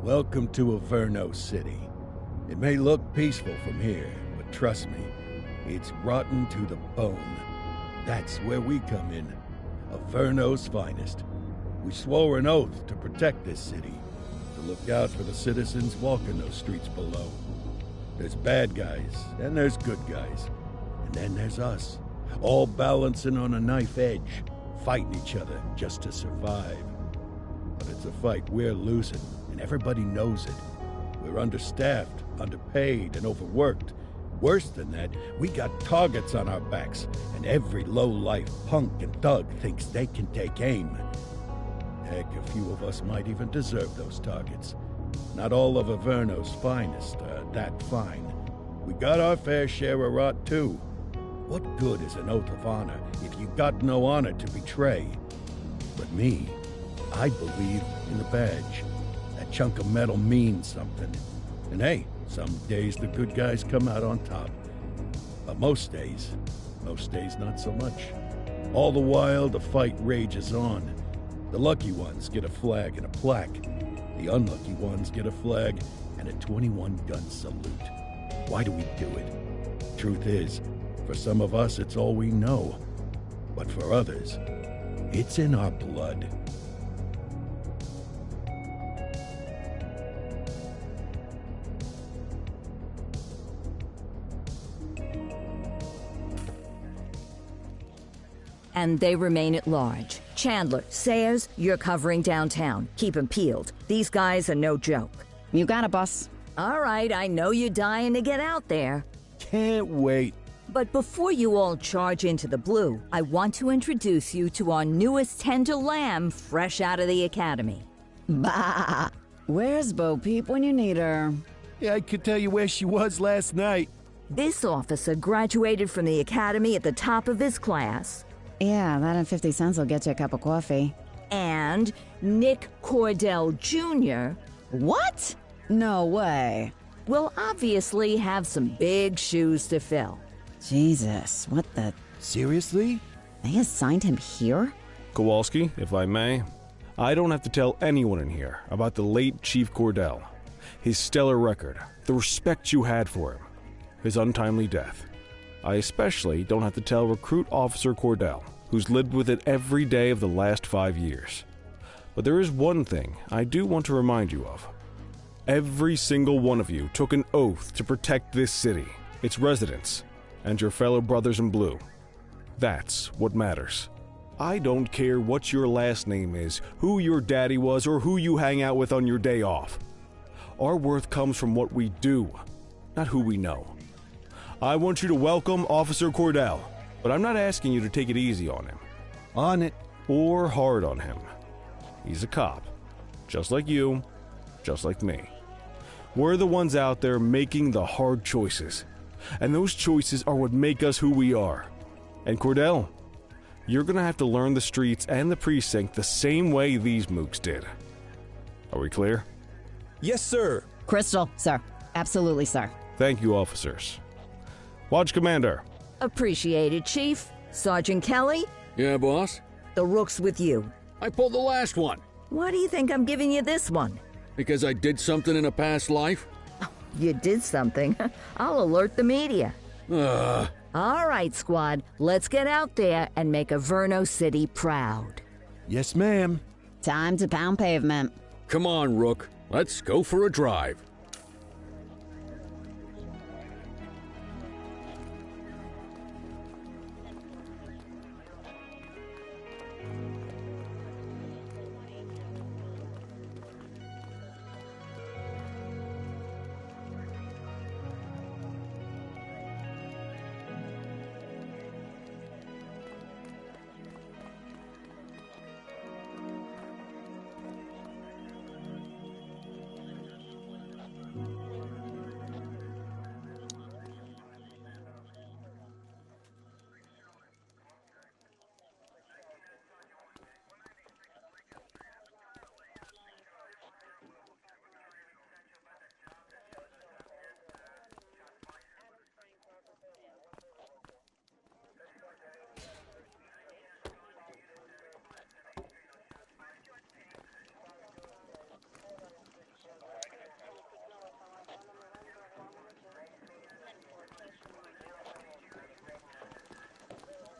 Welcome to Averno City. It may look peaceful from here, but trust me, it's rotten to the bone. That's where we come in. Averno's finest. We swore an oath to protect this city, to look out for the citizens walking those streets below. There's bad guys, and there's good guys. And then there's us, all balancing on a knife edge, fighting each other just to survive. But it's a fight we're losing, and everybody knows it. We're understaffed, underpaid, and overworked. Worse than that, we got targets on our backs, and every low-life punk and thug thinks they can take aim. Heck, a few of us might even deserve those targets. Not all of Averno's finest are that fine. We got our fair share of rot, too. What good is an oath of honor if you got no honor to betray? But me, I believe in the badge. That chunk of metal means something. And hey, some days the good guys come out on top. But most days not so much. All the while, the fight rages on. The lucky ones get a flag and a plaque. The unlucky ones get a flag and a 21-gun salute. Why do we do it? Truth is, for some of us, it's all we know. But for others, it's in our blood. And they remain at large. Chandler, Sayers, you're covering downtown. Keep 'em peeled. These guys are no joke. You got it, boss. All right, I know you're dying to get out there. Can't wait. But before you all charge into the blue, I want to introduce you to our newest tender lamb fresh out of the academy. Bah! Where's Bo Peep when you need her? Yeah, I could tell you where she was last night. This officer graduated from the academy at the top of his class. Yeah, that and 50 cents will get you a cup of coffee. And Nick Cordell Jr. What? No way. will obviously have some big shoes to fill. Jesus, what the... Seriously? They assigned him here? Kowalski, if I may, I don't have to tell anyone in here about the late Chief Cordell, his stellar record, the respect you had for him, his untimely death. I especially don't have to tell Recruit Officer Cordell, who's lived with it every day of the last 5 years. But there is one thing I do want to remind you of. Every single one of you took an oath to protect this city, its residents, and your fellow brothers in blue. That's what matters. I don't care what your last name is, who your daddy was, or who you hang out with on your day off. Our worth comes from what we do, not who we know. I want you to welcome Officer Cordell, but I'm not asking you to take it easy on him. On it. Or hard on him. He's a cop, just like you, just like me. We're the ones out there making the hard choices, and those choices are what make us who we are. And Cordell, you're gonna have to learn the streets and the precinct the same way these mooks did. Are we clear? Yes, sir. Crystal, sir. Absolutely, sir. Thank you, officers. Watch Commander. Appreciated, Chief. Sergeant Kelly, Yeah, boss? the rook's with you. I pulled the last one. Why do you think I'm giving you this one? Because I did something in a past life? You did something. I'll alert the media. Ugh. All right, squad. Let's get out there and make Averno City proud. Yes, ma'am. Time to pound pavement. Come on, Rook. Let's go for a drive.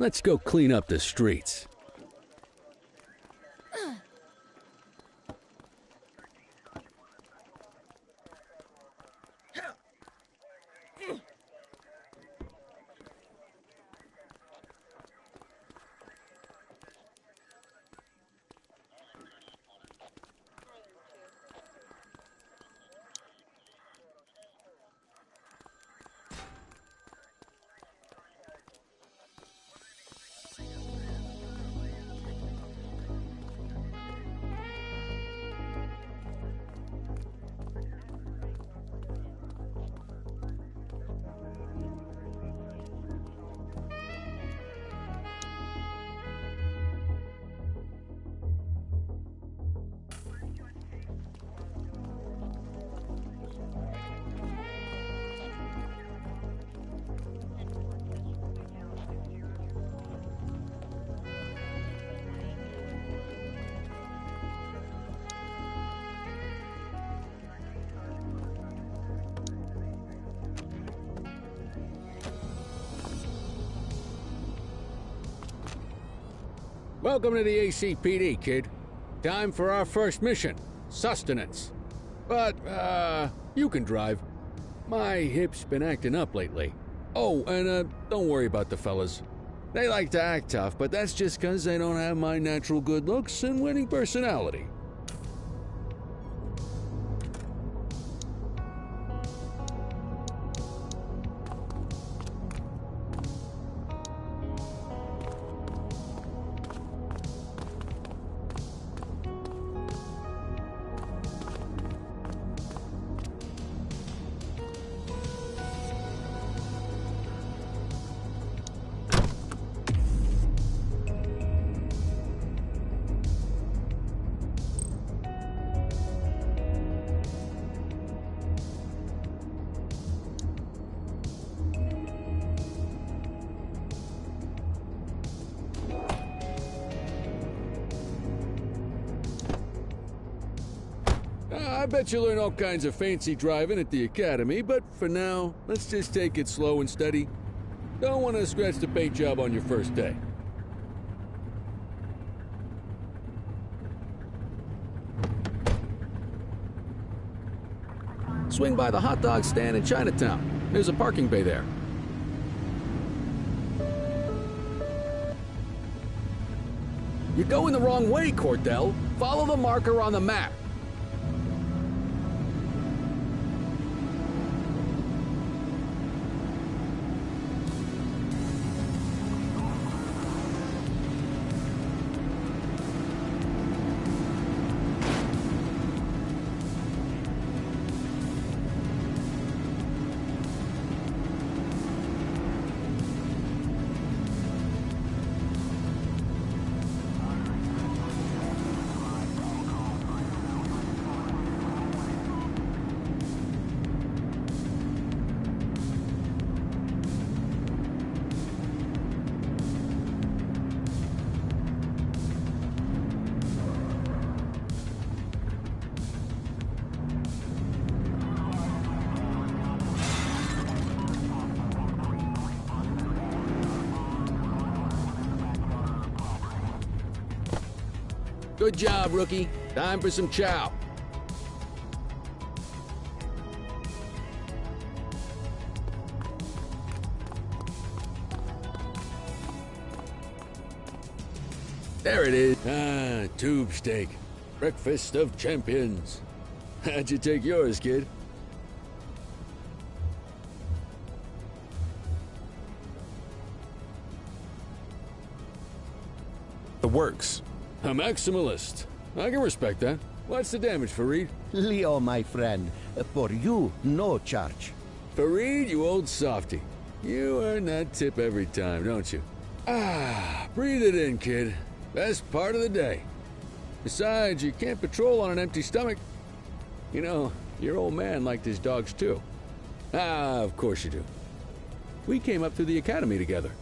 let's go clean up the streets. Welcome to the ACPD, kid. Time for our first mission, sustenance. But, you can drive. My hip's been acting up lately. Oh, and, don't worry about the fellas. They like to act tough, but that's just 'cause they don't have my natural good looks and winning personality. I bet you learn all kinds of fancy driving at the academy, but for now, let's just take it slow and steady. Don't want to scratch the paint job on your first day. Swing by the hot dog stand in Chinatown. There's a parking bay there. You're going the wrong way, Cordell. Follow the marker on the map. Good job, rookie. Time for some chow. There it is. Ah, tube steak. Breakfast of champions. How'd you take yours, kid? The works. A maximalist. I can respect that. What's the damage, Fareed? Leo, my friend, for you, no charge. Fareed, you old softy. You earn that tip every time, don't you? Ah, breathe it in, kid. Best part of the day. Besides, you can't patrol on an empty stomach. You know, your old man liked his dogs too. Ah, of course you do. We came up through the academy together.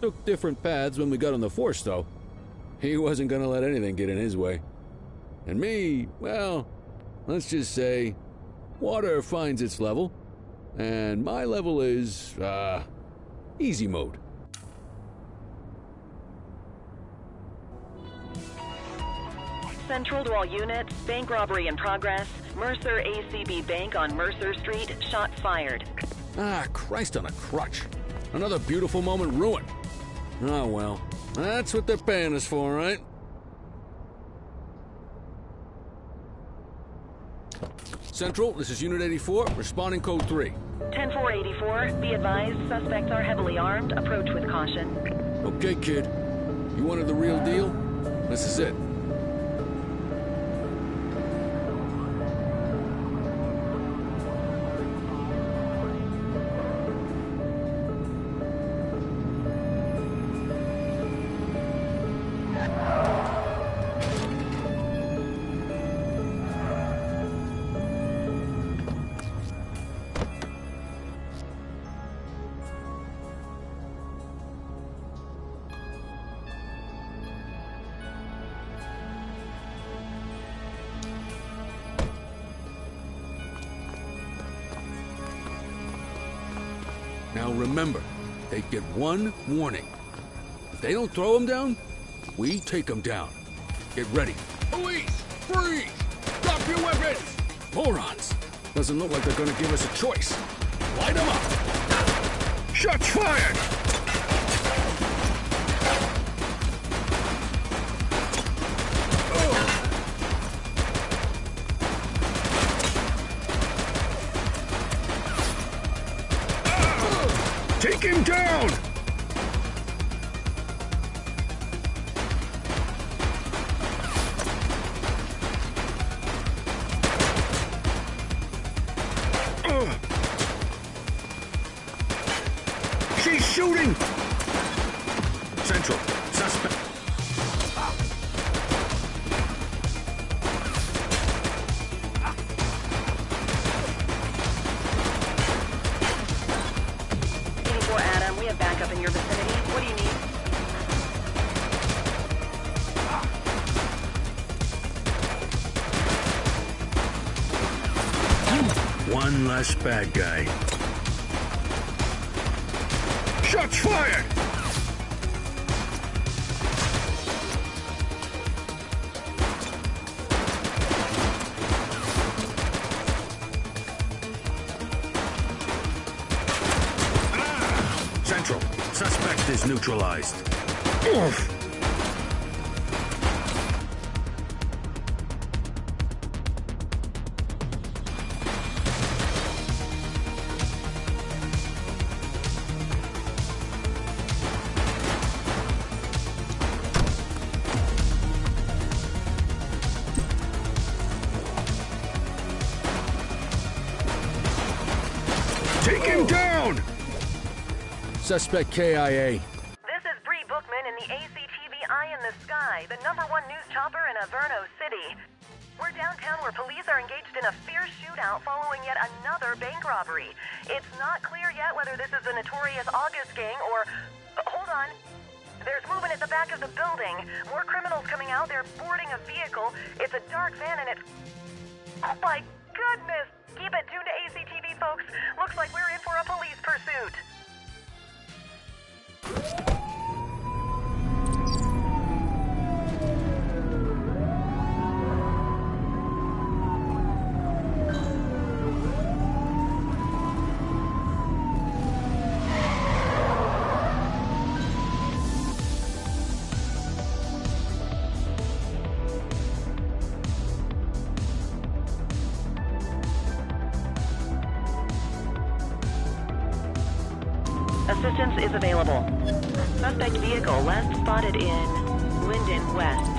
Took different paths when we got on the force, though. He wasn't gonna let anything get in his way. And me, well, let's just say, water finds its level, and my level is, easy mode. Central to all units. Bank robbery in progress. Mercer ACB Bank on Mercer Street. Shot fired. Ah, Christ on a crutch. Another beautiful moment ruined. Oh well, that's what they're paying us for, right? Central, this is Unit 84, responding code 3. 10-484, be advised, suspects are heavily armed. Approach with caution. Okay, kid. You wanted the real deal? This is it. Now remember, they get one warning. If they don't throw them down, we take them down. Get ready. Police! Freeze! Drop your weapons! Morons! Doesn't look like they're gonna give us a choice. Light them up! Shots fired! Take him down! She's shooting! Central, suspect. 84 Adam, we have backup in your vicinity. What do you need? One less bad guy. Shots fired! Central, suspect is neutralized. Oof. Take him down! Suspect KIA. This is Bree Bookman in the ACTV Eye in the Sky, the #1 news chopper in Averno City. We're downtown where police are engaged in a fierce shootout following yet another bank robbery. It's not clear yet whether this is the notorious August gang or... hold on. There's movement at the back of the building. More criminals coming out. They're boarding a vehicle. It's a dark van and it's... oh my goodness! Keep it tuned to ACTV, folks. Looks like we're in for a police pursuit. Assistance is available. Suspect vehicle last spotted in Linden West.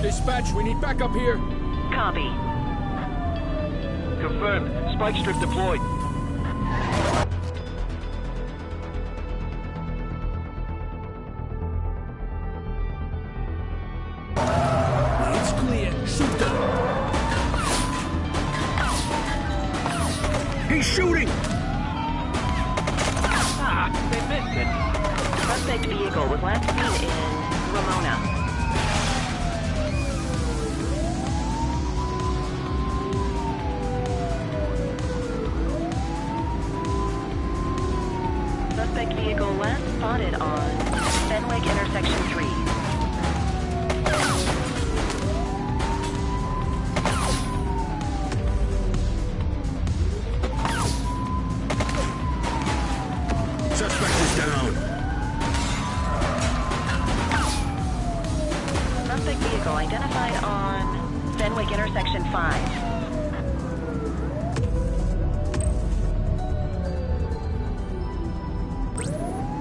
Dispatch, we need backup here. Copy. Confirmed. Spike strip deployed. It's clear. Shoot them. He's shooting! Ah, they missed it. Suspect vehicle was last seen in Ramona. vehicle last spotted on Fenwick intersection 3. Suspect is down. Suspect vehicle identified on Fenwick intersection 5.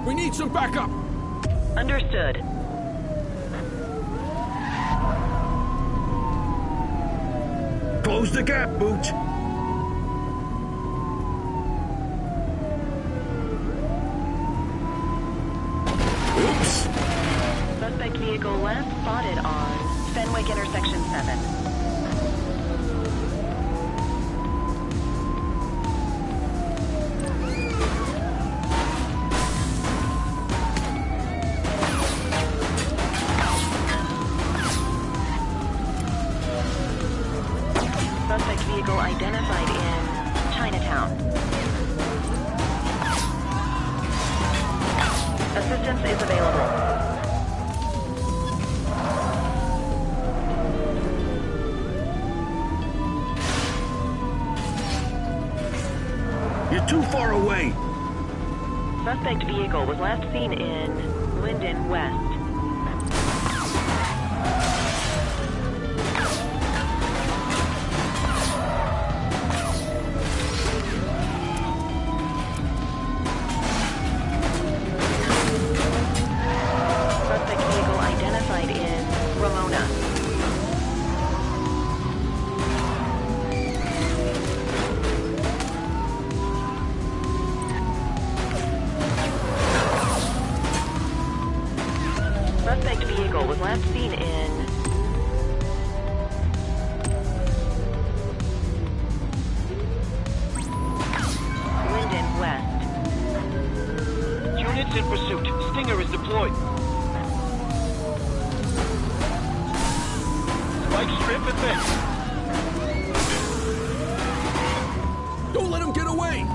We need some backup! Understood. Close the gap, Booch. Oops. Suspect vehicle last spotted on Fenwick intersection 7. Suspect vehicle identified in Chinatown. Assistance is available. You're too far away. Suspect vehicle was last seen in Linden West. Suspect vehicle identified in Ramona. Suspect vehicle was last seen in Linden West. Units in pursuit. Stinger is deployed. Spike strip advanced. Don't let him get away!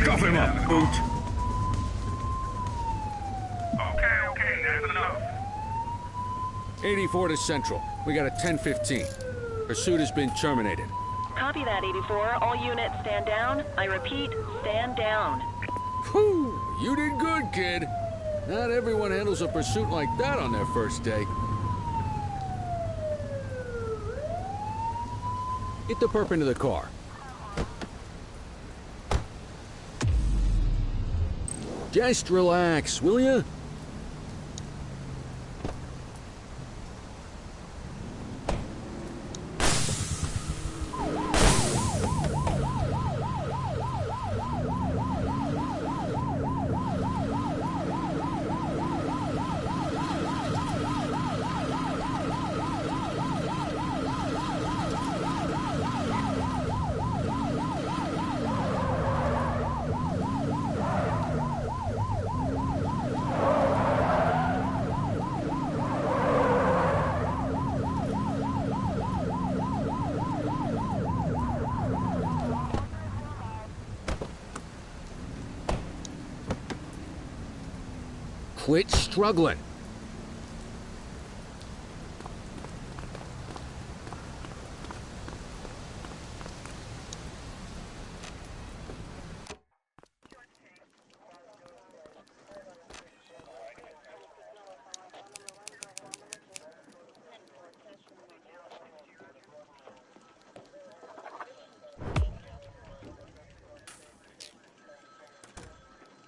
Cuff him up, Booch. Okay, that's enough. 84 to Central. We got a 10:15. Pursuit has been terminated. Copy that, 84. All units stand down. I repeat, stand down. Whew! You did good, kid. Not everyone handles a pursuit like that on their first day. Get the perp into the car. Just relax, will ya? Quit struggling.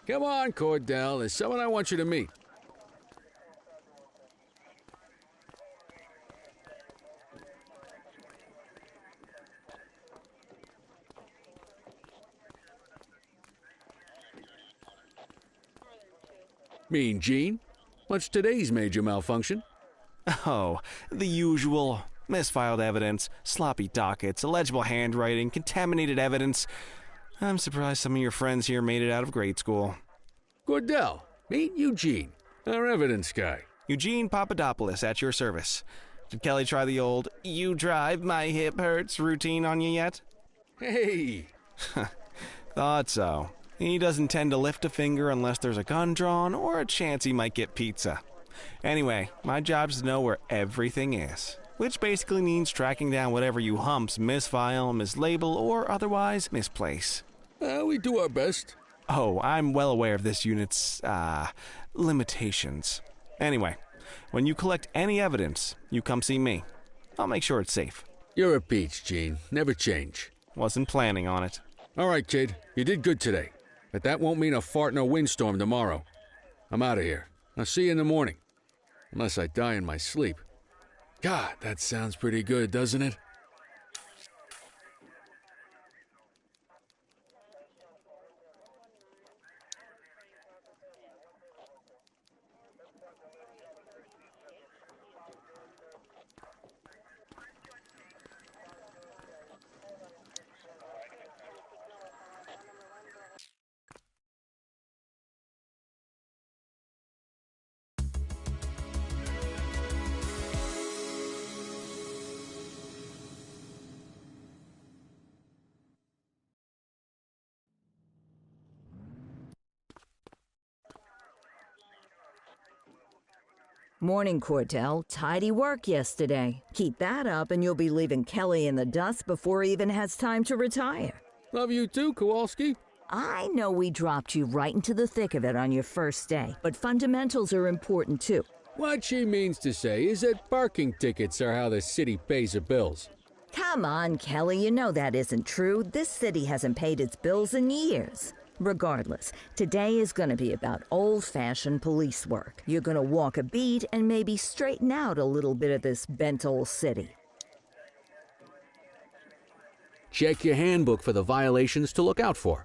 Come on, Cordell. There's someone I want you to meet. Mean Gene? What's today's major malfunction? Oh, the usual. Misfiled evidence, sloppy dockets, illegible handwriting, contaminated evidence. I'm surprised some of your friends here made it out of grade school. Cordell, meet Eugene, our evidence guy. Eugene Papadopoulos at your service. Did Kelly try the old, "you drive, my hip hurts" routine on you yet? Hey! Thought so. He doesn't tend to lift a finger unless there's a gun drawn or a chance he might get pizza. Anyway, my job is to know where everything is, which basically means tracking down whatever you humps misfile, mislabel, or otherwise misplace. We do our best. Oh, I'm well aware of this unit's, limitations. Anyway, when you collect any evidence, you come see me. I'll make sure it's safe. You're a peach, Gene. Never change. Wasn't planning on it. All right, kid. You did good today. But that won't mean a fart in a windstorm tomorrow. I'm out of here. I'll see you in the morning. Unless I die in my sleep. God, that sounds pretty good, doesn't it? Morning, Cordell. Tidy work yesterday. Keep that up and you'll be leaving Kelly in the dust before he even has time to retire. Love you too, Kowalski. I know we dropped you right into the thick of it on your first day, but fundamentals are important too. What she means to say is that parking tickets are how the city pays her bills. Come on, Kelly, you know that isn't true. This city hasn't paid its bills in years. Regardless, today is going to be about old-fashioned police work. You're going to walk a beat and maybe straighten out a little bit of this bent old city. Check your handbook for the violations to look out for.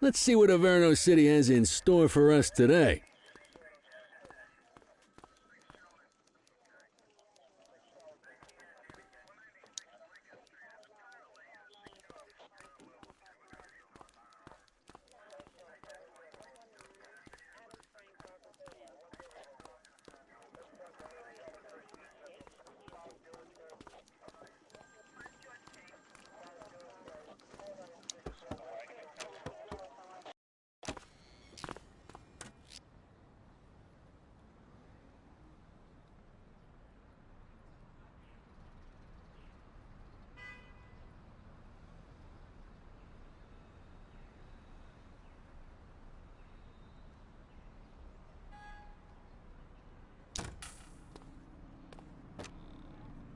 Let's see what Averno City has in store for us today.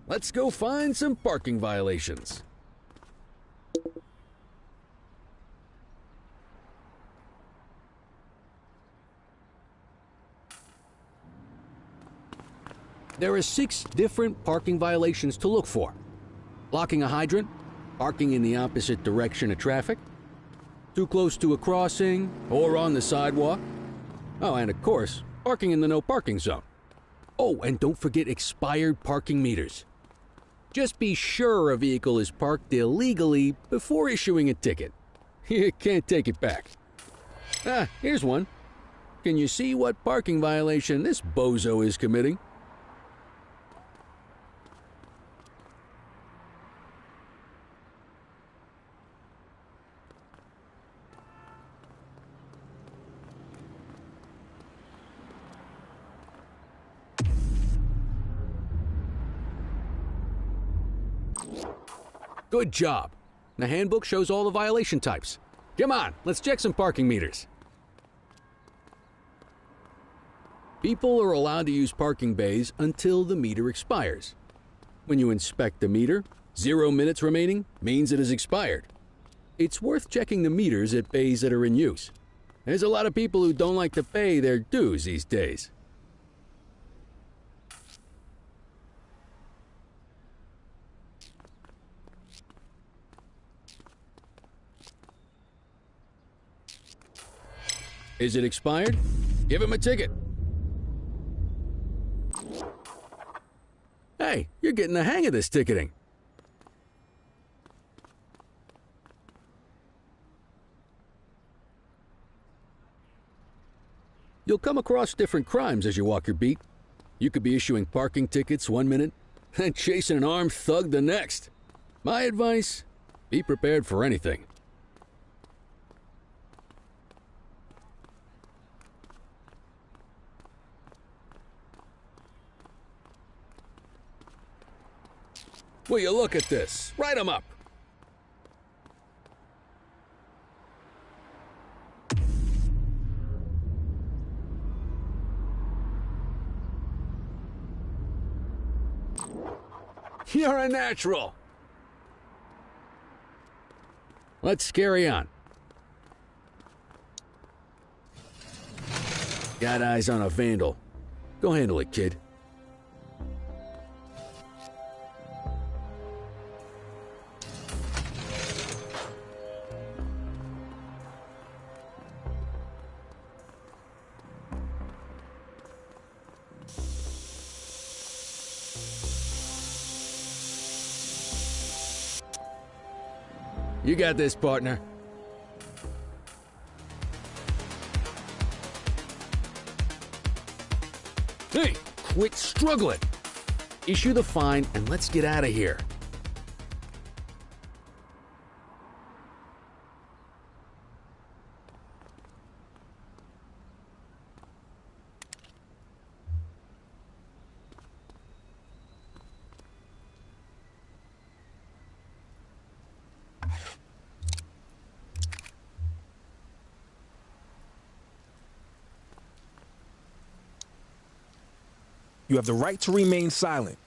Let's go find some parking violations. There are 6 different parking violations to look for. Blocking a hydrant, parking in the opposite direction of traffic, too close to a crossing or on the sidewalk. Oh, and of course, parking in the no parking zone. Oh, and don't forget expired parking meters. Just be sure a vehicle is parked illegally before issuing a ticket. You can't take it back. Ah, here's one. Can you see what parking violation this bozo is committing? Good job. The handbook shows all the violation types. Come on, let's check some parking meters. People are allowed to use parking bays until the meter expires. When you inspect the meter, 0 minutes remaining means it has expired. It's worth checking the meters at bays that are in use. There's a lot of people who don't like to pay their dues these days. Is it expired? Give him a ticket. Hey, you're getting the hang of this ticketing. You'll come across different crimes as you walk your beat. You could be issuing parking tickets 1 minute and chasing an armed thug the next. My advice, be prepared for anything. Will you look at this? Write 'em up. You're a natural. Let's carry on. Got eyes on a vandal. Go handle it, kid. You got this, partner. Hey, quit struggling. Issue the fine and let's get out of here. You have the right to remain silent.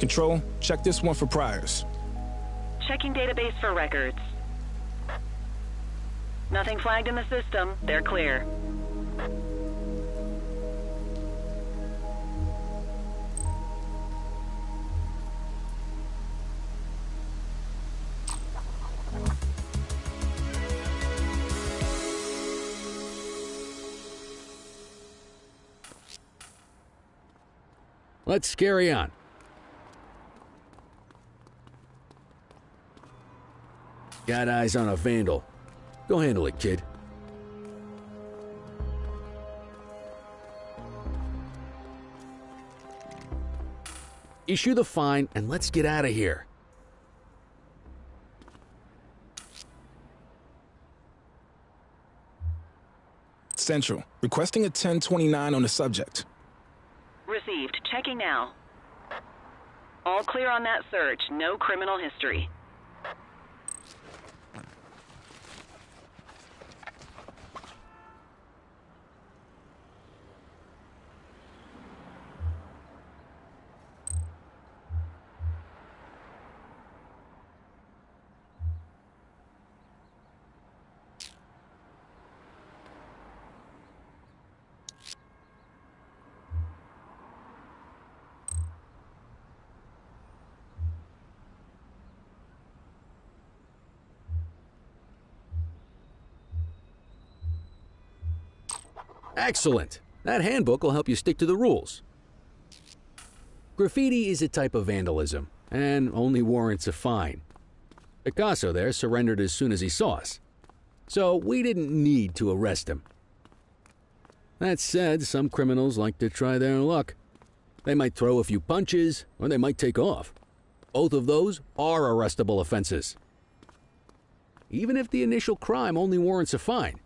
Control, check this one for priors. Checking database for records. Nothing flagged in the system. They're clear. Let's carry on. Got eyes on a vandal. Go handle it, kid. Issue the fine and let's get out of here. Central, requesting a 1029 on the subject. Received. Checking now. All clear on that search. No criminal history. Excellent. That handbook will help you stick to the rules. Graffiti is a type of vandalism, and only warrants a fine. Picasso there surrendered as soon as he saw us, so we didn't need to arrest him. That said, some criminals like to try their luck. They might throw a few punches, or they might take off. Both of those are arrestable offenses. Even if the initial crime only warrants a fine,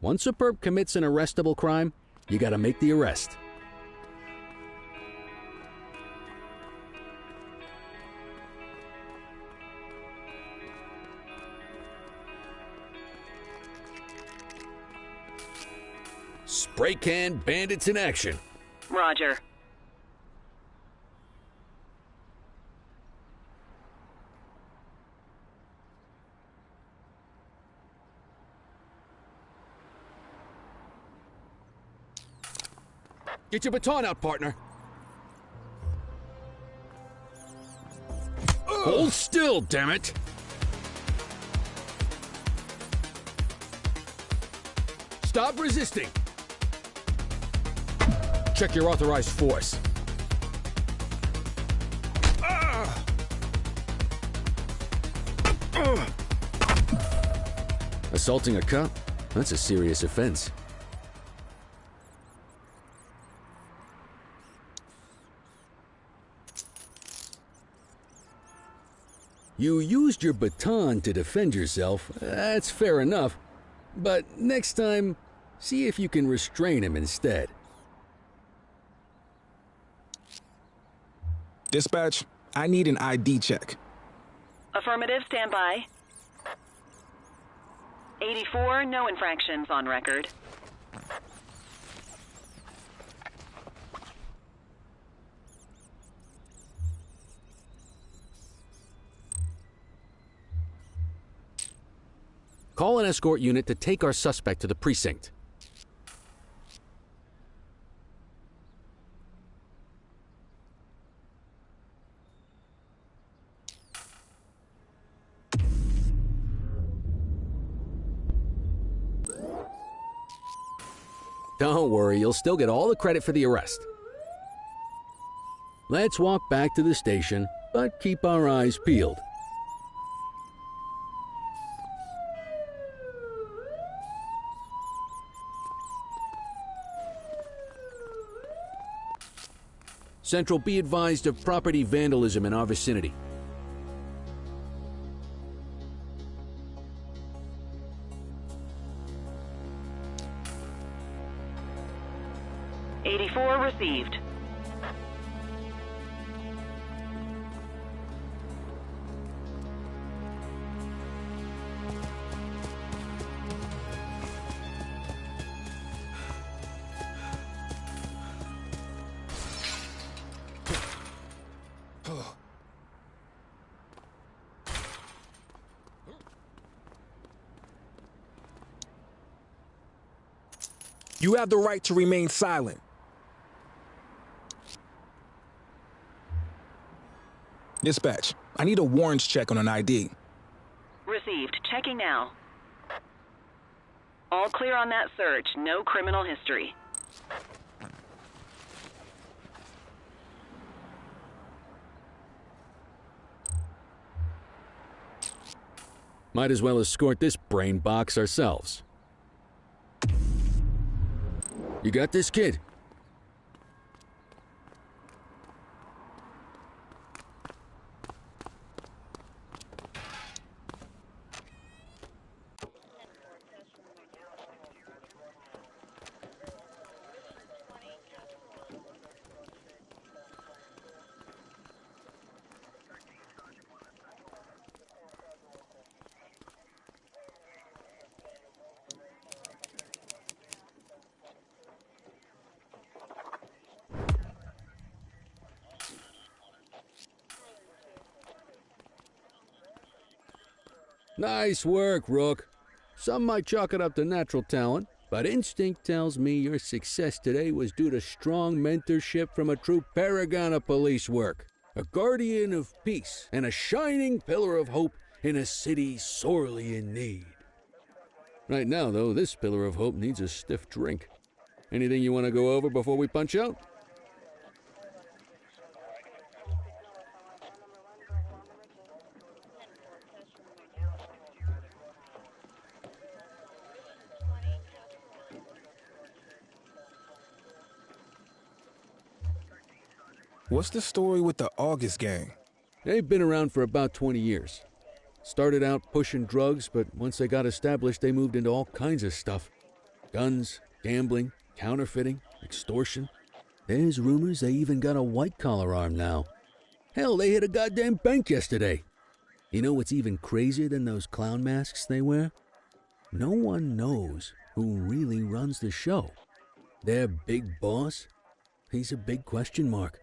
once a perp commits an arrestable crime, you gotta make the arrest. Spray can bandits in action. Roger. Get your baton out, partner. Hold still, damn it! Stop resisting. Check your authorized force. Assaulting a cop? That's a serious offense. You used your baton to defend yourself. That's fair enough. But next time, see if you can restrain him instead. Dispatch, I need an ID check. Affirmative, stand by. 84, no infractions on record. Call an escort unit to take our suspect to the precinct. Don't worry, you'll still get all the credit for the arrest. Let's walk back to the station, but keep our eyes peeled. Central, be advised of property vandalism in our vicinity. Received. You have the right to remain silent. Dispatch, I need a warrants check on an ID. Received. Checking now. All clear on that search. No criminal history. Might as well escort this brain box ourselves. You got this, kid? Nice work, Rook. Some might chalk it up to natural talent, but instinct tells me your success today was due to strong mentorship from a true paragon of police work, a guardian of peace, and a shining pillar of hope in a city sorely in need. Right now, though, this pillar of hope needs a stiff drink. Anything you want to go over before we punch out? What's the story with the August gang? They've been around for about 20 years. Started out pushing drugs, but once they got established, they moved into all kinds of stuff. Guns, gambling, counterfeiting, extortion. There's rumors they even got a white-collar arm now. Hell, they hit a goddamn bank yesterday. You know what's even crazier than those clown masks they wear? No one knows who really runs the show. Their big boss? He's a big question mark.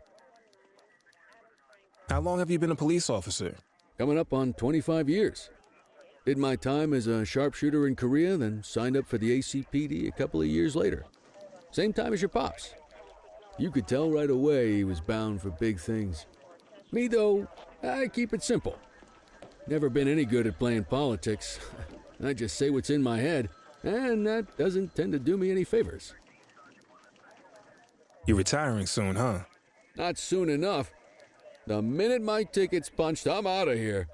How long have you been a police officer? Coming up on 25 years. Did my time as a sharpshooter in Korea, then signed up for the ACPD a couple of years later. Same time as your pops. You could tell right away he was bound for big things. Me, though, I keep it simple. Never been any good at playing politics. I just say what's in my head, and that doesn't tend to do me any favors. You're retiring soon, huh? Not soon enough. The minute my ticket's punched, I'm out of here.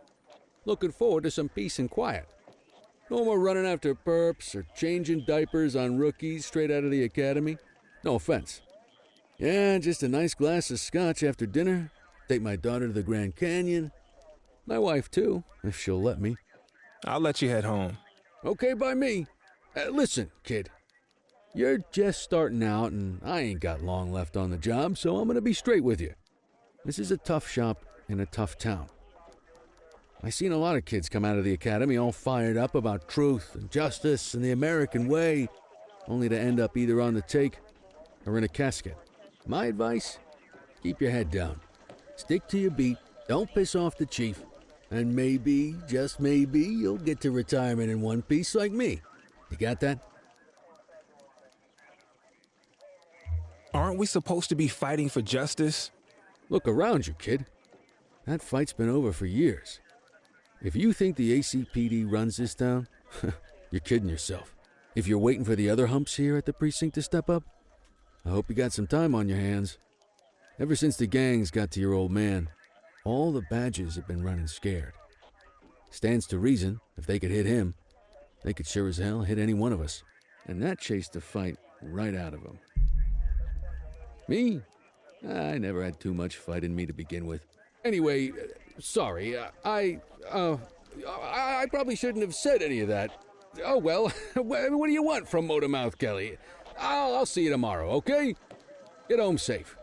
Looking forward to some peace and quiet. No more running after perps or changing diapers on rookies straight out of the academy. No offense. Yeah, just a nice glass of scotch after dinner. Take my daughter to the Grand Canyon. My wife, too, if she'll let me. I'll let you head home. Okay by me. Listen, kid. You're just starting out, and I ain't got long left on the job, so I'm going to be straight with you. This is a tough shop in a tough town. I seen a lot of kids come out of the academy all fired up about truth and justice and the American way, only to end up either on the take or in a casket. My advice? Keep your head down. Stick to your beat, don't piss off the chief, and maybe, just maybe, you'll get to retirement in one piece like me. You got that? Aren't we supposed to be fighting for justice? Look around you, kid. That fight's been over for years. If you think the ACPD runs this town, you're kidding yourself. If you're waiting for the other humps here at the precinct to step up, I hope you got some time on your hands. Ever since the gangs got to your old man, all the badges have been running scared. Stands to reason, if they could hit him, they could sure as hell hit any one of us. And that chased the fight right out of them. Me? I never had too much fight in me to begin with. Anyway, sorry, I probably shouldn't have said any of that. Oh well, what do you want from Motormouth Kelly? I'll see you tomorrow, okay? Get home safe.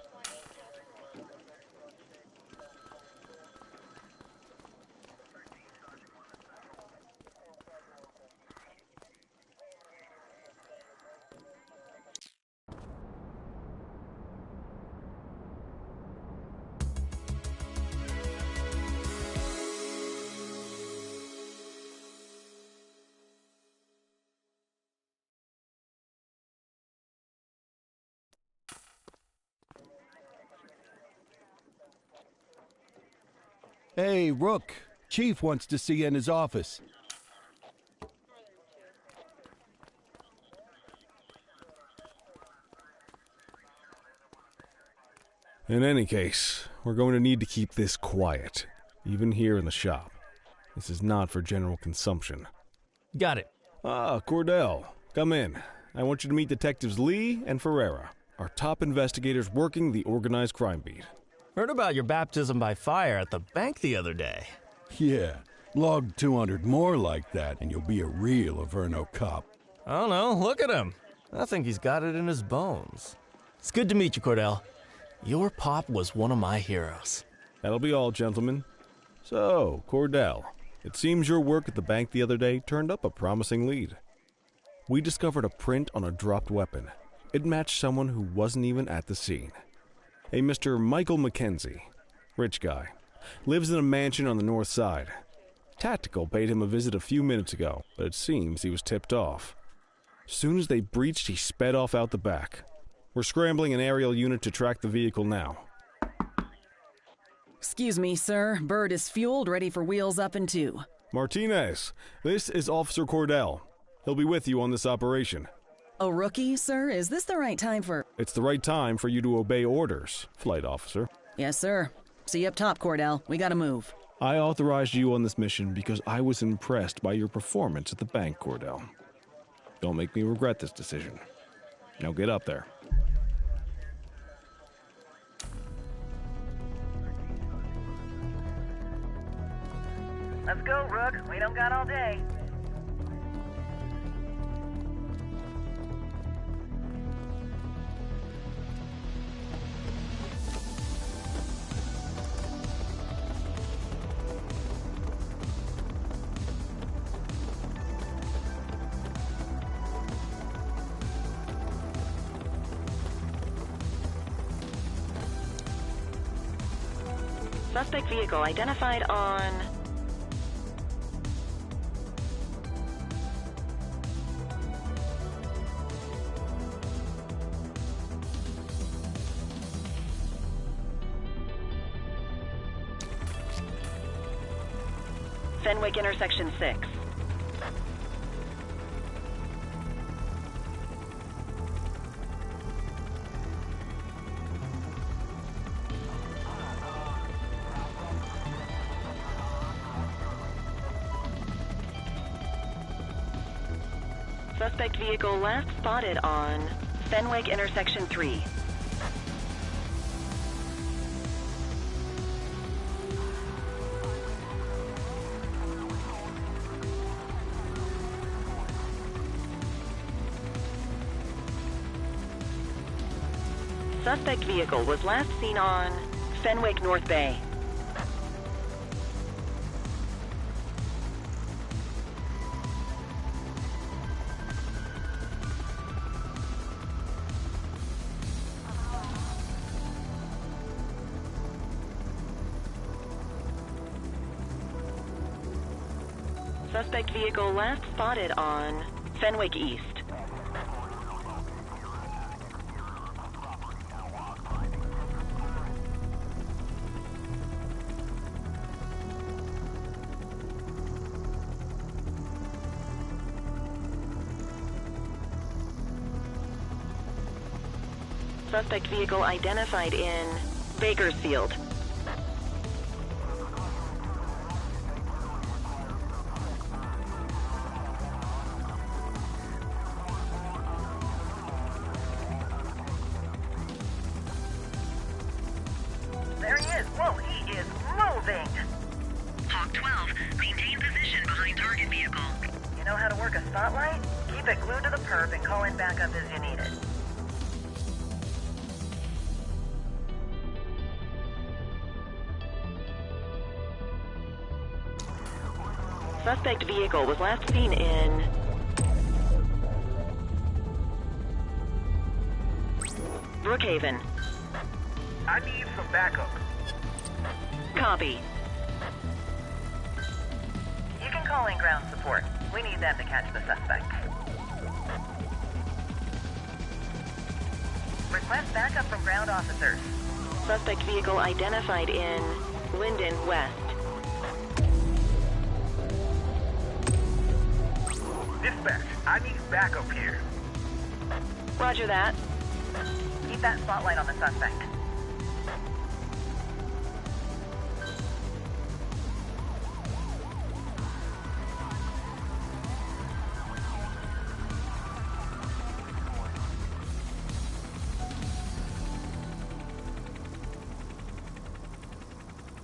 Hey, Rook. Chief wants to see you in his office. In any case, we're going to need to keep this quiet, even here in the shop. This is not for general consumption. Got it. Ah, Cordell, come in. I want you to meet Detectives Lee and Ferreira, our top investigators working the organized crime beat. Heard about your baptism by fire at the bank the other day. Yeah, log 200 more like that and you'll be a real Averno cop. I don't know, look at him. I think he's got it in his bones. It's good to meet you, Cordell. Your pop was one of my heroes. That'll be all, gentlemen. So, Cordell, it seems your work at the bank the other day turned up a promising lead. We discovered a print on a dropped weapon. It matched someone who wasn't even at the scene. A Mr. Michael McKenzie, rich guy, lives in a mansion on the north side. Tactical paid him a visit a few minutes ago, but it seems he was tipped off. Soon as they breached, he sped off out the back. We're scrambling an aerial unit to track the vehicle now. Excuse me, sir. Bird is fueled, ready for wheels up in 2. Martinez, this is Officer Cordell. He'll be with you on this operation. A rookie, sir? Is this the right time for... It's the right time for you to obey orders, Flight Officer. Yes, sir. See you up top, Cordell. We gotta move. I authorized you on this mission because I was impressed by your performance at the bank, Cordell. Don't make me regret this decision. Now get up there. Let's go, Rook. We don't got all day. Suspect vehicle identified on... Fenwick intersection 6. Suspect vehicle last spotted on Fenwick intersection 3. Suspect vehicle was last seen on Fenwick North Bay. Suspect vehicle last spotted on Fenwick East. Suspect vehicle identified in Bakersfield. There he is. Whoa, he is moving. Hawk 12, maintain position behind target vehicle. You know how to work a spotlight? Keep it glued to the perp and call in backup as you need it. Suspect vehicle was last seen in Brookhaven. I need some backup. Copy. You can call in ground support. We need them to catch the suspect. Request backup from ground officers. Suspect vehicle identified in Linden West. Dispatch, I need backup here. Roger that. Keep that spotlight on the suspect.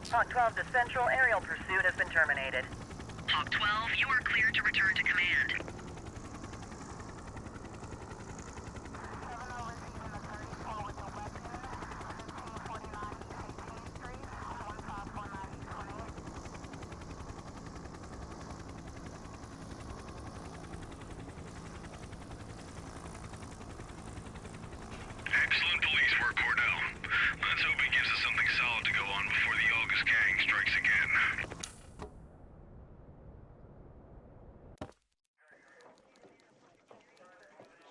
Hawk 12 to Central, aerial pursuit has been terminated. Hawk 12, you are cleared to return to command. Excellent police work, Cordell. Let's hope it gives us something solid to go on before the August gang strikes again.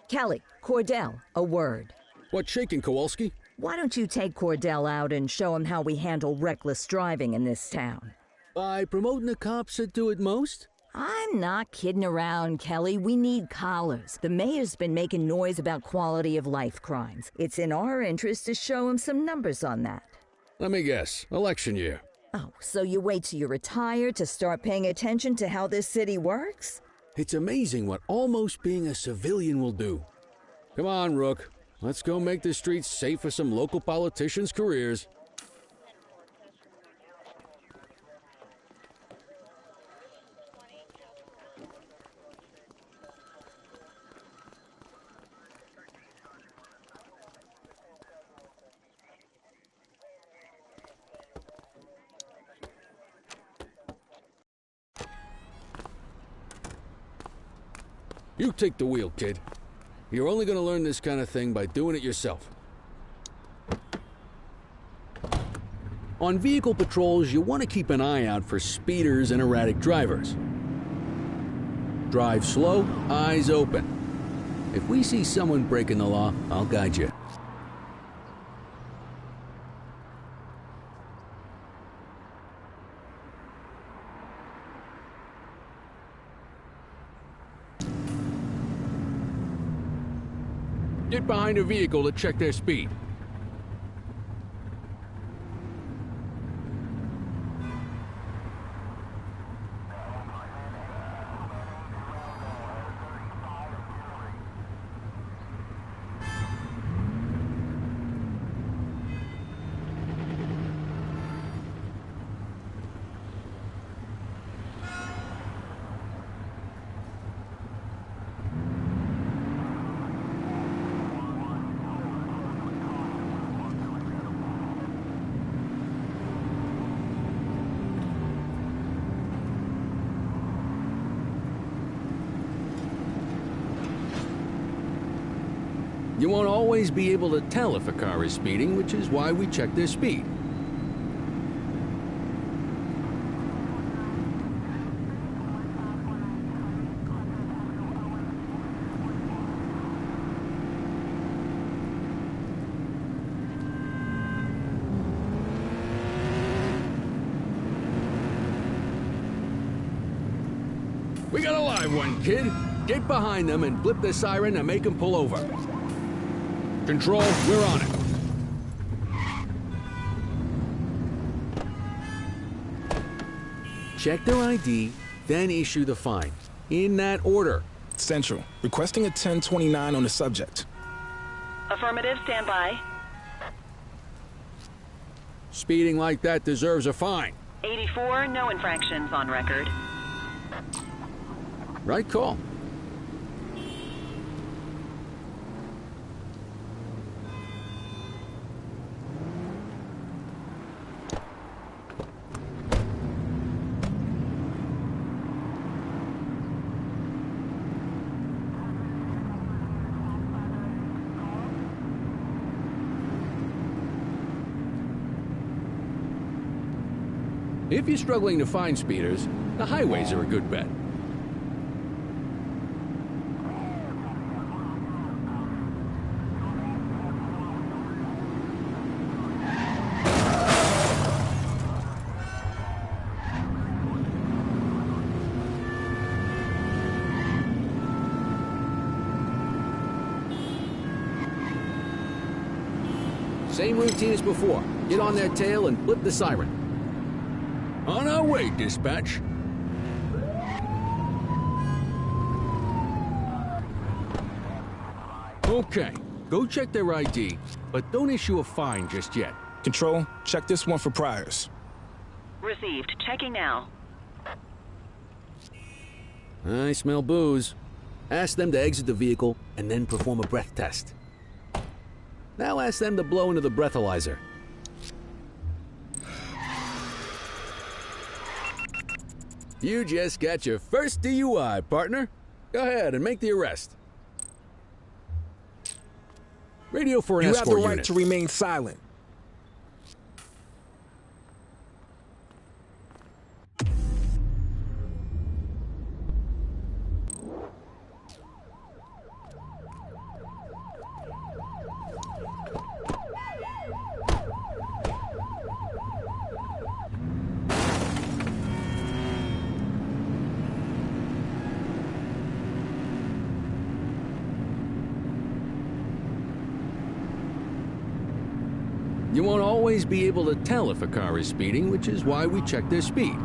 Kelly, Cordell, a word. What's shaking, Kowalski? Why don't you take Cordell out and show him how we handle reckless driving in this town? By promoting the cops that do it most? I'm not kidding around, Kelly. We need collars. The mayor's been making noise about quality of life crimes. It's in our interest to show him some numbers on that. Let me guess. Election year. Oh, so you wait till you retire to start paying attention to how this city works? It's amazing what almost being a civilian will do. Come on, Rook. Let's go make the streets safe for some local politicians' careers. You take the wheel, kid. You're only going to learn this kind of thing by doing it yourself. On vehicle patrols, you want to keep an eye out for speeders and erratic drivers. Drive slow, eyes open. If we see someone breaking the law, I'll guide you. Get behind a vehicle to check their speed. You won't always be able to tell if a car is speeding, which is why we check their speed. We got a live one, kid. Get behind them and blip the siren and make them pull over. Control, we're on it. Check their ID, then issue the fine. In that order. Central, requesting a 1029 on the subject. Affirmative, stand by. Speeding like that deserves a fine. 84, no infractions on record. Right call. If you're struggling to find speeders, the highways are a good bet. Same routine as before. Get on their tail and flip the siren. On our way, dispatch. Okay, go check their ID, but don't issue a fine just yet. Control, check this one for priors. Received. Checking now. I smell booze. Ask them to exit the vehicle and then perform a breath test. Now ask them to blow into the breathalyzer. You just got your first DUI, partner. Go ahead and make the arrest. Radio for an You have escort the right unit. to remain silent. You won't always be able to tell if a car is speeding, which is why we check their speed.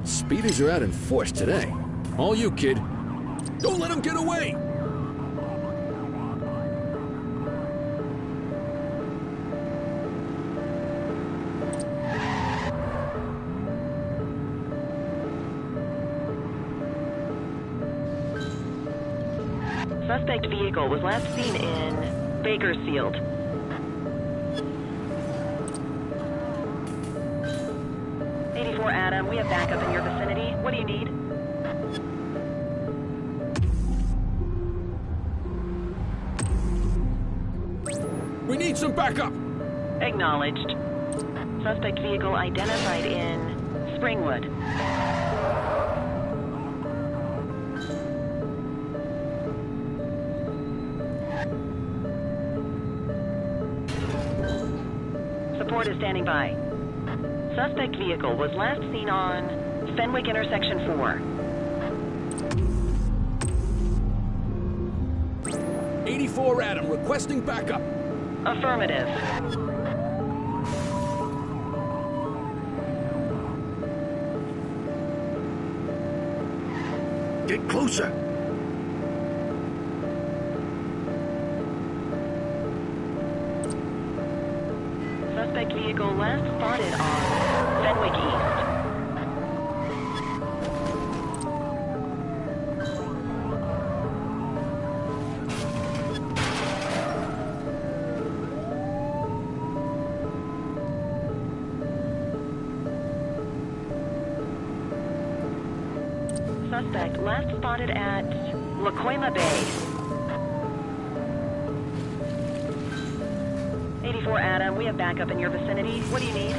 Speeders are out in force today. All you, kid. Don't let him get away! Suspect vehicle was last seen in Bakersfield. Adam, we have backup in your vicinity. What do you need? We need some backup! Acknowledged. Suspect vehicle identified in Springwood. Support is standing by. Suspect vehicle was last seen on Fenwick Intersection 4. 84 Adam, requesting backup. Affirmative. Get closer. Suspect vehicle last spotted on Fenwick East. Suspect last spotted at Lacoima Bay. 84 Adam, we have backup in your vicinity. What do you need?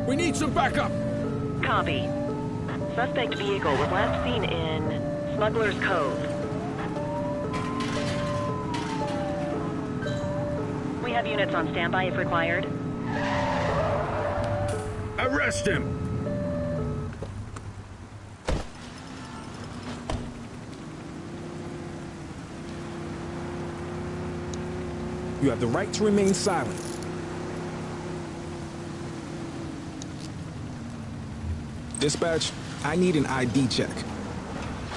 We need some backup! Copy. Suspect vehicle was last seen in Smuggler's Cove. We have units on standby if required. Arrest him! You have the right to remain silent. Dispatch, I need an ID check.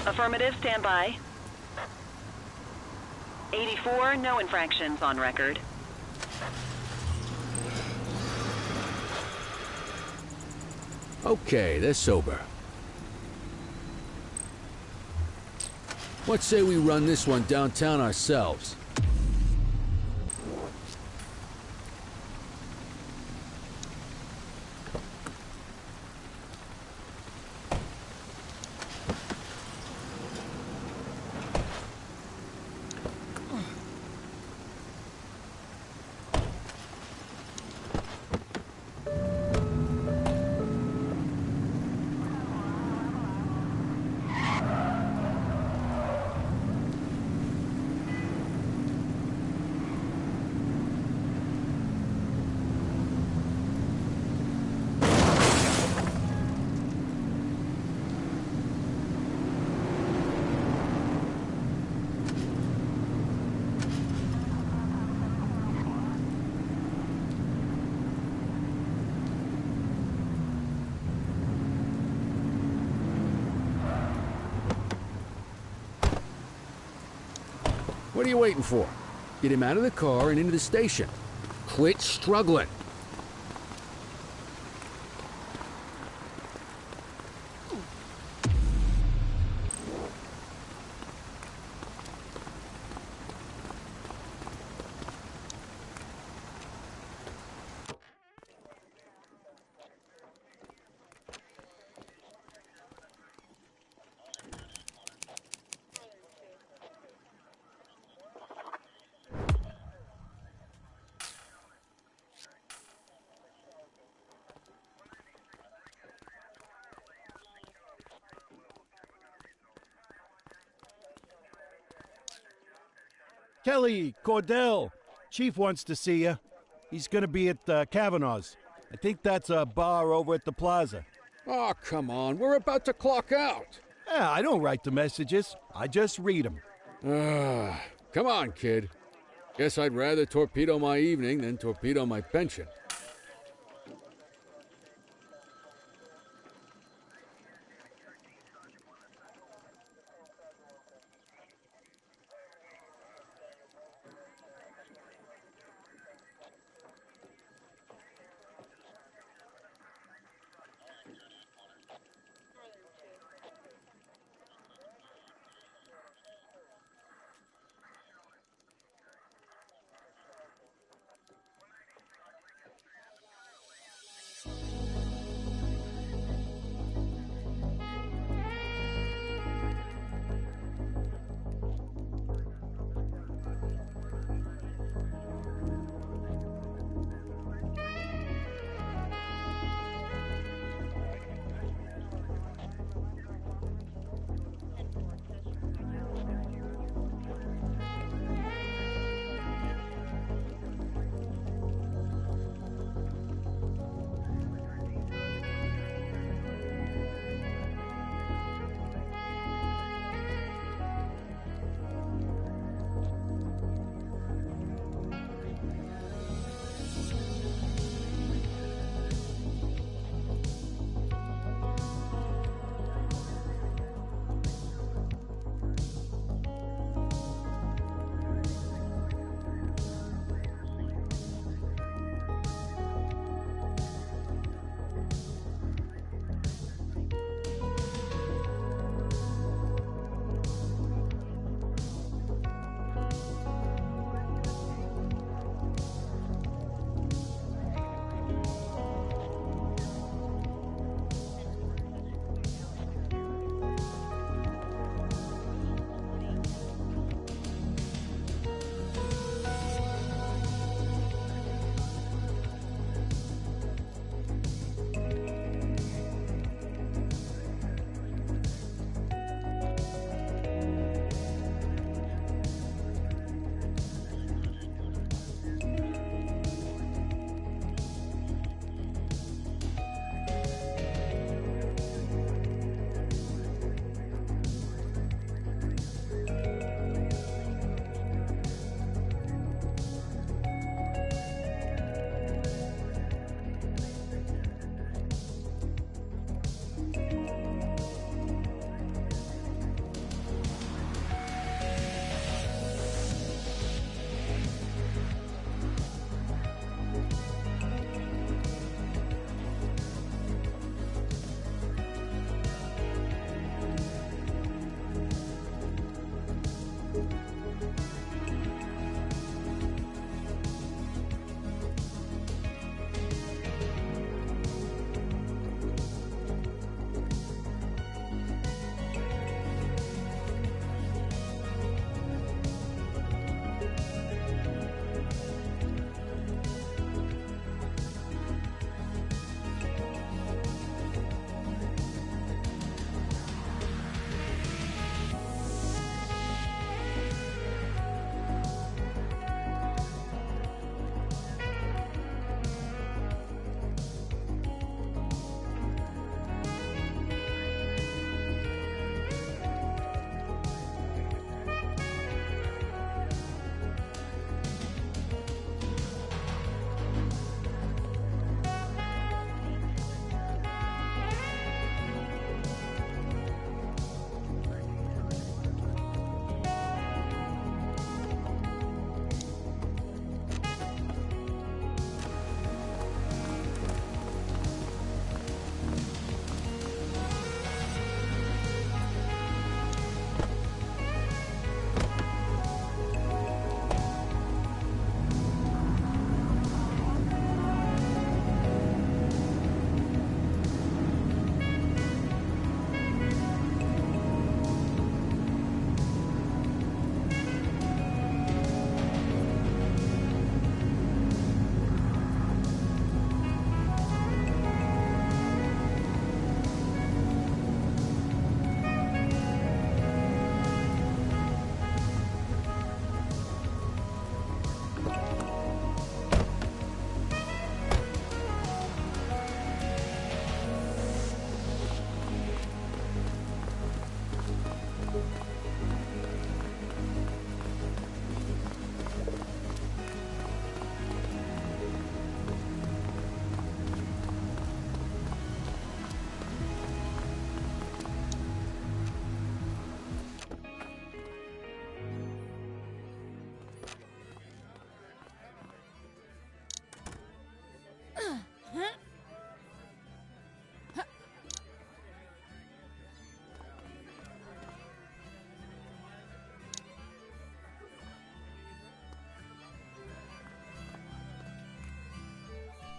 Affirmative, standby. 84, no infractions on record. Okay, they're sober. What say we run this one downtown ourselves? What are you waiting for? Get him out of the car and into the station. Quit struggling. Kelly, Cordell, Chief wants to see you. He's gonna be at Kavanaugh's. I think that's a bar over at the plaza. Oh, come on. We're about to clock out. Yeah, I don't write the messages. I just read them. Come on, kid. Guess I'd rather torpedo my evening than torpedo my pension.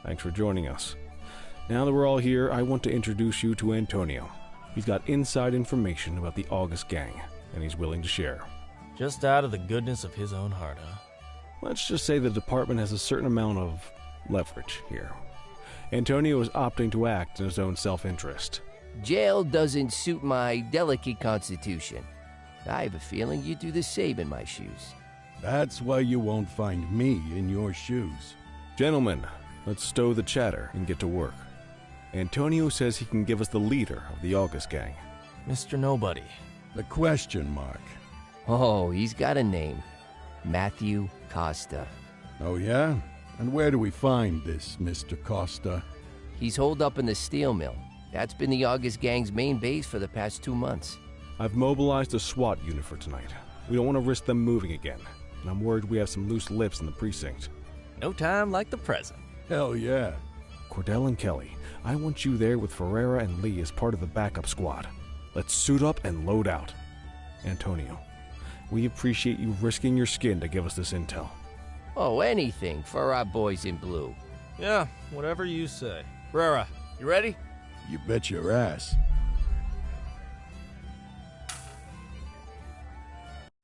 Thanks for joining us. Now that we're all here, I want to introduce you to Antonio. He's got inside information about the August gang, and he's willing to share. Just out of the goodness of his own heart, huh? Let's just say the department has a certain amount of leverage here. Antonio is opting to act in his own self-interest. Jail doesn't suit my delicate constitution. I have a feeling you'd do the same in my shoes. That's why you won't find me in your shoes. Gentlemen, let's stow the chatter and get to work. Antonio says he can give us the leader of the August gang. Mr. Nobody. The question mark. Oh, he's got a name. Matthew Costa. Oh, yeah? And where do we find this Mr. Costa? He's holed up in the steel mill. That's been the August gang's main base for the past 2 months. I've mobilized a SWAT unit for tonight. We don't want to risk them moving again, and I'm worried we have some loose lips in the precinct. No time like the present. Hell yeah. Cordell and Kelly, I want you there with Ferreira and Lee as part of the backup squad. Let's suit up and load out. Antonio, we appreciate you risking your skin to give us this intel. Oh, anything for our boys in blue. Yeah, whatever you say. Ferreira, you ready? You bet your ass.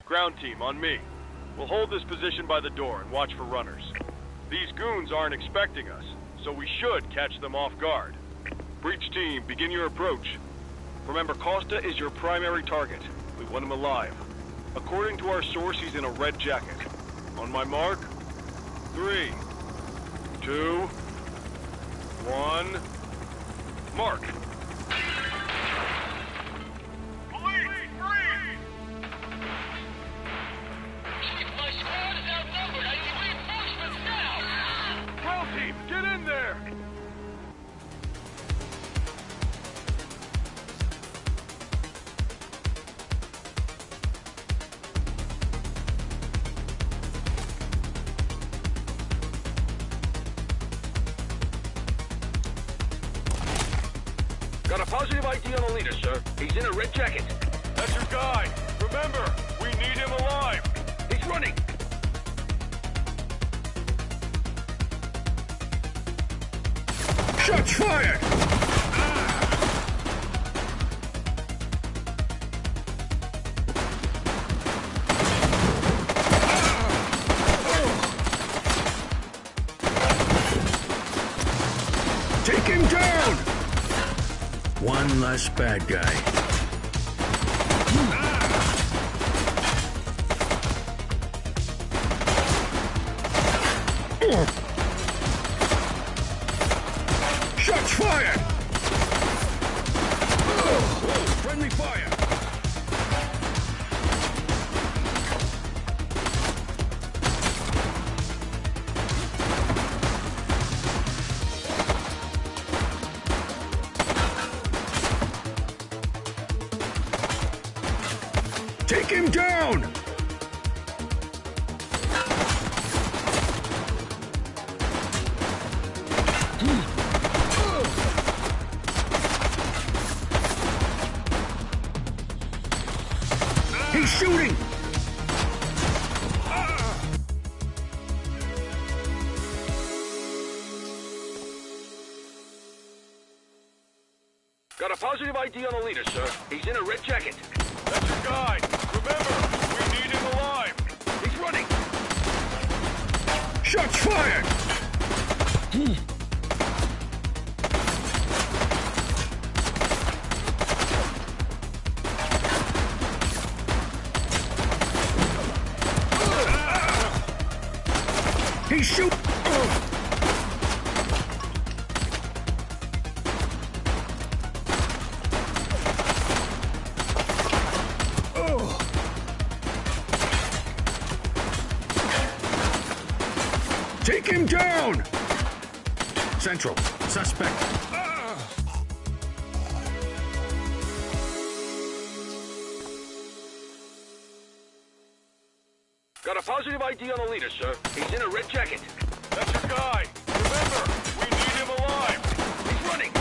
Ground team, on me. We'll hold this position by the door and watch for runners. These goons aren't expecting us, so we should catch them off guard. Breach team, begin your approach. Remember, Costa is your primary target. We want him alive. According to our source, he's in a red jacket. On my mark, 3, 2, 1, mark. Get in there! Got a positive ID on the leader, sir. He's in a red jacket. That's your guy. Remember, we need him alive. He's running. Shots fired! Take him down! One less bad guy. Shots fired! Friendly fire! Take him down! He's shooting! positive ID on the leader, sir. He's in a red jacket. That's your guy. Remember, we need him alive. He's running. Shots fired! He's shooting! Take him down! Central, suspect. Got a positive ID on the leader, sir. He's in a red jacket. That's your guy. Remember, we need him alive. He's running.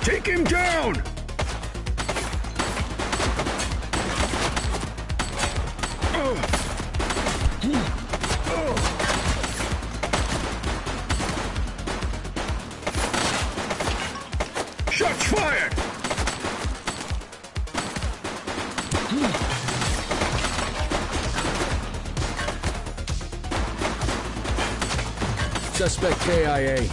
Take him down! Shots fired! Suspect KIA.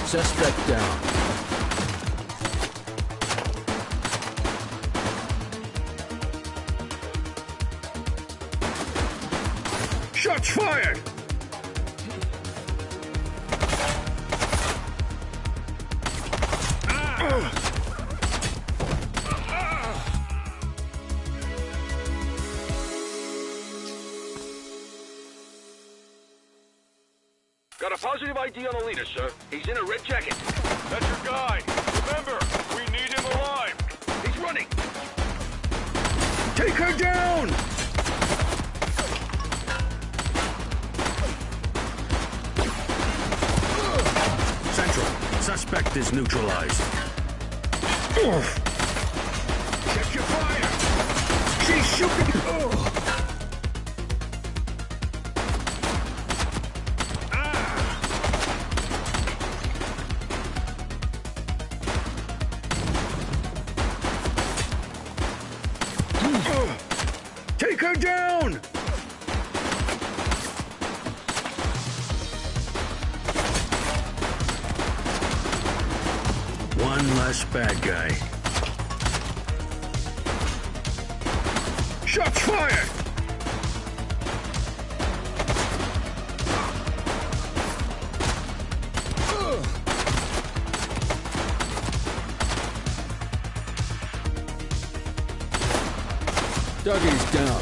Suspect down. Shots fired! Got a positive ID on the leader, sir. He's in a red jacket. That's your guy. Remember, we need him alive. He's running. Take her down! Central, suspect is neutralized. Check your fire! She's shooting! Take her down! One less bad guy. Shots fired! Dougie's down.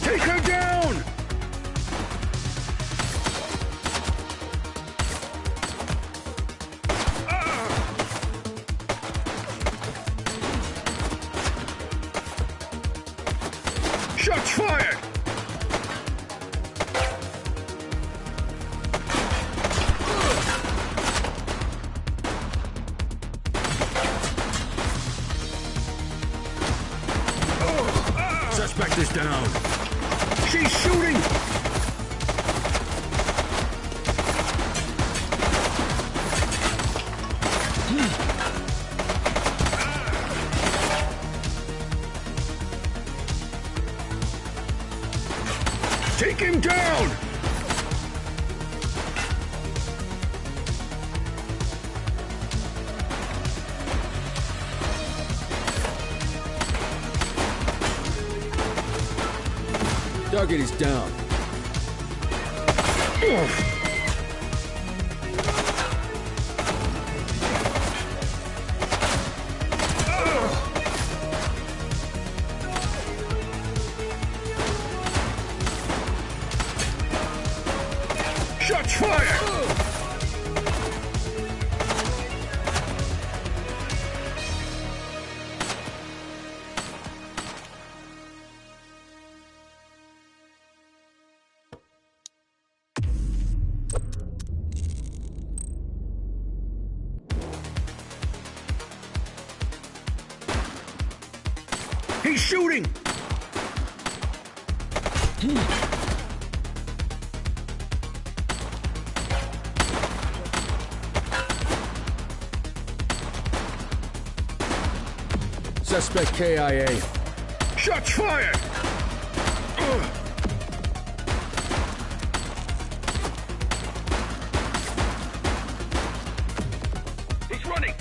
Take her down! Shots fired! Suspect is down. She's shooting! Take him down! Dougie's down. He's shooting! Suspect KIA. Shots fired! He's running!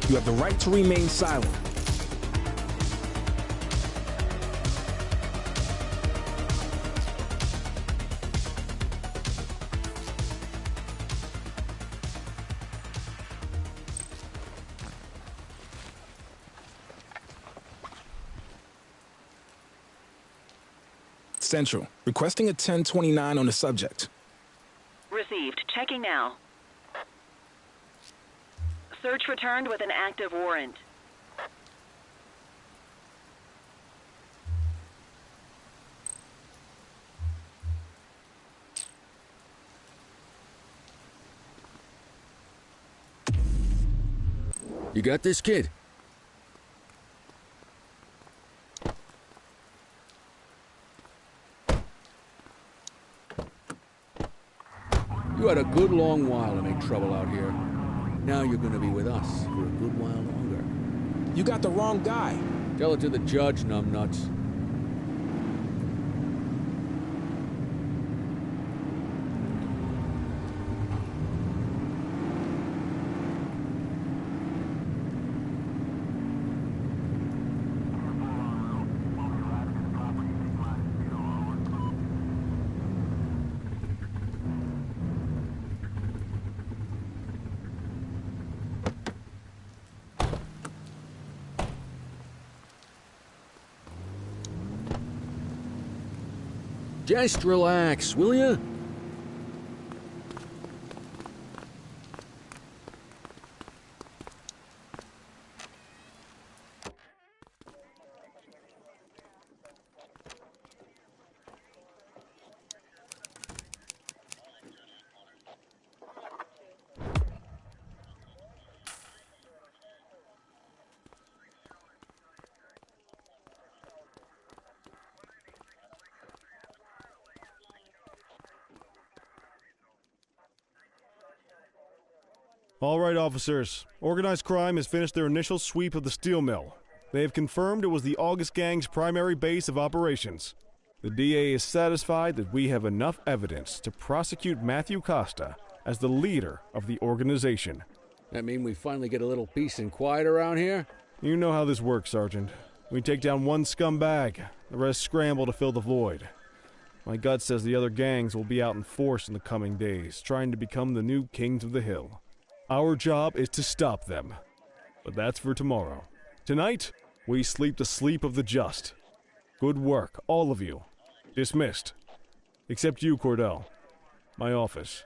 You have the right to remain silent. Central, requesting a 1029 on the subject. Received. Checking now. Search returned with an active warrant. You got this, kid? You had a good long while to make trouble out here. Now you're gonna be with us for a good while longer. You got the wrong guy. Tell it to the judge, numbnuts. Just relax, will ya? All right, officers. Organized crime has finished their initial sweep of the steel mill. They have confirmed it was the August Gang's primary base of operations. The DA is satisfied that we have enough evidence to prosecute Matthew Costa as the leader of the organization. That mean we finally get a little peace and quiet around here? You know how this works, Sergeant. We take down one scumbag, the rest scramble to fill the void. My gut says the other gangs will be out in force in the coming days, trying to become the new kings of the hill. Our job is to stop them. But that's for tomorrow. Tonight, we sleep the sleep of the just. Good work, all of you. Dismissed. Except you, Cordell. My office.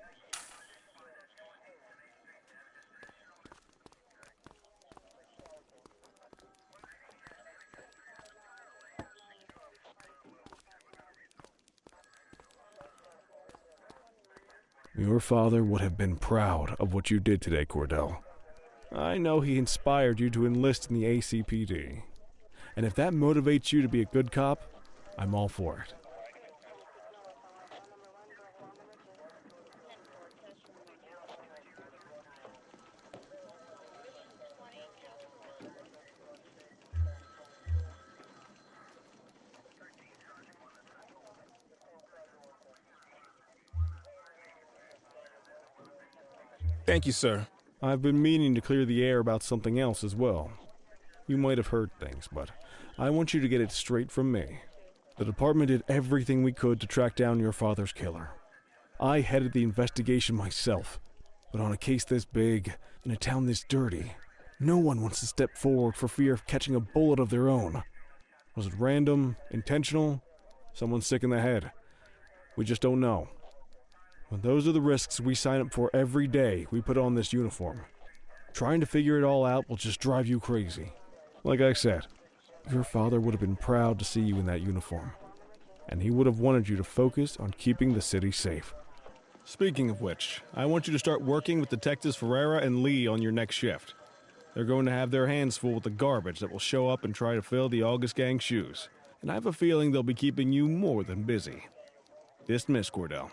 Your father would have been proud of what you did today, Cordell. I know he inspired you to enlist in the ACPD. And if that motivates you to be a good cop, I'm all for it. Thank you, sir. I've been meaning to clear the air about something else as well. You might have heard things, but I want you to get it straight from me. The department did everything we could to track down your father's killer. I headed the investigation myself, but on a case this big, in a town this dirty, no one wants to step forward for fear of catching a bullet of their own. Was it random, intentional, someone sick in the head? We just don't know. But those are the risks we sign up for every day we put on this uniform. Trying to figure it all out will just drive you crazy. Like I said, your father would have been proud to see you in that uniform, and he would have wanted you to focus on keeping the city safe. Speaking of which, I want you to start working with Detectives Ferreira and Lee on your next shift. They're going to have their hands full with the garbage that will show up and try to fill the August Gang's shoes, and I have a feeling they'll be keeping you more than busy. Dismiss, Cordell.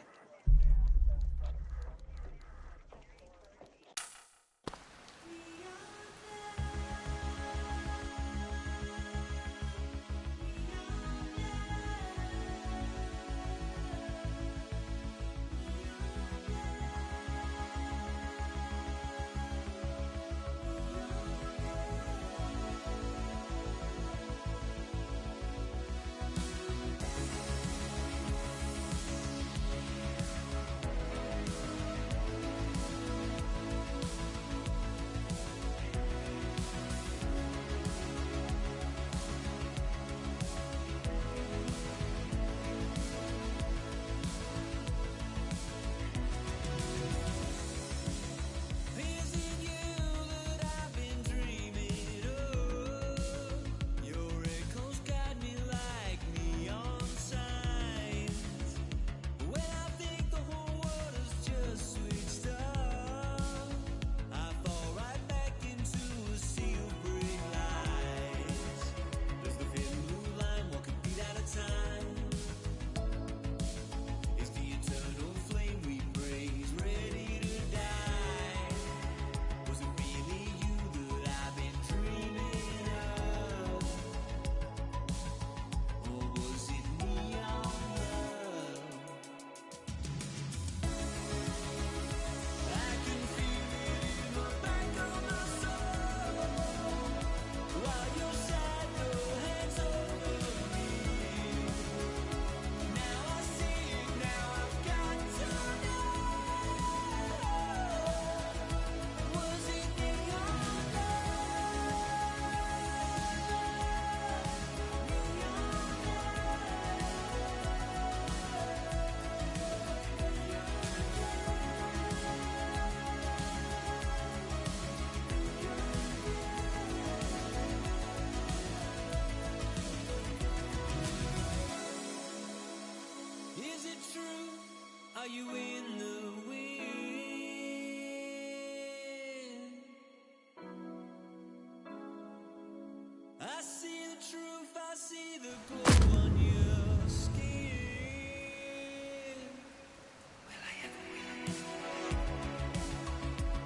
you in the wind? I see the truth, I see the glow on your skin. Will I ever win?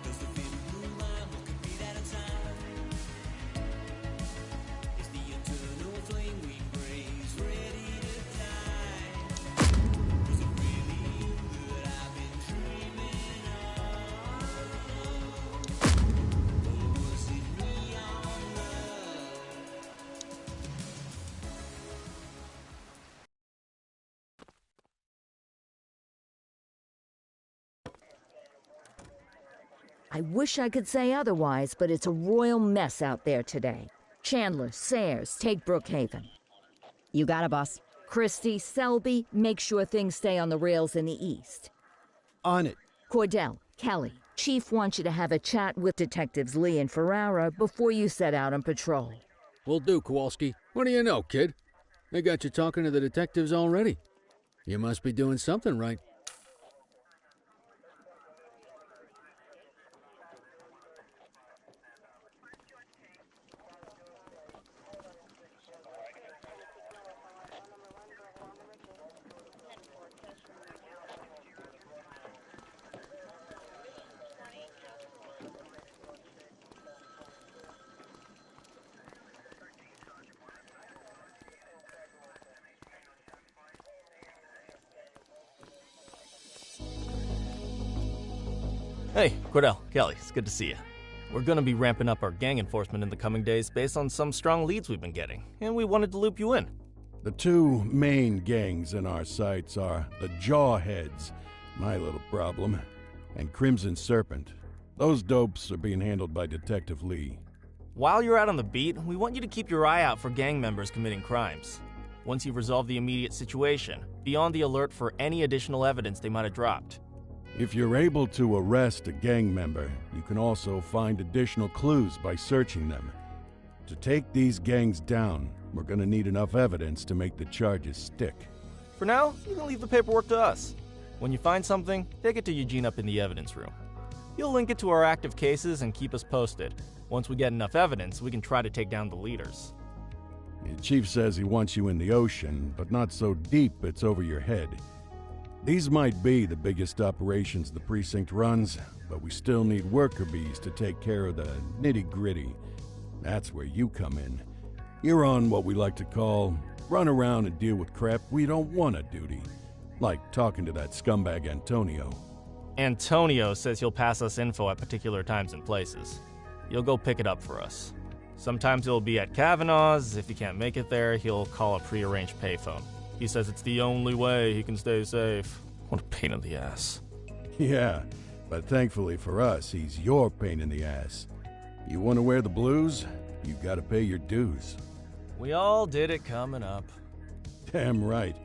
Does the thin blue line will compete at a time? Is the eternal flame we raise ready to die? Was it really you that I've been dreaming of? Or was it me on love? I wish I could say otherwise, but it's a royal mess out there today. Chandler, Sayers, take Brookhaven. You got it, boss. Christie, Selby, make sure things stay on the rails in the east. On it. Cordell, Kelly, Chief wants you to have a chat with Detectives Lee and Ferrara before you set out on patrol. Will do, Kowalski. What do you know, kid? They got you talking to the detectives already. You must be doing something right. Hey, Cordell, Kelly, it's good to see you. We're gonna be ramping up our gang enforcement in the coming days based on some strong leads we've been getting, and we wanted to loop you in. The two main gangs in our sights are the Jawheads, my little problem, and Crimson Serpent. Those dopes are being handled by Detective Lee. While you're out on the beat, we want you to keep your eye out for gang members committing crimes. Once you've resolved the immediate situation, be on the alert for any additional evidence they might have dropped. If you're able to arrest a gang member, you can also find additional clues by searching them. To take these gangs down, we're gonna need enough evidence to make the charges stick. For now, you can leave the paperwork to us. When you find something, take it to Eugene up in the evidence room. He'll link it to our active cases and keep us posted. Once we get enough evidence, we can try to take down the leaders. The chief says he wants you in the ocean, but not so deep it's over your head. These might be the biggest operations the precinct runs, but we still need worker bees to take care of the nitty-gritty. That's where you come in. You're on what we like to call run around and deal with crap we don't want to duty. Like talking to that scumbag Antonio. Antonio says he'll pass us info at particular times and places. You'll go pick it up for us. Sometimes it'll be at Kavanaugh's. If he can't make it there, he'll call a prearranged payphone. He says it's the only way he can stay safe. What a pain in the ass. Yeah, but thankfully for us, he's your pain in the ass. You want to wear the blues? You gotta pay your dues. We all did it coming up. Damn right.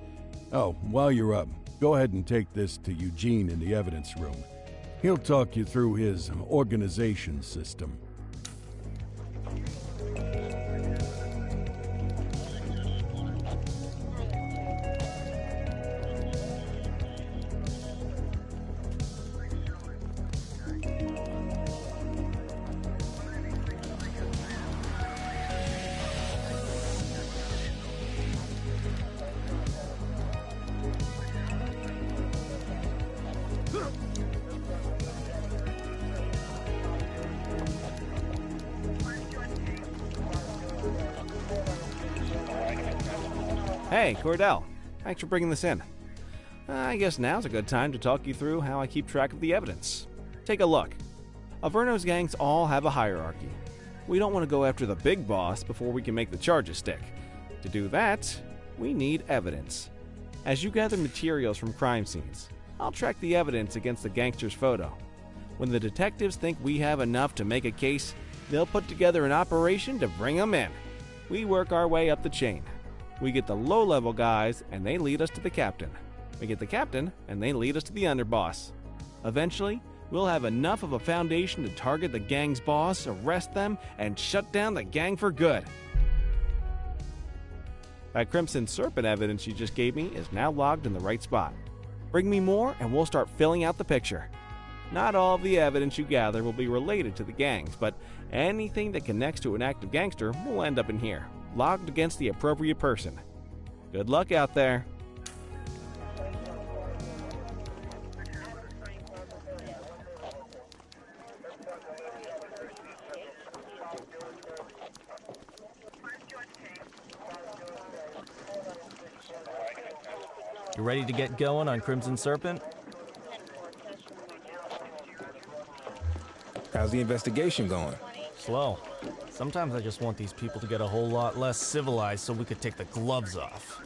Oh, while you're up, go ahead and take this to Eugene in the evidence room. He'll talk you through his organization system. Hey, Cordell. Thanks for bringing this in. I guess now's a good time to talk you through how I keep track of the evidence. Take a look. Averno's gangs all have a hierarchy. We don't want to go after the big boss before we can make the charges stick. To do that, we need evidence. As you gather materials from crime scenes, I'll track the evidence against the gangster's photo. When the detectives think we have enough to make a case, they'll put together an operation to bring them in. We work our way up the chain. We get the low-level guys, and they lead us to the captain. We get the captain, and they lead us to the underboss. Eventually, we'll have enough of a foundation to target the gang's boss, arrest them, and shut down the gang for good. That Crimson Serpent evidence you just gave me is now logged in the right spot. Bring me more and we'll start filling out the picture. Not all of the evidence you gather will be related to the gangs, but anything that connects to an active gangster will end up in here, logged against the appropriate person. Good luck out there. You ready to get going on Crimson Serpent? How's the investigation going? Slow. Sometimes I just want these people to get a whole lot less civilized so we could take the gloves off.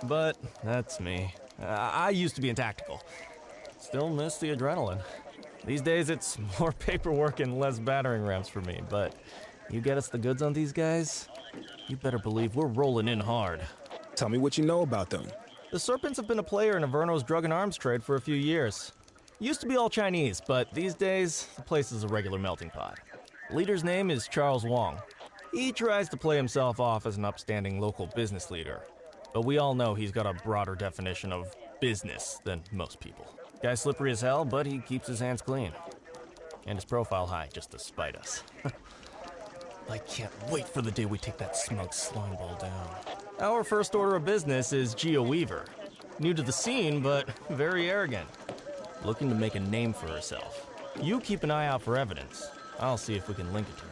But that's me. I used to be in tactical. Still miss the adrenaline. These days it's more paperwork and less battering rams for me, but you get us the goods on these guys, you better believe we're rolling in hard. Tell me what you know about them. The Serpents have been a player in Averno's drug and arms trade for a few years. Used to be all Chinese, but these days, the place is a regular melting pot. The leader's name is Charles Wong. He tries to play himself off as an upstanding local business leader, but we all know he's got a broader definition of business than most people. Guy's slippery as hell, but he keeps his hands clean. And his profile high, just to spite us. I can't wait for the day we take that smug slimeball down. Our first order of business is Gia Weaver. New to the scene, but very arrogant. Looking to make a name for herself. You keep an eye out for evidence. I'll see if we can link it to her.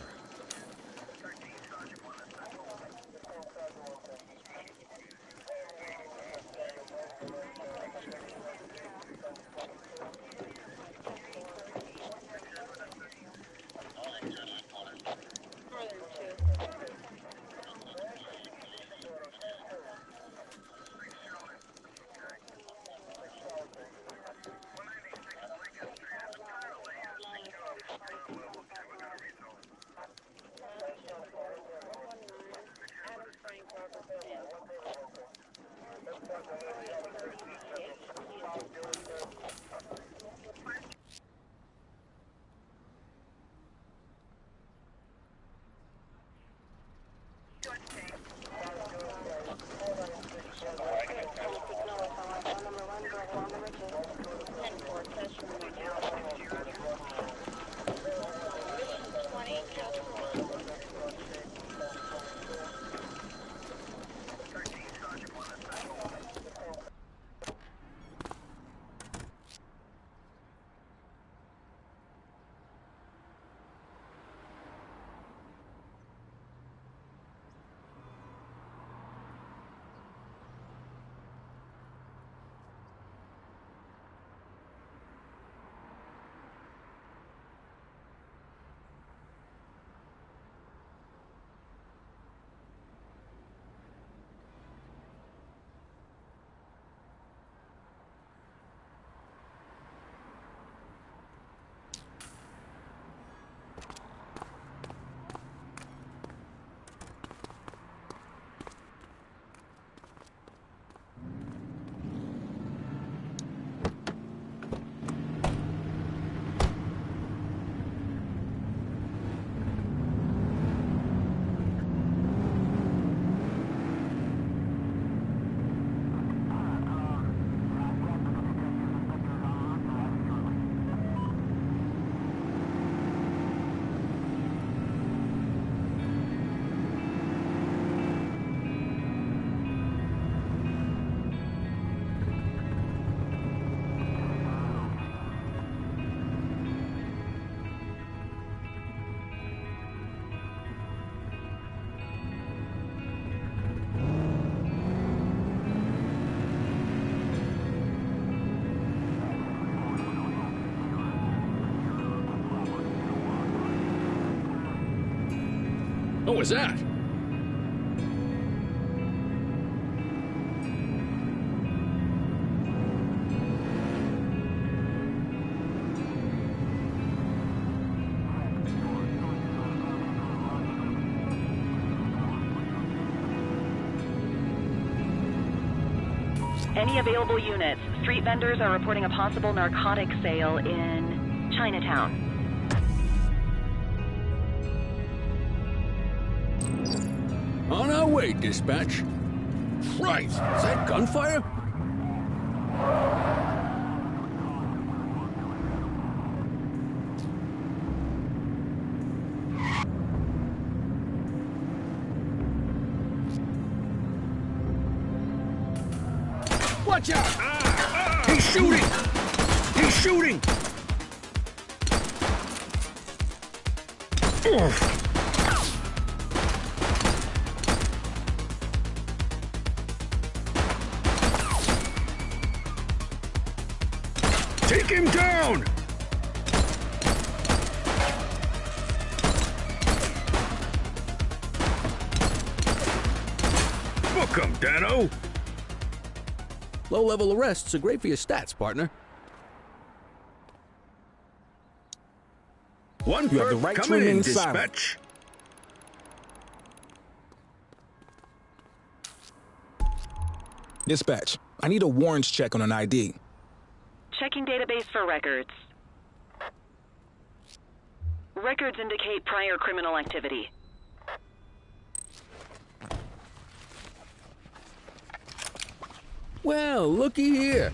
What was that? Any available units? Street vendors are reporting a possible narcotic sale in Chinatown. On our way, dispatch. Christ, is that gunfire? Watch out! He's shooting! He's shooting! Take him down! Book him, Dano! Low-level arrests are great for your stats, partner. One You have the perk right to coming remain in, silent. dispatch. Dispatch, I need a warrants check on an ID. Checking database for records. Records indicate prior criminal activity. Well, looky here.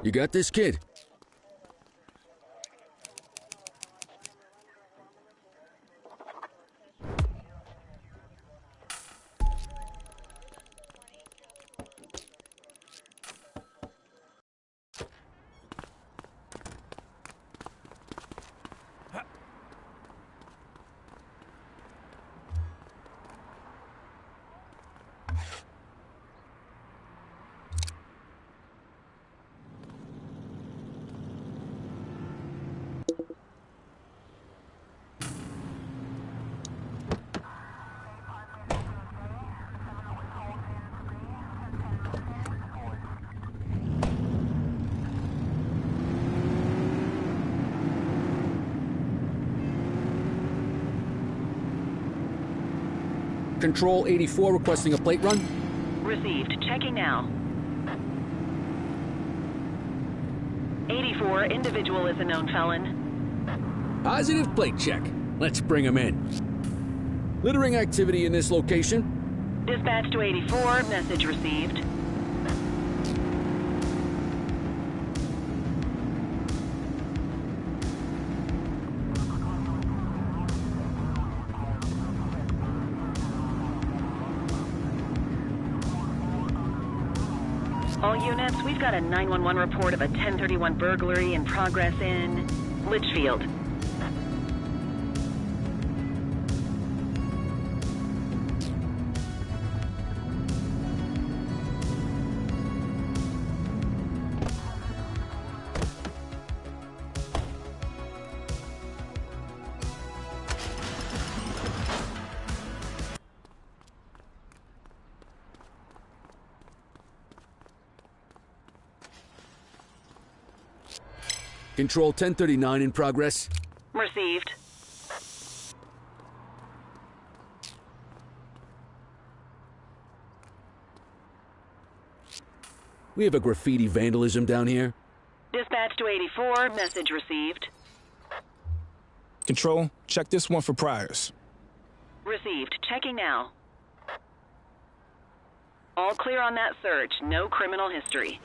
You got this, kid? Control 84 requesting a plate run. Received. Checking now. 84, individual is a known felon. Positive plate check. Let's bring him in. Littering activity in this location. Dispatch to 84, message received. All units, we've got a 911 report of a 1031 burglary in progress in Litchfield. Control 1039 in progress. Received. We have a graffiti vandalism down here. Dispatch to 84, message received. Control, check this one for priors. Received. Checking now. All clear on that search. No criminal history.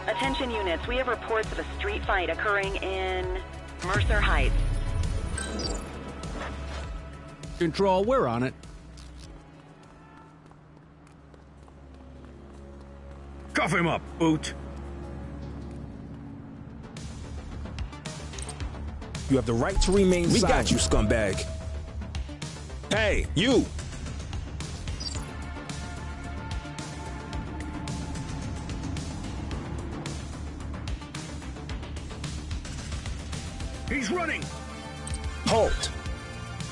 Attention units, we have reports of a street fight occurring in Mercer Heights. Control, we're on it. Cuff him up, Boot. You have the right to remain silent. We got you, scumbag. Hey, you! He's running! Halt!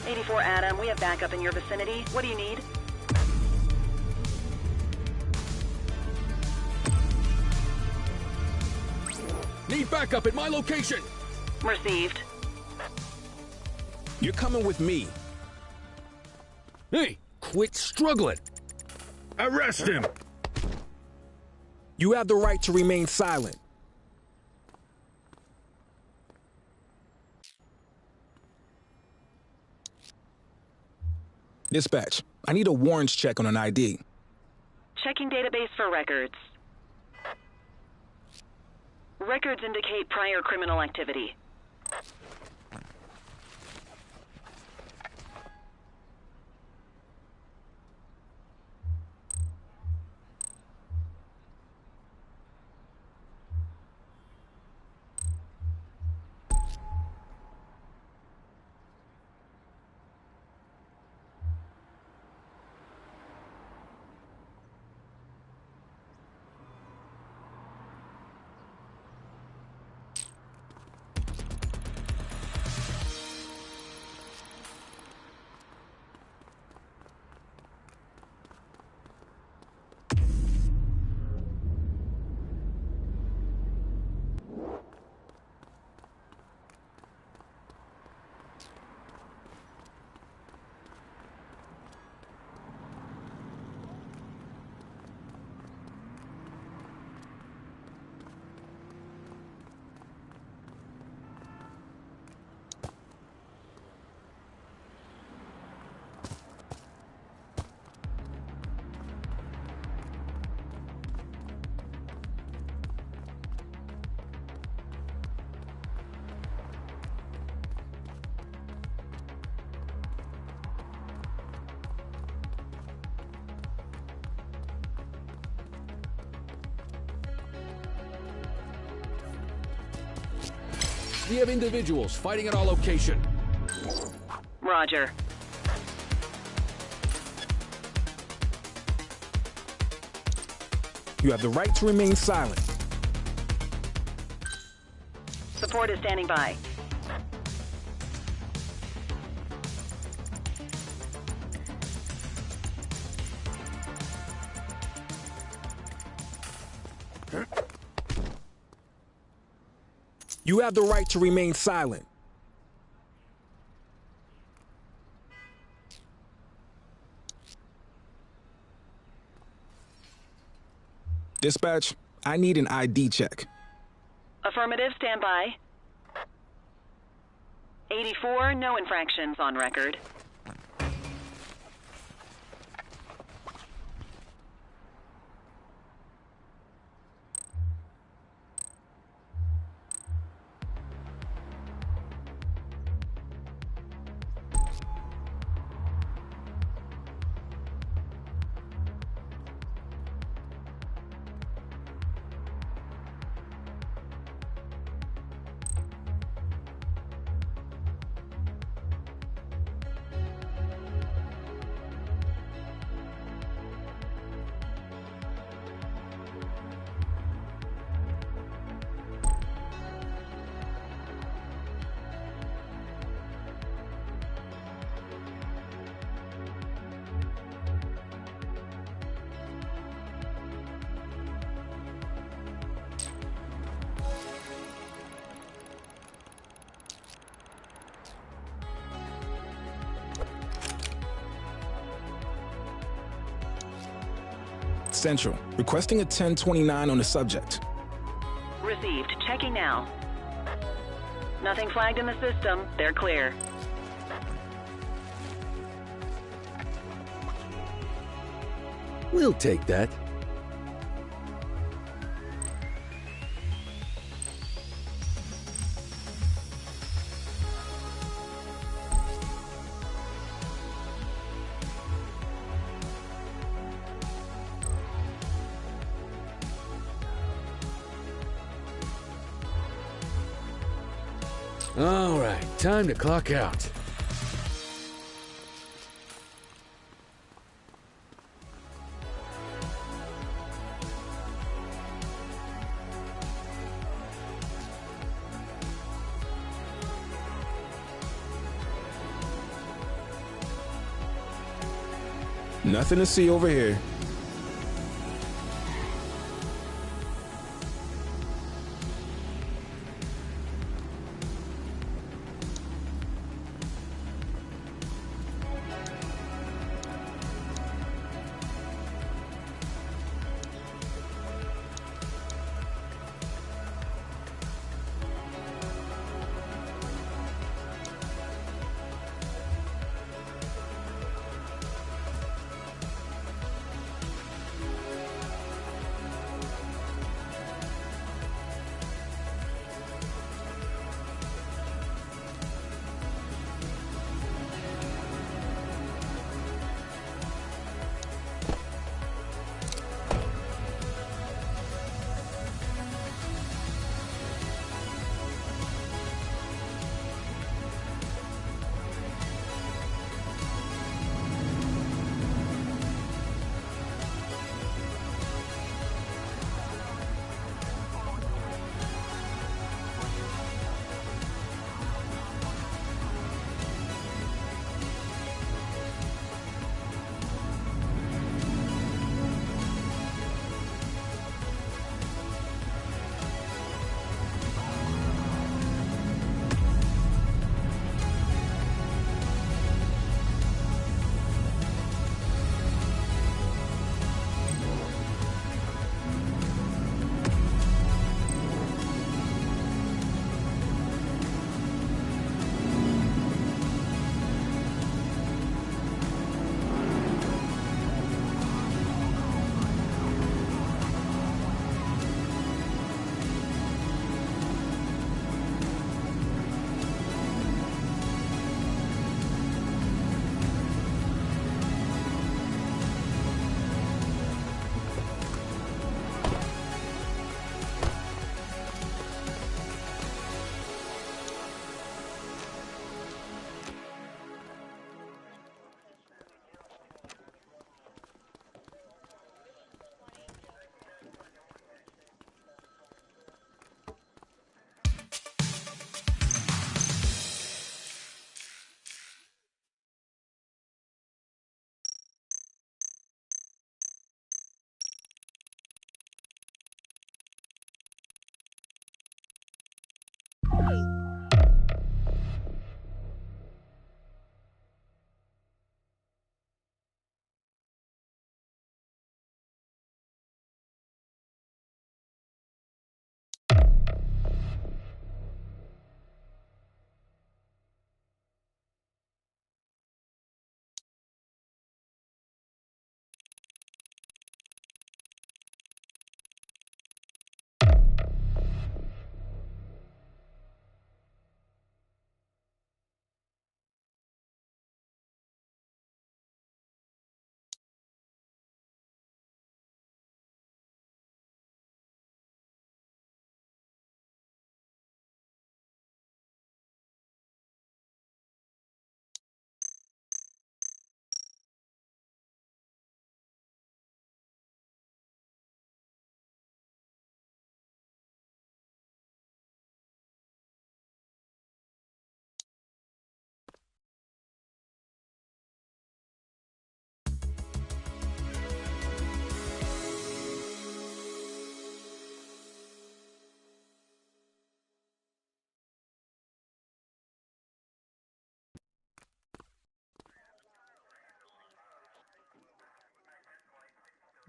84 Adam, we have backup in your vicinity. What do you need? Need backup at my location! Received. You're coming with me. Hey, quit struggling! Arrest him! You have the right to remain silent. Dispatch, I need a warrants check on an ID. Checking database for records. Records indicate prior criminal activity. We have individuals fighting at our location. Roger. You have the right to remain silent. Support is standing by. You have the right to remain silent. Dispatch, I need an ID check. Affirmative, stand by. 84, no infractions on record. Central, requesting a 1029 on the subject. Received. Checking now. Nothing flagged in the system. They're clear. We'll take that. All right, time to clock out. Nothing to see over here.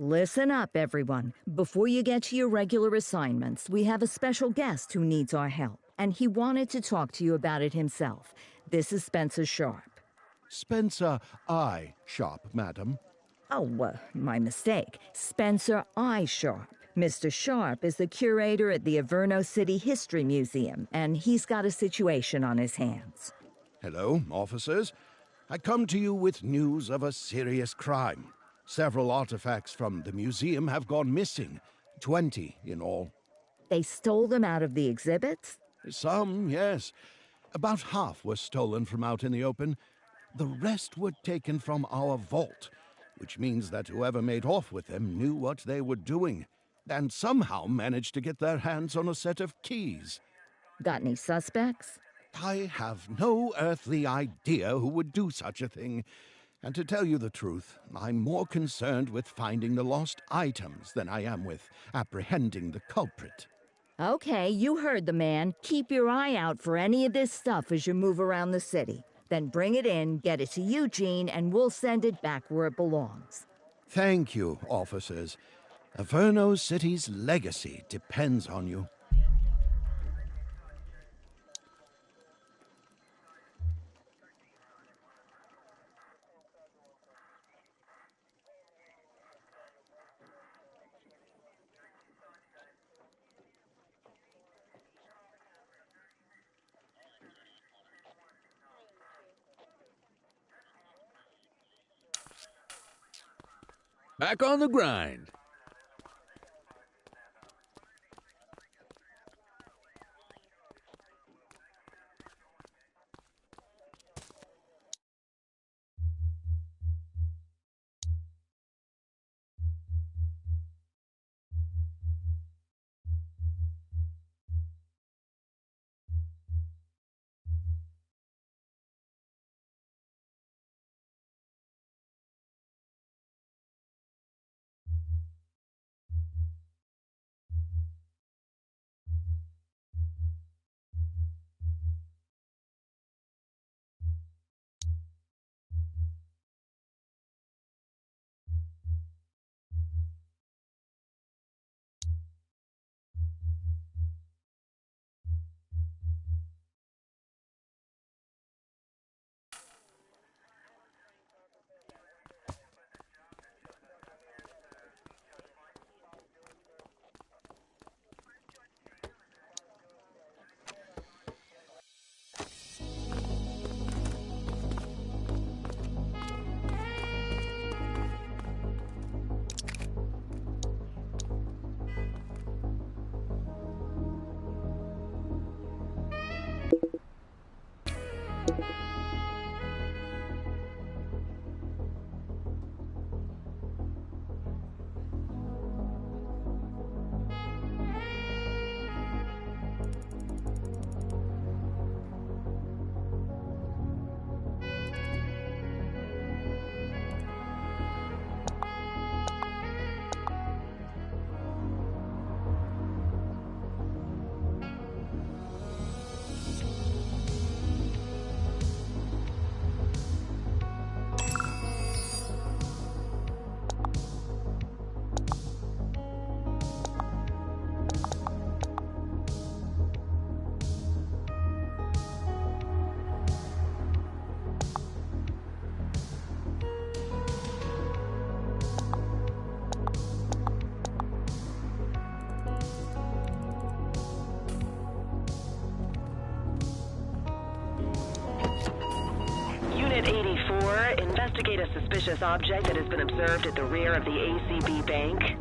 Listen up, everyone. Before you get to your regular assignments, we have a special guest who needs our help, and he wanted to talk to you about it himself. This is Spencer Sharp. Spencer I. Sharp, madam. Oh, my mistake. Spencer I. Sharp. Mr. Sharp is the curator at the Averno City History Museum, and he's got a situation on his hands. Hello, officers. I come to you with news of a serious crime. Several artifacts from the museum have gone missing, 20 in all. They stole them out of the exhibits? Some, yes. About half were stolen from out in the open. The rest were taken from our vault, which means that whoever made off with them knew what they were doing, and somehow managed to get their hands on a set of keys. Got any suspects? I have no earthly idea who would do such a thing. And to tell you the truth, I'm more concerned with finding the lost items than I am with apprehending the culprit. Okay, you heard the man. Keep your eye out for any of this stuff as you move around the city. Then bring it in, get it to Eugene, and we'll send it back where it belongs. Thank you, officers. Averno City's legacy depends on you. Back on the grind. Unit 84, investigate a suspicious object that has been observed at the rear of the ACB Bank.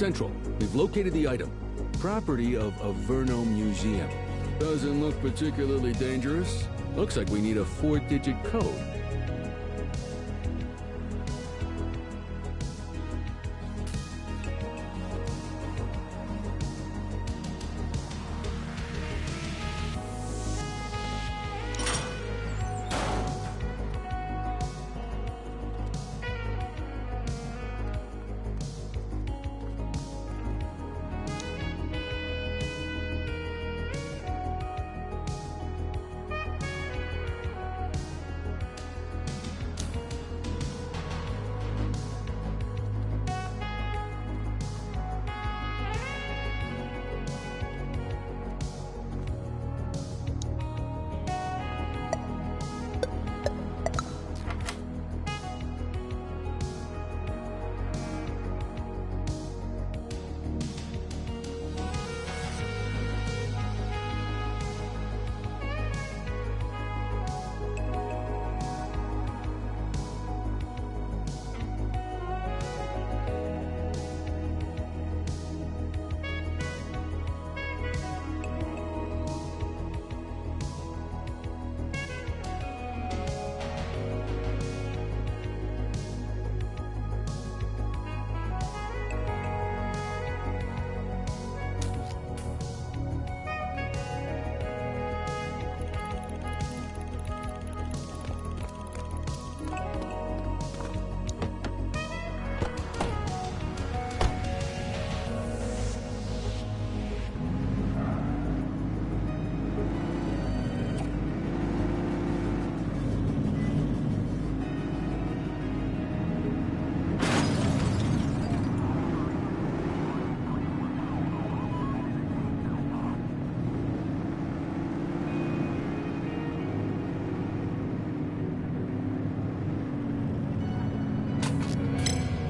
Central. We've located the item. Property of Averno Museum. Doesn't look particularly dangerous. Looks like we need a 4-digit code.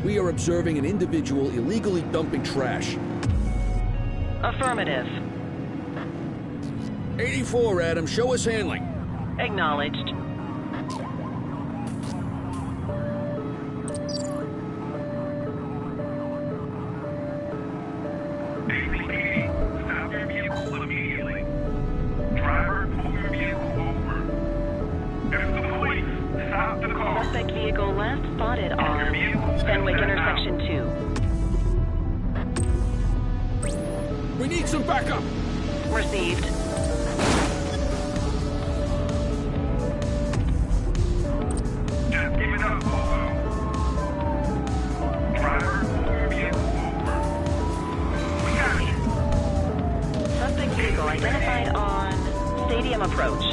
We are observing an individual illegally dumping trash. Affirmative. 84, Adam. Show us handling. Acknowledged. Stop your vehicle immediately. Driver, pull your vehicle over. It's the police. Stop the car. Suspect vehicle last spotted on Fenwick intersection 2. We need some backup. Received. Just give it up, Polo. Driver, pull your vehicle over. We got you. Suspect vehicle identified on Stadium approach.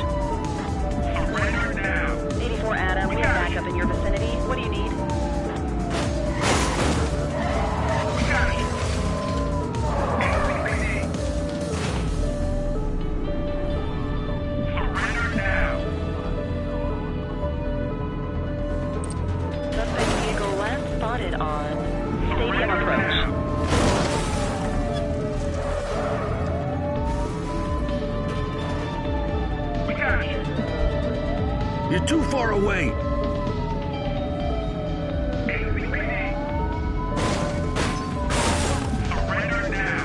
Surrender now. 84 Adam, we have backup in your vicinity. What do you need? We got you. NCPD. Surrender now. Suspect vehicle last spotted on Stadium approach. We got you. You're too far away. NCPD. Surrender now.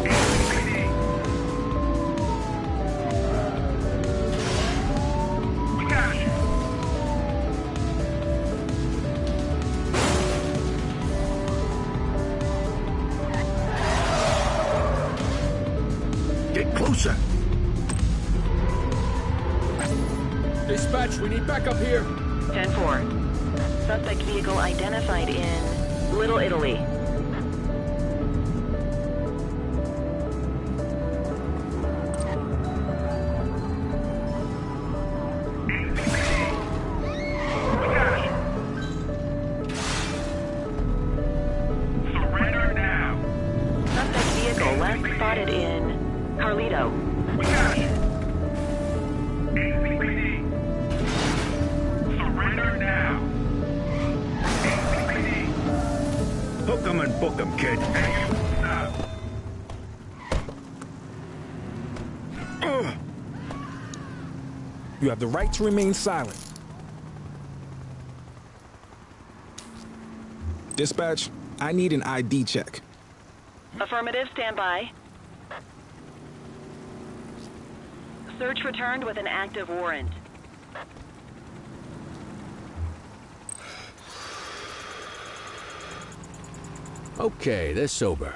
NCPD. We got you. Get closer. Dispatch, we need backup here. 10-4. Suspect vehicle identified in Little Italy. Surrender now. Suspect vehicle last spotted in Carlito. We got you. NCPD. Surrender now. NCPD. Hook 'em and book 'em, kid. Stop. You have the right to remain silent. Dispatch, I need an ID check. Affirmative, stand by. Search returned with an active warrant. Okay, they're sober.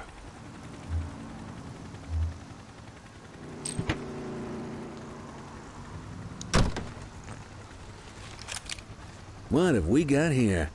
What have we got here?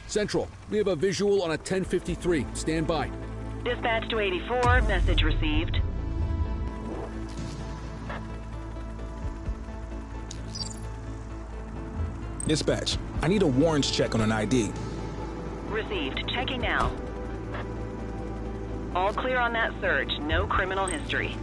Central, we have a visual on a 1053. Stand by. Dispatch to 84, message received. Dispatch, I need a warrants check on an ID. Received. Checking now. All clear on that search. No criminal history.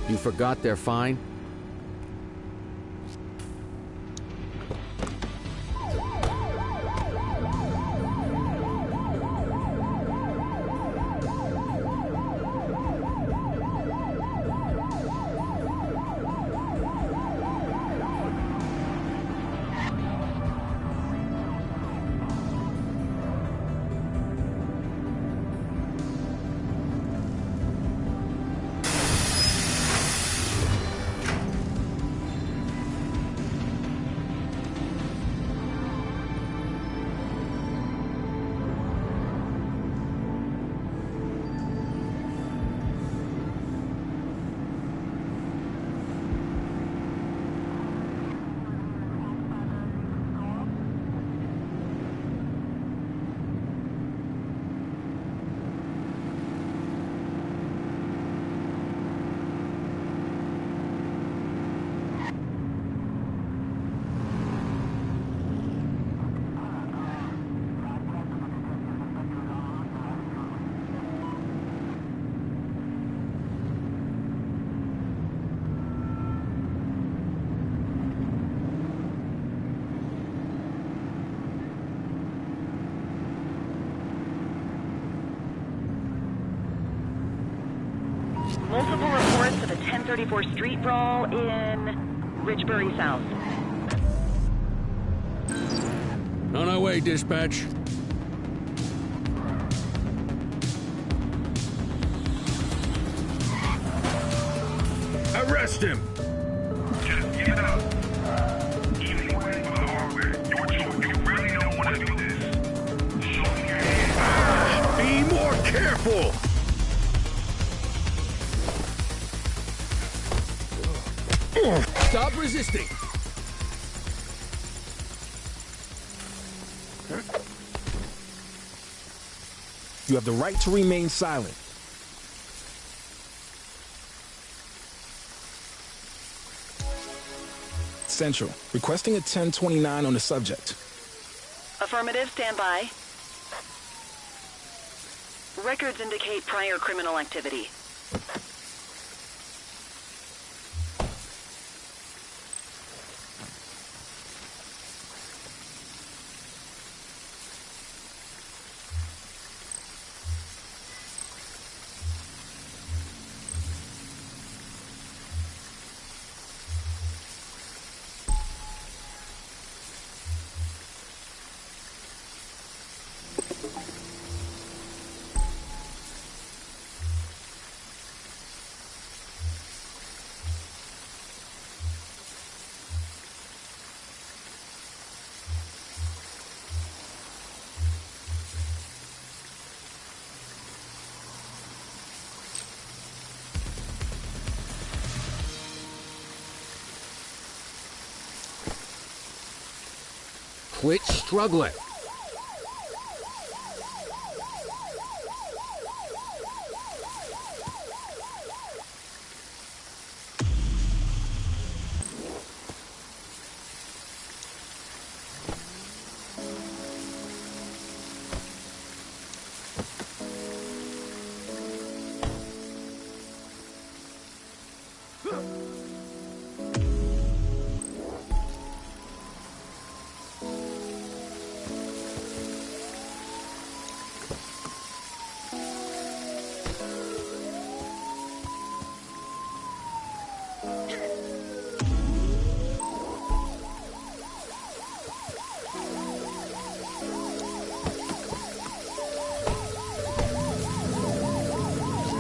You forgot they're fine? Multiple reports of a 1034 street brawl in Richbury South. On our way, dispatch. Arrest him! Just give it up. Even waiting for the hardware. You really don't want to do this. Show me your hand. Be more careful! Stop resisting! You have the right to remain silent. Central. Requesting a 1029 on the subject. Affirmative, stand by. Records indicate prior criminal activity. Quit struggling.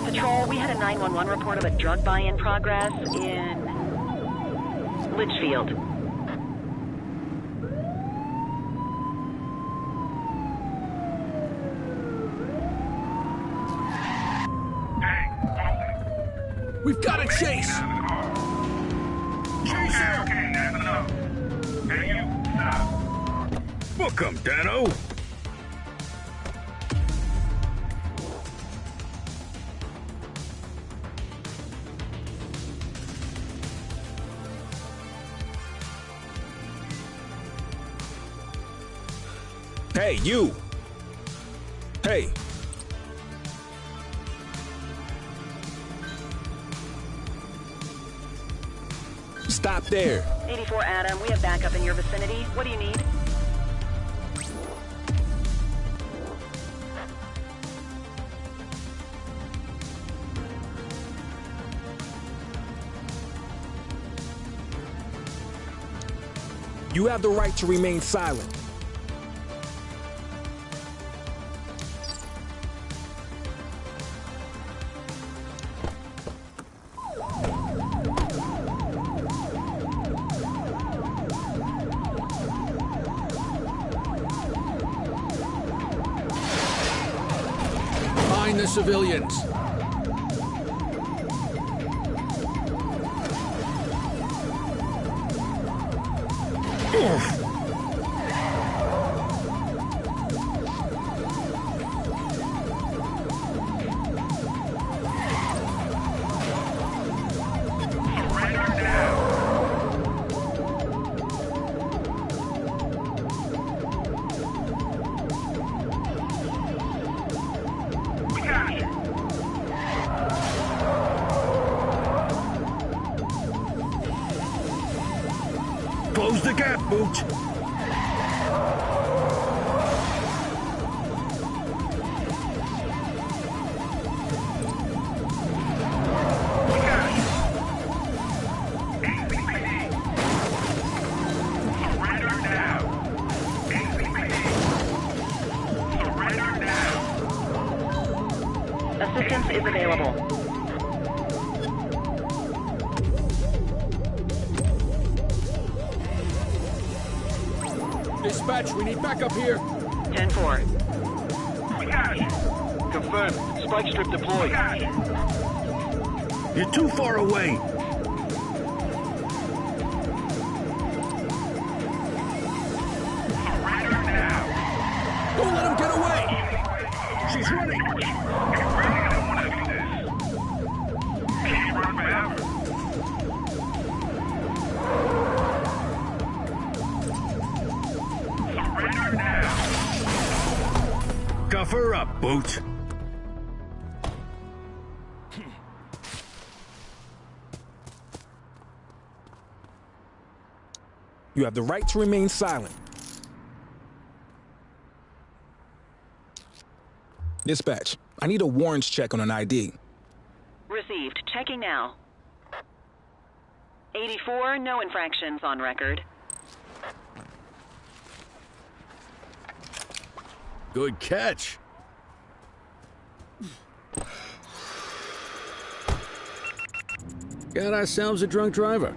Patrol, we had a 911 report of a drug buy in progress in Litchfield. We've got a chase! Okay, that's enough. Hey, you, stop. Book 'em, Dano! Hey, you! Hey! Stop there! 84 Adam, we have backup in your vicinity. What do you need? You have the right to remain silent. Find the civilians. Close the gap, Booch! Assistance is available. Dispatch, we need backup here. 10-4. Confirmed. Spike strip deployed. You're too far away! Don't let him get away! She's running! Tougher up, Boots. You have the right to remain silent. Dispatch, I need a warrants check on an ID. Received. Checking now. 84, no infractions on record. Good catch. Got ourselves a drunk driver.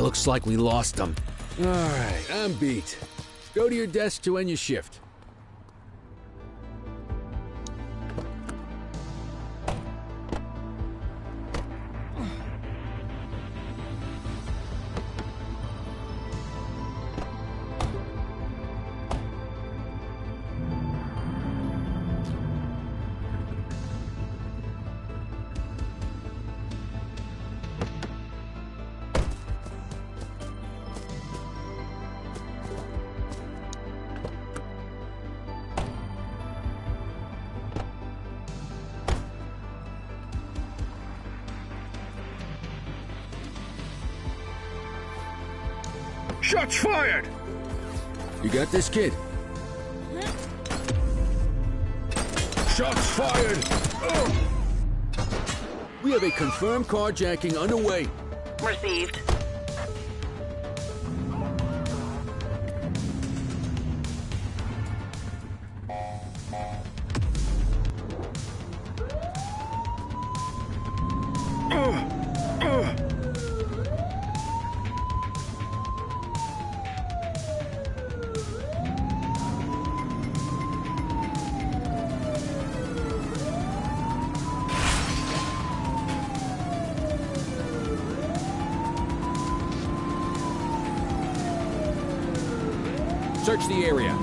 Looks like we lost them. All right, I'm beat. Go to your desk to end your shift. Shots fired! You got this, kid? Shots fired! We have a confirmed carjacking underway. Received. Search the area.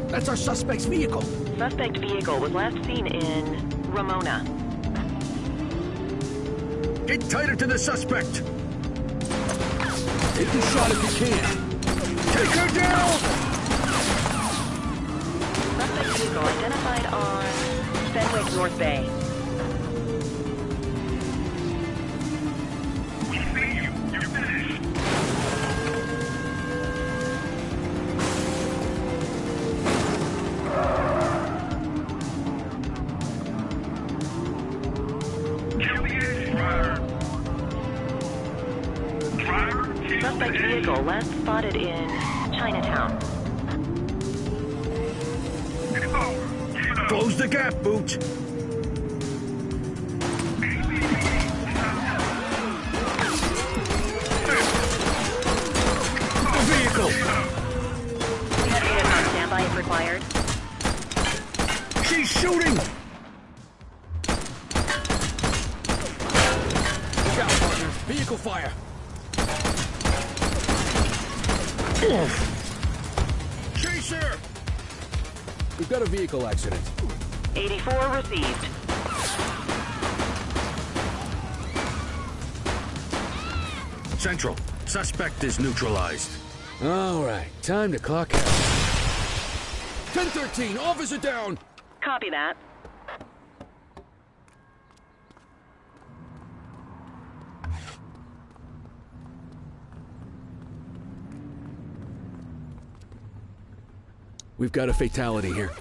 That's our suspect's vehicle. Suspect vehicle was last seen in Ramona. Get tighter to the suspect. Take the shot if you can. Take her down! Suspect vehicle identified on Fenwick North Bay. Suspect vehicle last spotted in Chinatown. Close the gap, Boot. The vehicle! Unit on standby if required. She's shooting! Look out, partner. Vehicle fire. Chase her! We've got a vehicle accident. 84 received. Central, suspect is neutralized. All right, time to clock out. 1013, officer down! Copy that. We've got a fatality here.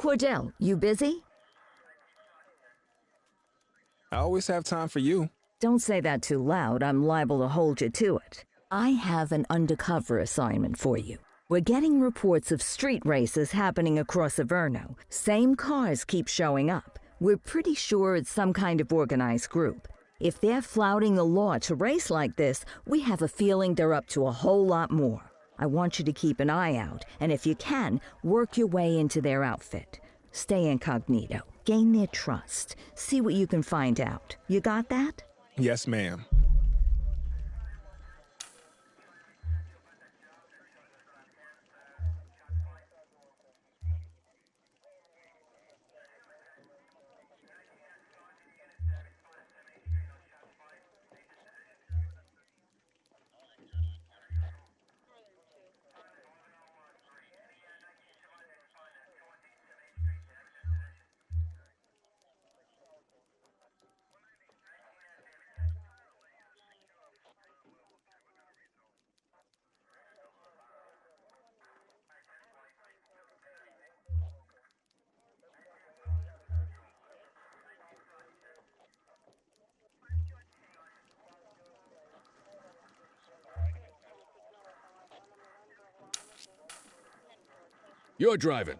Cordell, you busy? I always have time for you. Don't say that too loud. I'm liable to hold you to it. I have an undercover assignment for you. We're getting reports of street races happening across Averno. Same cars keep showing up. We're pretty sure it's some kind of organized group. If they're flouting the law to race like this, we have a feeling they're up to a whole lot more. I want you to keep an eye out, and if you can, work your way into their outfit. Stay incognito. Gain their trust. See what you can find out. You got that? Yes, ma'am. You're driving.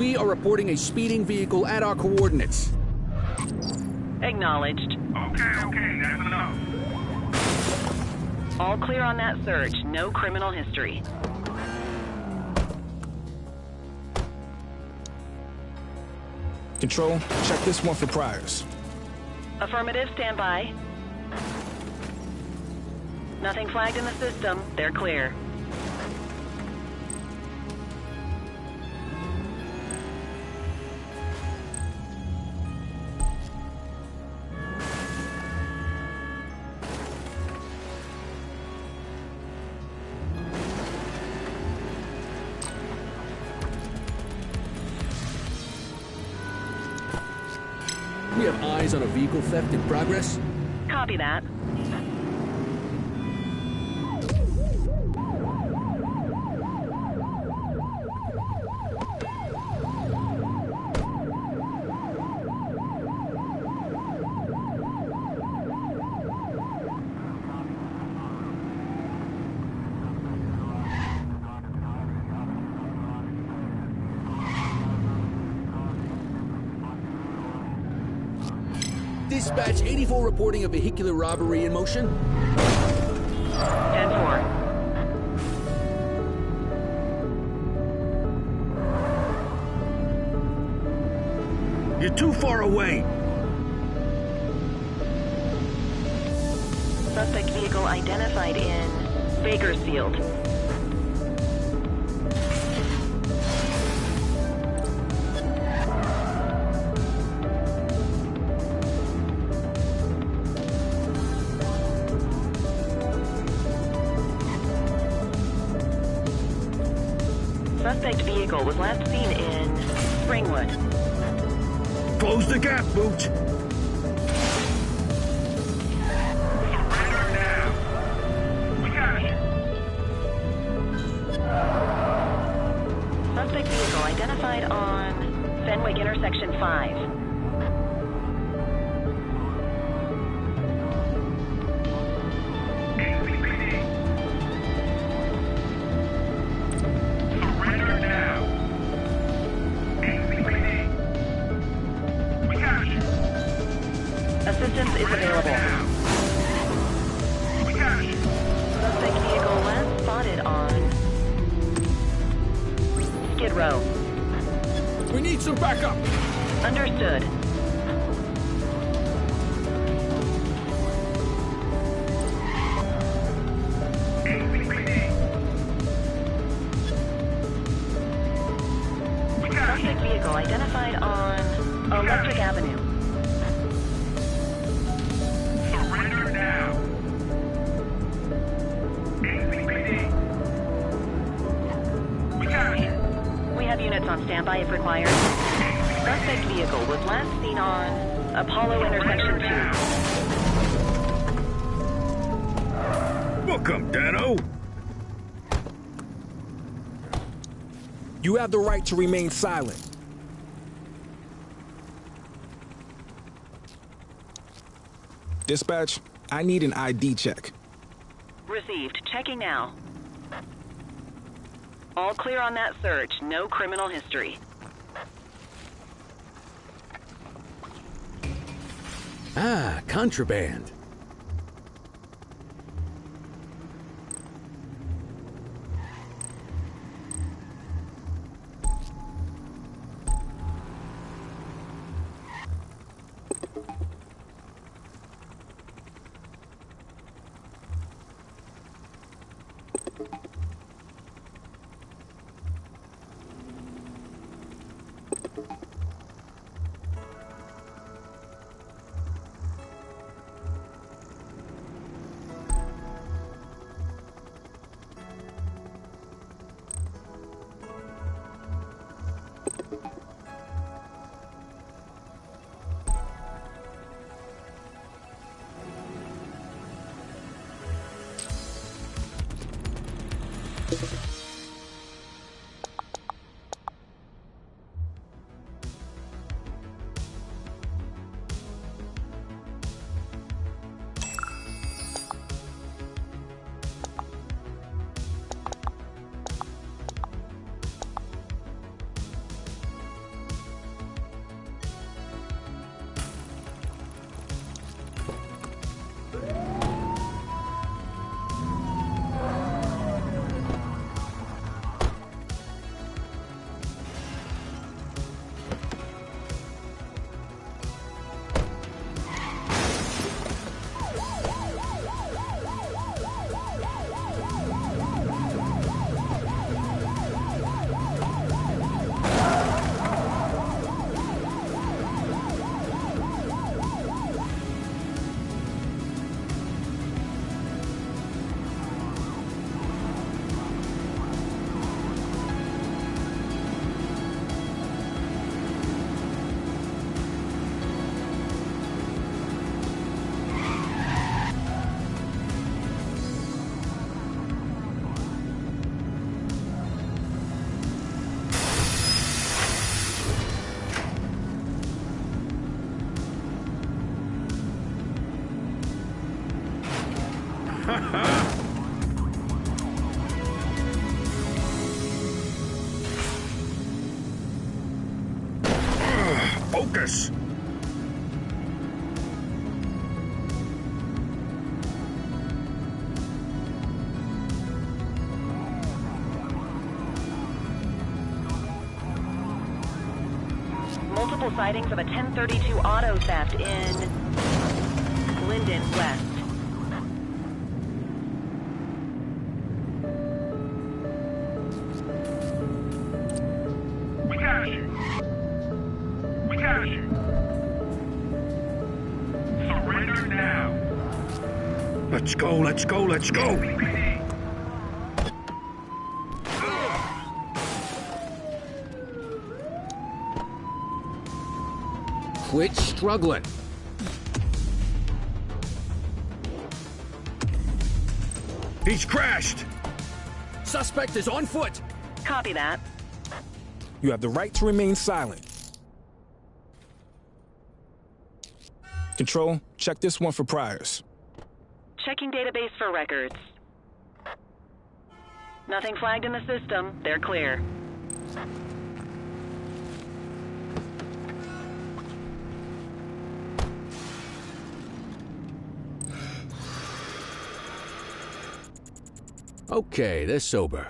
We are reporting a speeding vehicle at our coordinates. Acknowledged. Okay, that's enough. All clear on that search. No criminal history. Control, check this one for priors. Affirmative, stand by. Nothing flagged in the system. They're clear. We have eyes on a vehicle theft in progress. Copy that. Dispatch 84 reporting a vehicular robbery in motion. 10-4. You're too far away. Suspect vehicle identified in Bakersfield. Suspect vehicle was last seen in Springwood. Close the gap, Booch. Surrender now. We got you. Suspect vehicle identified on Fenwick intersection 5. Surrender now. ACPD. We got you. Assistance is available. We got you. Suspect vehicle last spotted on Skid Row. We need some backup. Understood. Suspect vehicle identified on Electric Avenue. Surrender now. ACPD. We got you. We have units on standby if required. Suspect vehicle was last seen on Apollo intersection 2. Welcome, Dano. You have the right to remain silent. Dispatch, I need an ID check. Received. Checking now. All clear on that search. No criminal history. Ah, contraband. this! Multiple sightings of a 1032 auto theft in Linden West. We got you! We got you! Surrender now! Let's go, let's go, let's go! Quit struggling. He's crashed! Suspect is on foot. Copy that. You have the right to remain silent. Control, check this one for priors. Checking database for records. Nothing flagged in the system. They're clear. Okay, they're sober.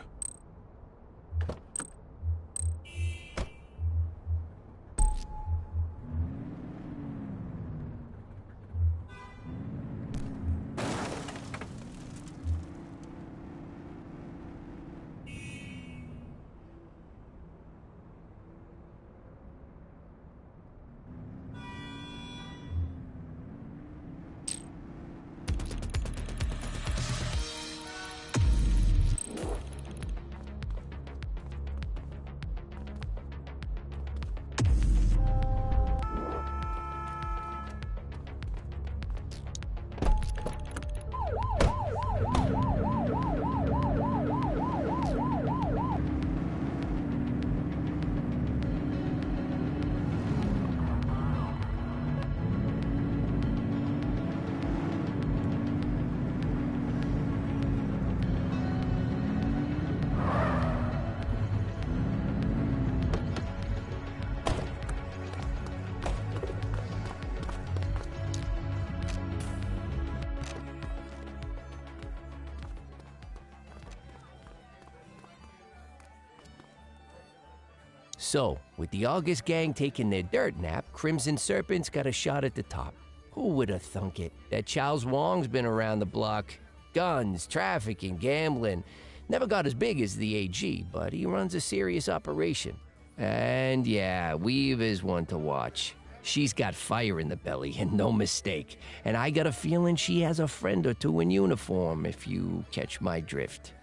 So, with the August gang taking their dirt nap, Crimson Serpent's got a shot at the top. Who would have thunk it? That Charles Wong's been around the block. Guns, trafficking, gambling. Never got as big as the AG, but he runs a serious operation. And yeah, Weave is one to watch. She's got fire in the belly, and no mistake. And I got a feeling she has a friend or two in uniform, if you catch my drift.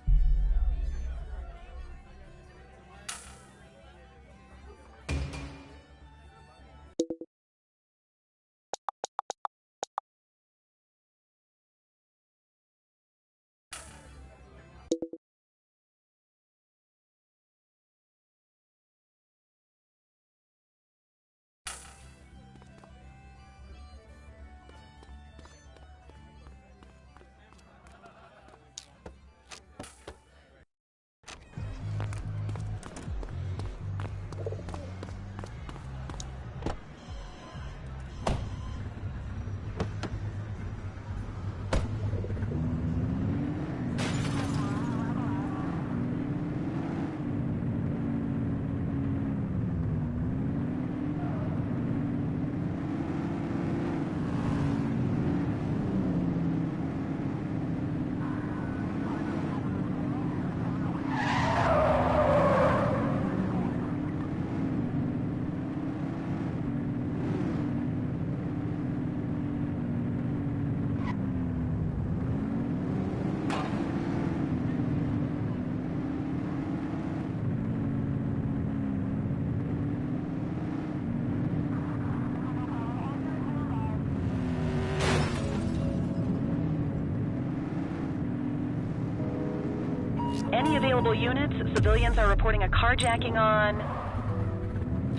Any available units, civilians are reporting a carjacking on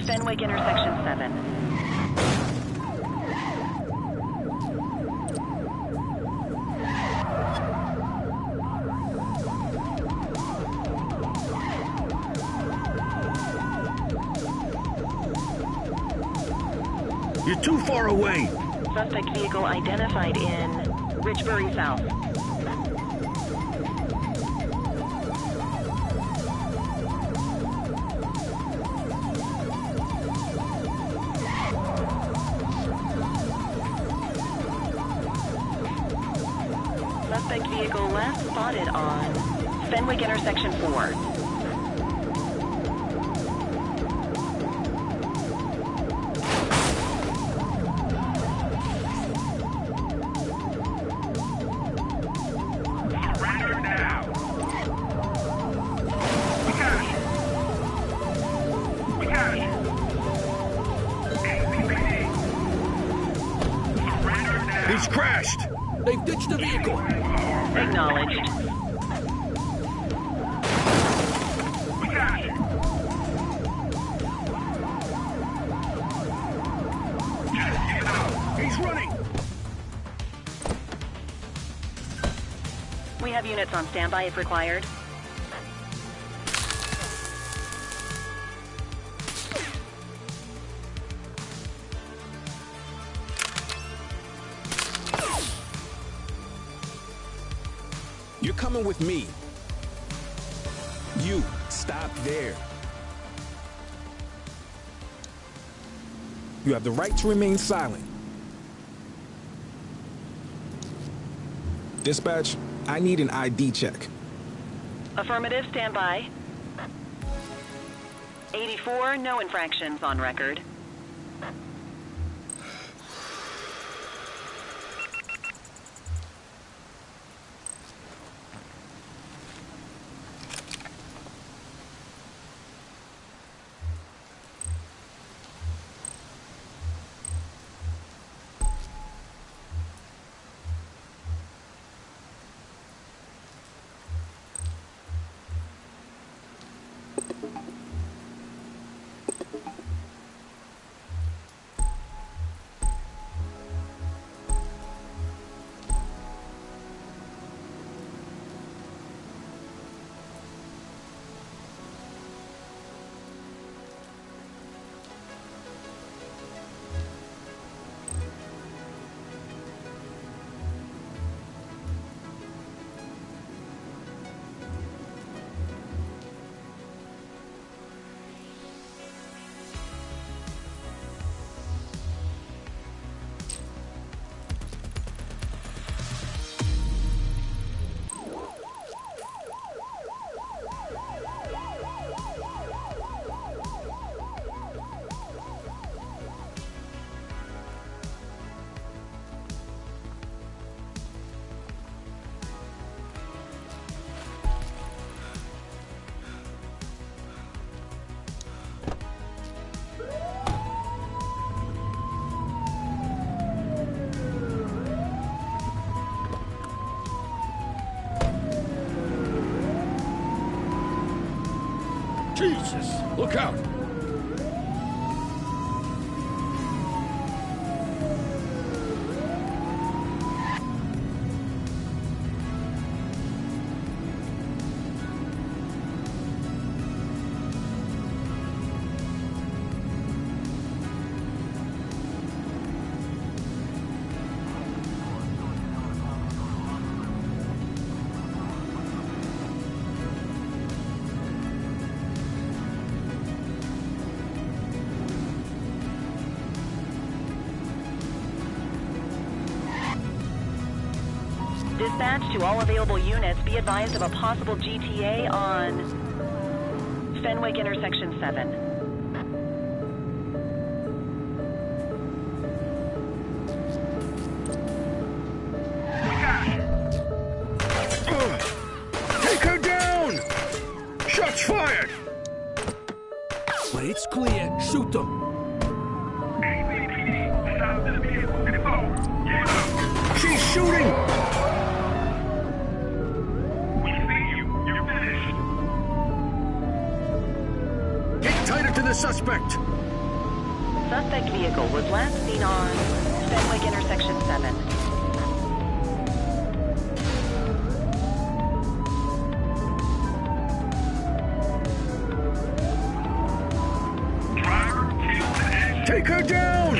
Fenwick Intersection 7. You're too far away. Suspect vehicle identified in Richbury South. Suspect vehicle last spotted on Fenwick intersection 4. He's crashed. They've ditched the vehicle. Acknowledged. He's running. We have units on standby if required. You're coming with me. You, stop there. You have the right to remain silent. Dispatch, I need an ID check. Affirmative, standby. 84, no infractions on record. Jesus, look out. Dispatch to all available units, be advised of a possible GTA on Fenwick intersection 7. Take her down! Shots fired! But it's clear. Shoot them. She's shooting! Get tighter to the suspect! Suspect vehicle was last seen on Fenwick intersection 7. Take her down!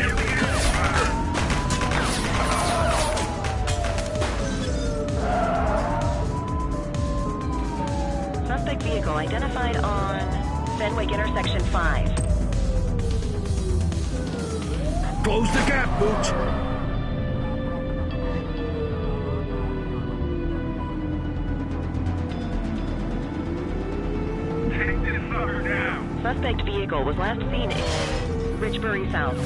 Suspect vehicle identified on Fenwick intersection 5. Close the gap, Booch. Take this sucker down. Suspect vehicle was last seen in Richbury South.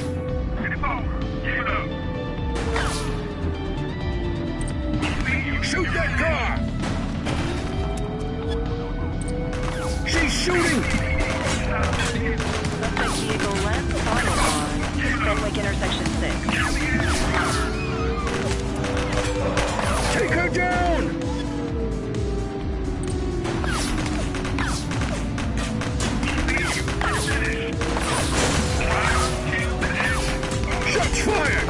Get him over. Give it up. Shoot that car! She's shooting! Suspect vehicle last spotted on Fenwick intersection 6. Take her down! Shots fired!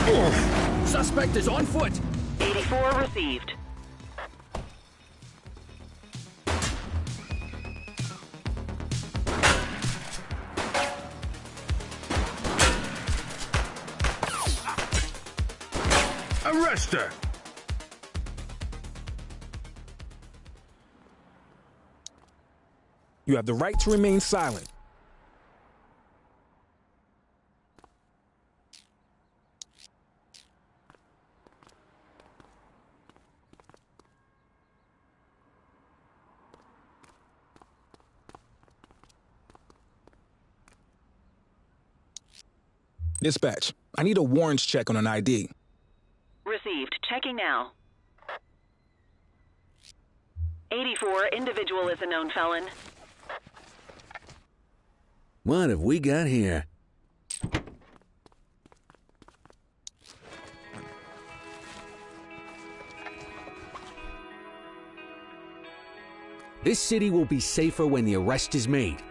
Oof. Suspect is on foot. 84 received. Arrest her! You have the right to remain silent. Dispatch, I need a warrants check on an ID. Received. Checking now. 84, individual is a known felon. What have we got here? This city will be safer when the arrest is made.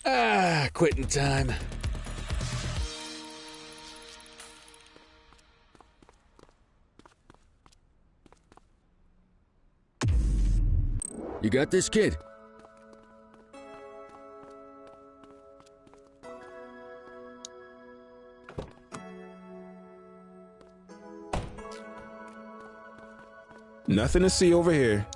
Ah, quitting time. You got this, kid? Nothing to see over here.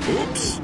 Oops.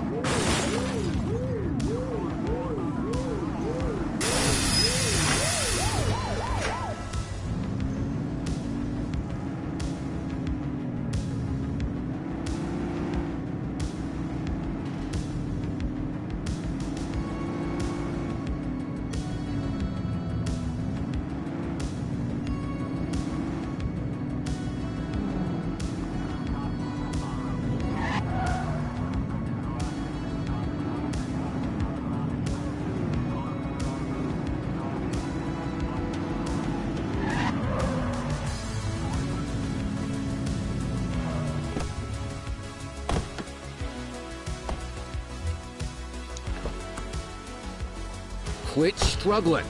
Quit struggling.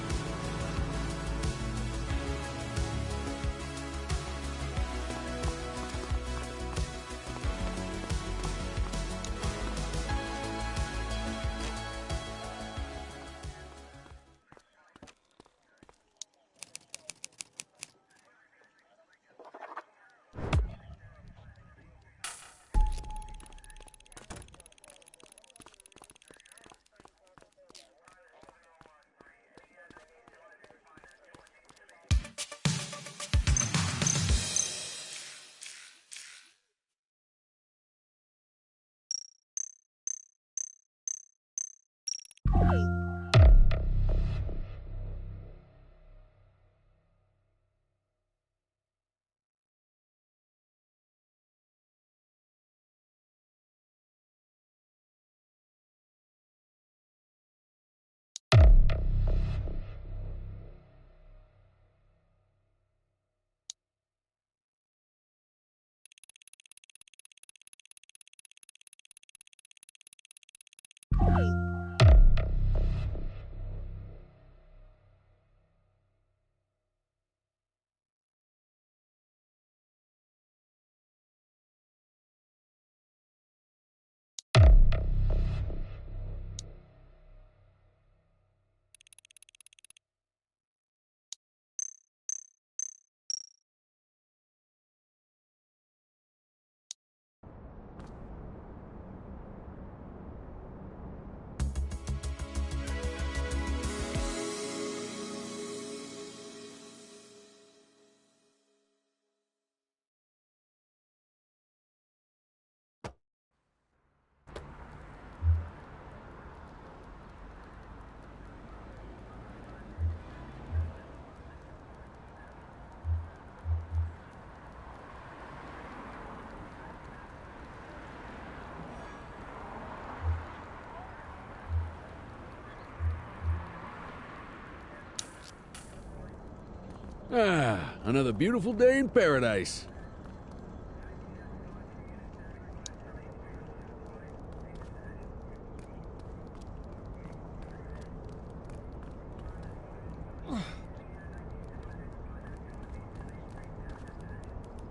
Ah, another beautiful day in paradise.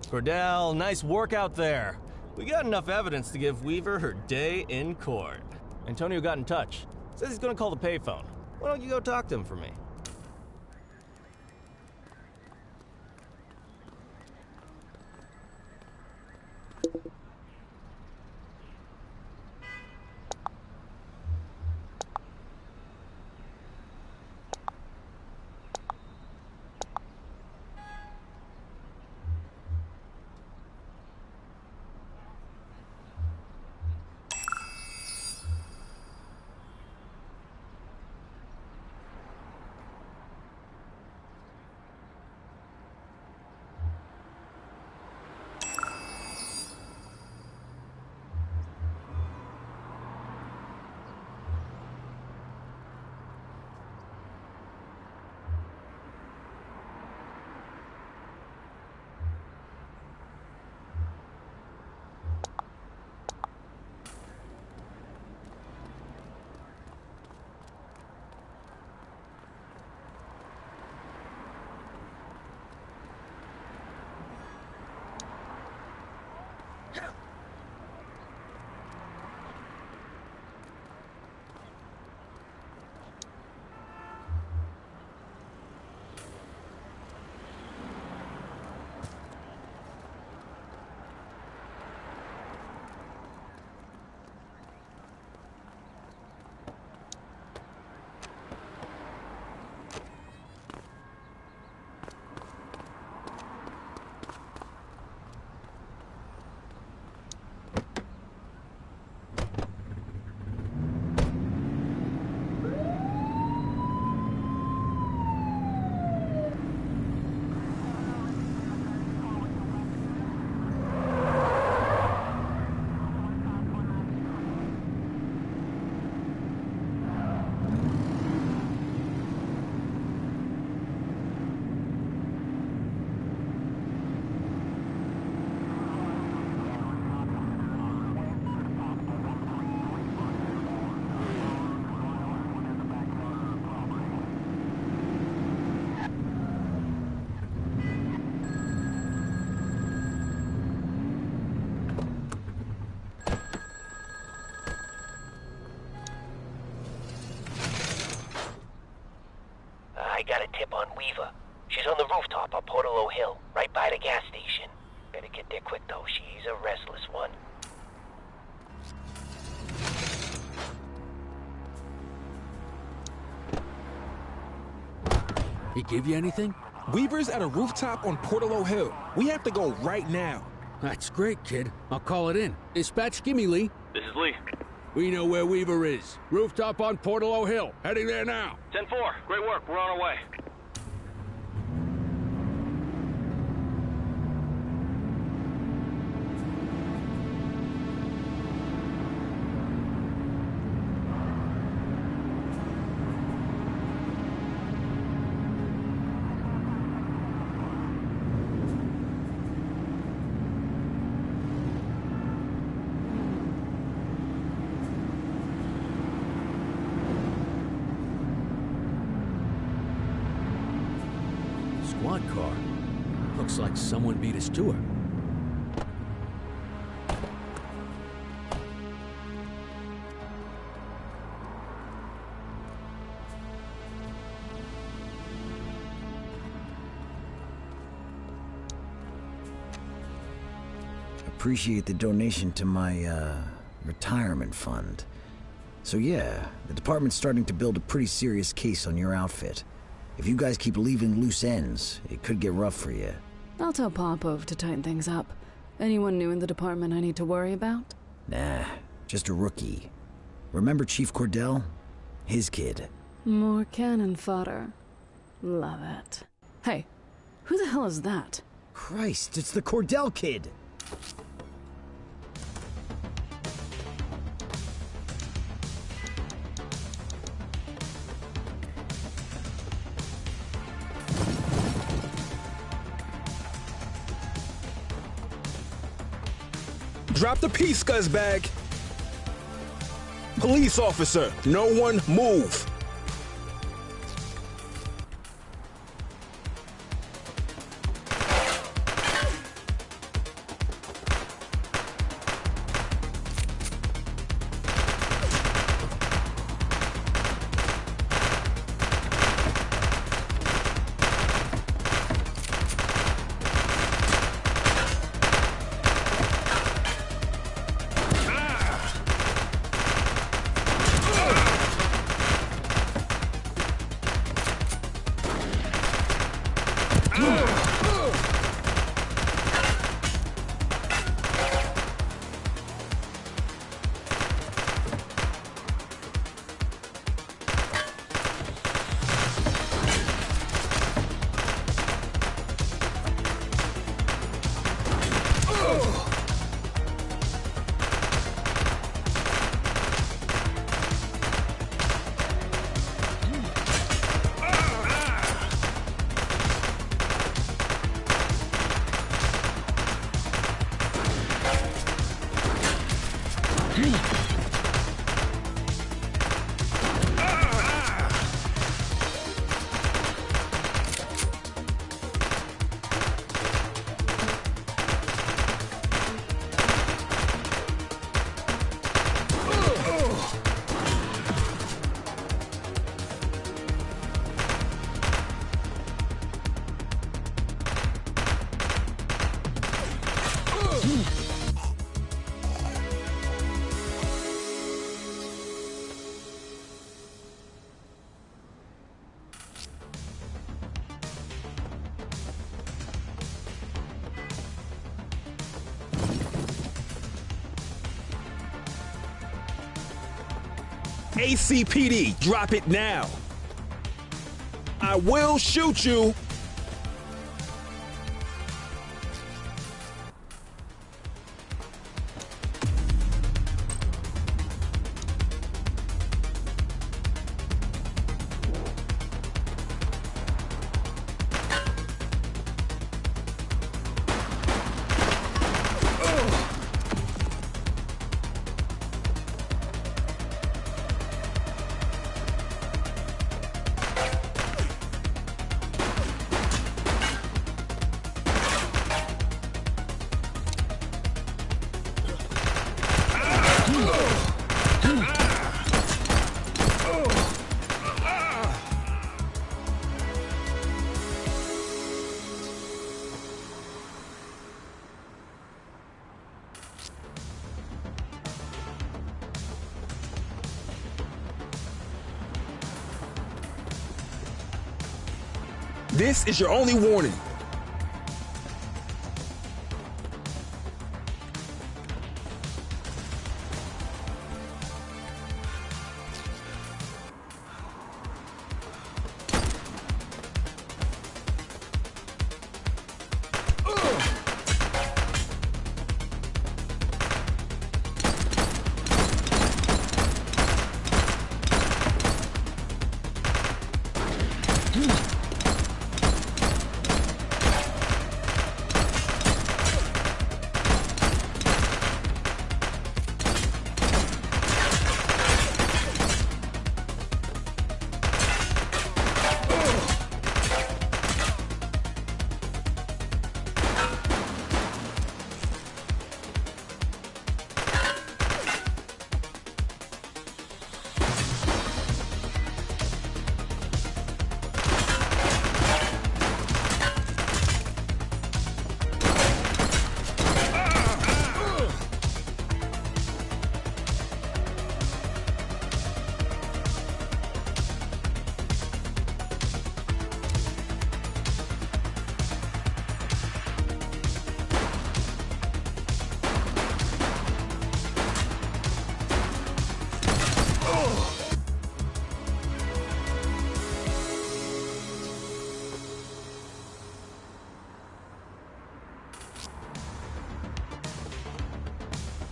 Cordell, nice work out there. We got enough evidence to give Weaver her day in court. Antonio got in touch. Says he's gonna call the payphone. Why don't you go talk to him for me? tip on Weaver. She's on the rooftop on Portalo Hill, right by the gas station. Better get there quick, though. She's a restless one. He give you anything? Weaver's at a rooftop on Portalo Hill. We have to go right now. That's great, kid. I'll call it in. Dispatch, gimme Lee. This is Lee. We know where Weaver is. Rooftop on Portalo Hill. Heading there now. 10-4. Great work. We're on our way. Squad car. Looks like someone beat us to her. Appreciate the donation to my, retirement fund. So yeah, the department's starting to build a pretty serious case on your outfit. If you guys keep leaving loose ends, it could get rough for you. I'll tell Popov to tighten things up. Anyone new in the department I need to worry about? Nah, just a rookie. Remember Chief Cordell? His kid. More cannon fodder. Love it. Hey, who the hell is that? Christ, it's the Cordell kid! Drop the piece, scuzzbag. Police officer, no one move. ACPD, drop it now. I will shoot you. This is your only warning.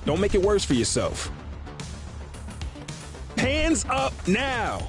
Don't make it worse for yourself. Hands up now!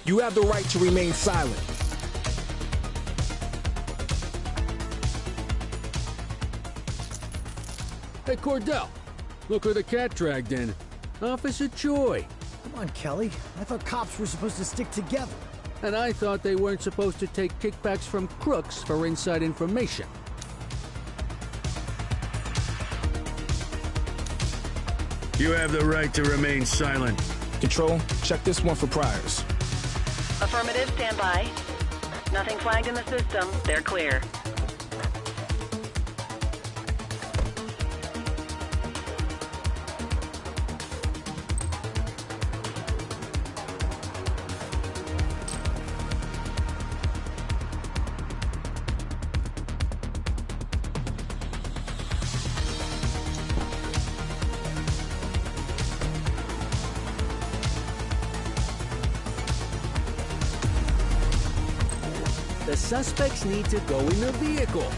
You have the right to remain silent. Hey, Cordell, look who the cat dragged in. Officer Joy. Come on, Kelly. I thought cops were supposed to stick together. And I thought they weren't supposed to take kickbacks from crooks for inside information. You have the right to remain silent. Control, check this one for priors. Affirmative, stand by. Nothing flagged in the system. They're clear. The suspects need to go in the vehicle.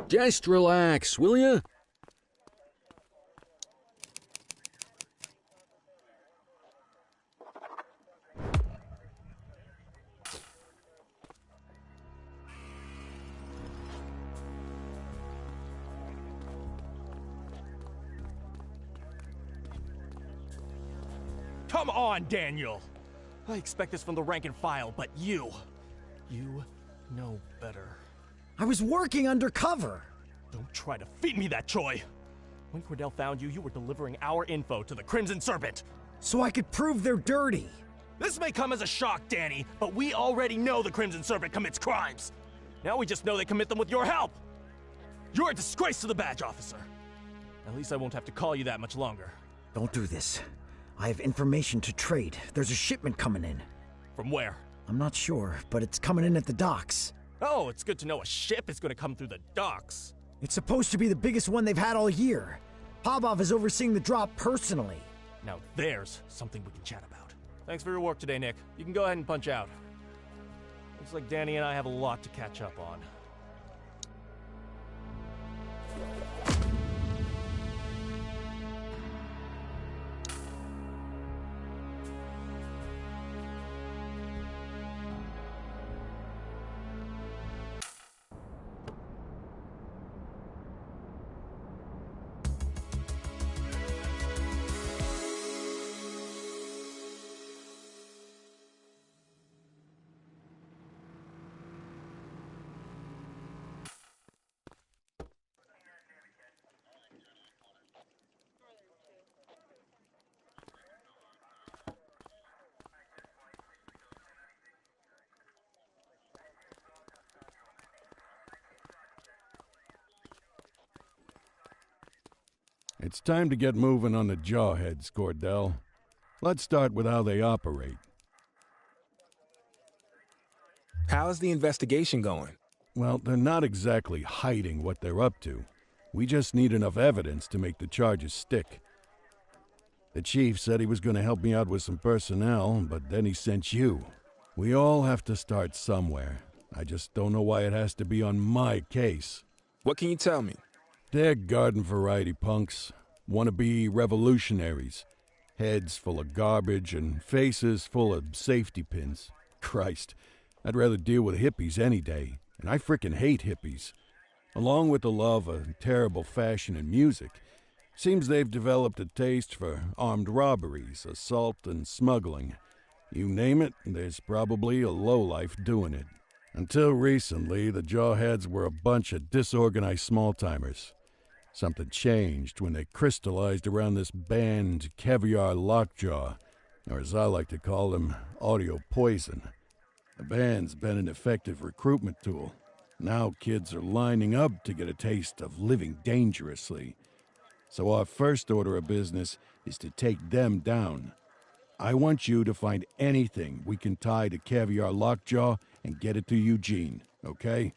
Just relax, will ya? Come on, Daniel! I expect this from the rank and file, but you know better. I was working undercover. Don't try to feed me that, Choi. When Cordell found you, you were delivering our info to the Crimson Serpent. So I could prove they're dirty. This may come as a shock, Danny, but we already know the Crimson Serpent commits crimes. Now we just know they commit them with your help. You're a disgrace to the badge officer. At least I won't have to call you that much longer. Don't do this. I have information to trade. There's a shipment coming in. From where? I'm not sure, but it's coming in at the docks. Oh, it's good to know a ship is going to come through the docks. It's supposed to be the biggest one they've had all year. Pavlov is overseeing the drop personally. Now there's something we can chat about. Thanks for your work today, Nick. You can go ahead and punch out. Looks like Danny and I have a lot to catch up on. It's time to get moving on the jawheads, Cordell. Let's start with how they operate. How's the investigation going? Well, they're not exactly hiding what they're up to. We just need enough evidence to make the charges stick. The chief said he was going to help me out with some personnel, but then he sent you. We all have to start somewhere. I just don't know why it has to be on my case. What can you tell me? They're garden variety punks, wannabe revolutionaries, heads full of garbage and faces full of safety pins. Christ, I'd rather deal with hippies any day, and I frickin' hate hippies. Along with the love of terrible fashion and music, seems they've developed a taste for armed robberies, assault, and smuggling. You name it, there's probably a lowlife doing it. Until recently, the Jawheads were a bunch of disorganized small-timers. Something changed when they crystallized around this band Caviar Lockjaw, or as I like to call them, Audio Poison. The band's been an effective recruitment tool. Now kids are lining up to get a taste of living dangerously. So our first order of business is to take them down. I want you to find anything we can tie to Caviar Lockjaw and get it to Eugene, okay?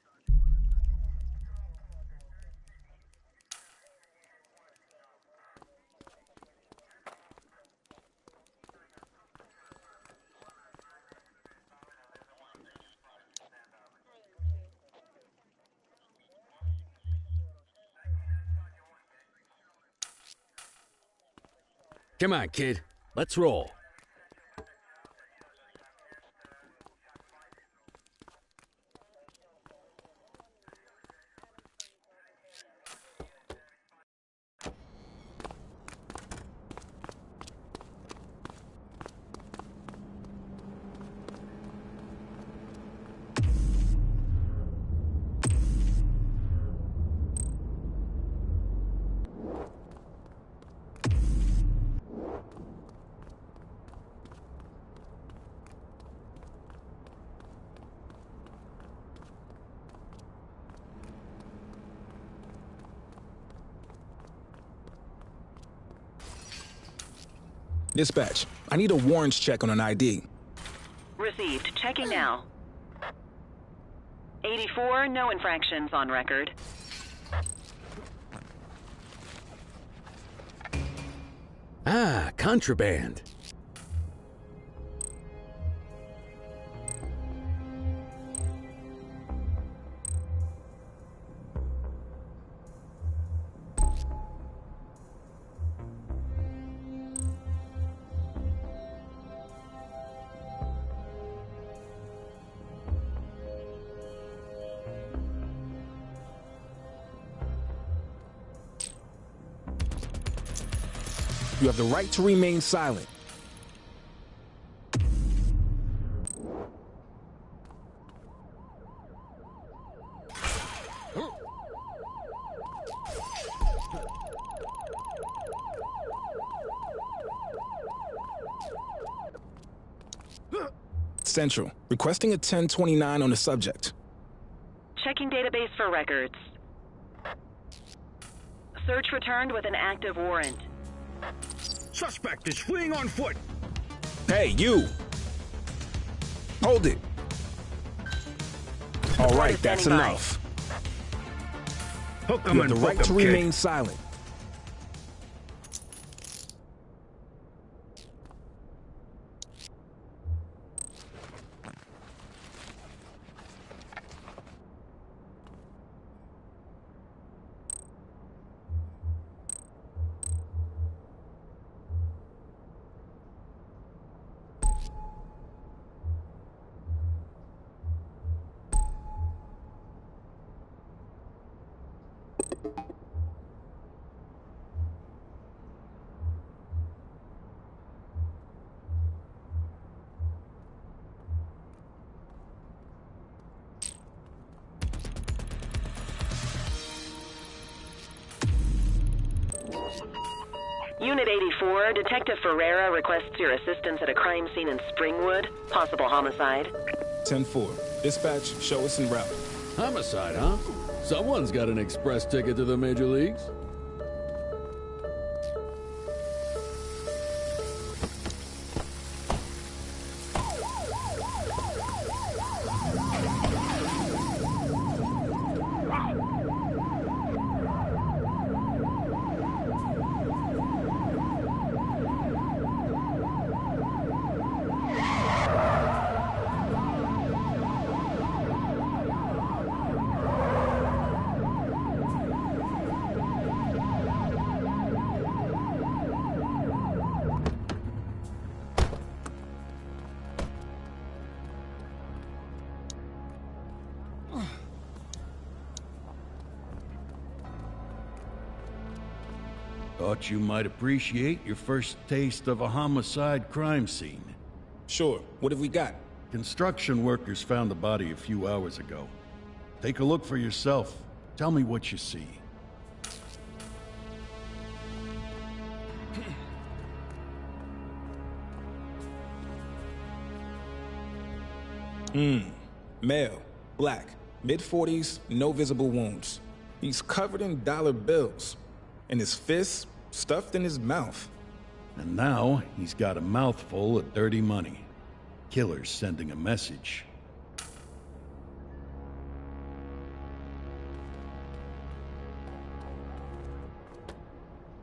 Come on, kid. Let's roll. Dispatch, I need a warrants check on an ID. Received. Checking now. 84, no infractions on record. Ah, contraband. You have the right to remain silent. Central, requesting a 1029 on the subject. Checking database for records. Search returned with an active warrant. Suspect is fleeing on foot. Hey, you! Hold it. All right, that's enough. Hook 'em You have and the right book 'em, to kid. remain silent. Unit 84, Detective Ferreira requests your assistance at a crime scene in Springwood. Possible homicide. 10-4. Dispatch, show us en route. Homicide, huh? Someone's got an express ticket to the major leagues. Thought you might appreciate your first taste of a homicide crime scene. Sure. What have we got? Construction workers found the body a few hours ago. Take a look for yourself. Tell me what you see. Male, black, mid-40s, no visible wounds. He's covered in dollar bills, and his fists stuffed in his mouth. And now he's got a mouthful of dirty money. Killer's sending a message.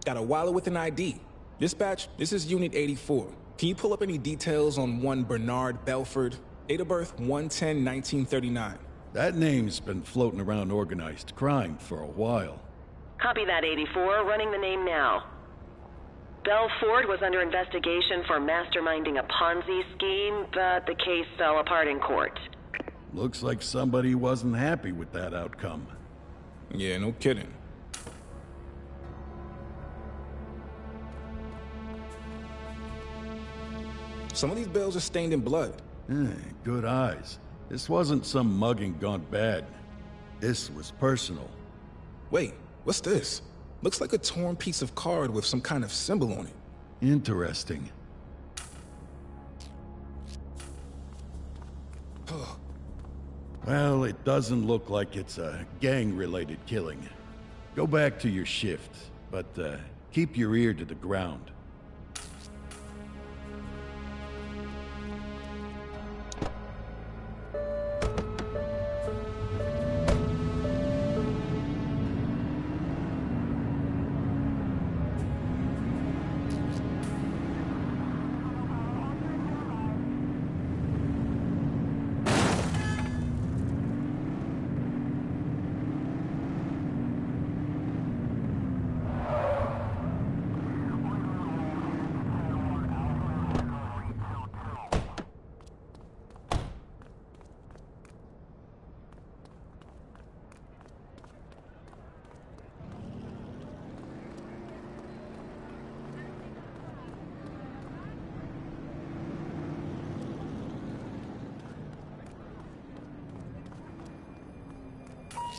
Got a wallet with an ID. Dispatch, this is Unit 84. Can you pull up any details on one Bernard Belford? Date of birth 1/10/1939. That name's been floating around organized crime for a while. Copy that, 84. Running the name now. Belford was under investigation for masterminding a Ponzi scheme, but the case fell apart in court. Looks like somebody wasn't happy with that outcome. Yeah, no kidding. Some of these bills are stained in blood. Good eyes. This wasn't some mugging gone bad. This was personal. Wait, what's this? Looks like a torn piece of card with some kind of symbol on it. Interesting. Well, it doesn't look like it's a gang-related killing. Go back to your shift, but keep your ear to the ground.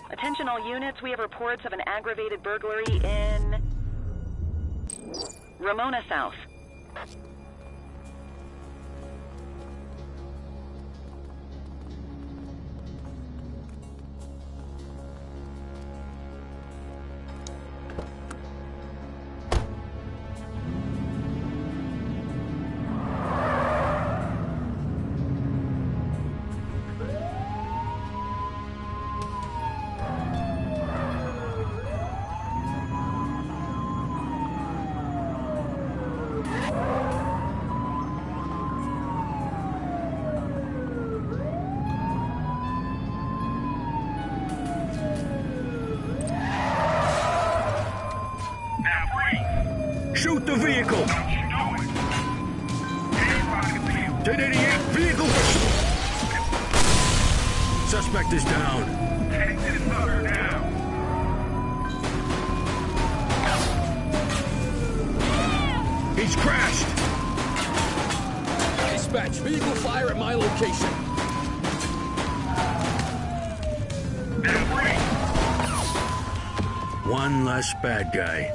Attention all units, we have reports of an aggravated burglary in Ramona South. Shoot the vehicle! 1088, vehicle pursuit! Suspect is down. Take this sucker down. He's crashed! Dispatch, vehicle fire at my location. One less bad guy.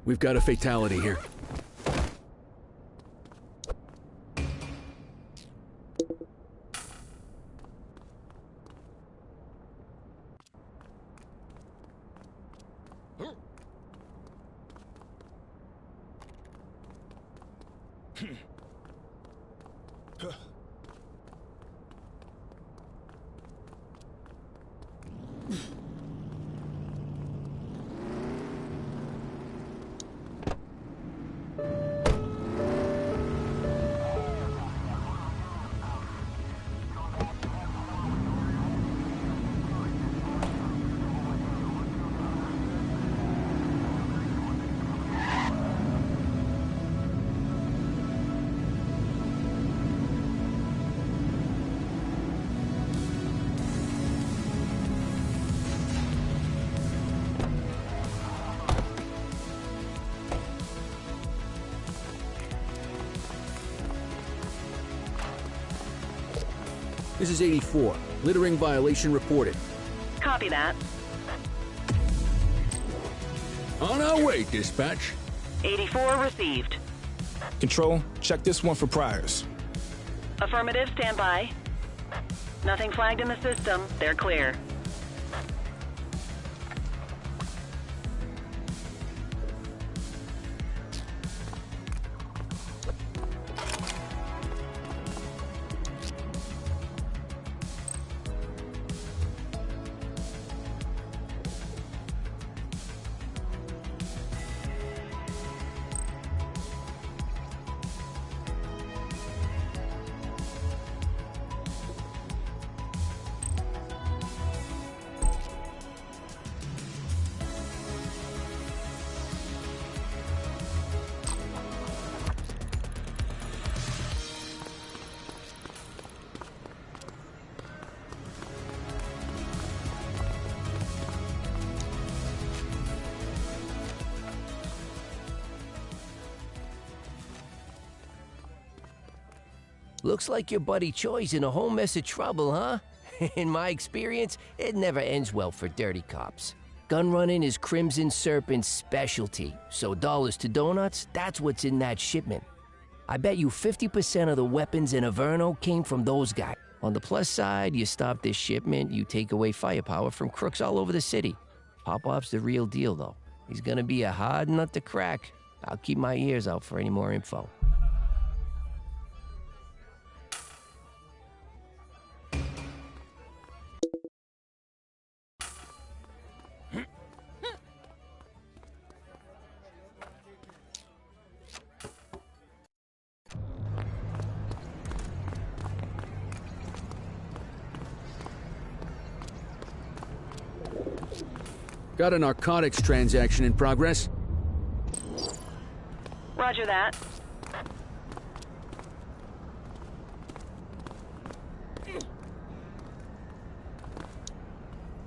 We've got a fatality here. This is 84. Littering violation reported. Copy that. On our way, dispatch. 84 received. Control, check this one for priors. Affirmative, stand by. Nothing flagged in the system. They're clear. Looks like your buddy Choi's in a whole mess of trouble, huh? In my experience, it never ends well for dirty cops. Gun running is Crimson Serpent's specialty, so dollars to donuts, that's what's in that shipment. I bet you 50% of the weapons in Averno came from those guys. On the plus side, you stop this shipment, you take away firepower from crooks all over the city. Popov's the real deal, though. He's gonna be a hard nut to crack. I'll keep my ears out for any more info. Got a narcotics transaction in progress. Roger that.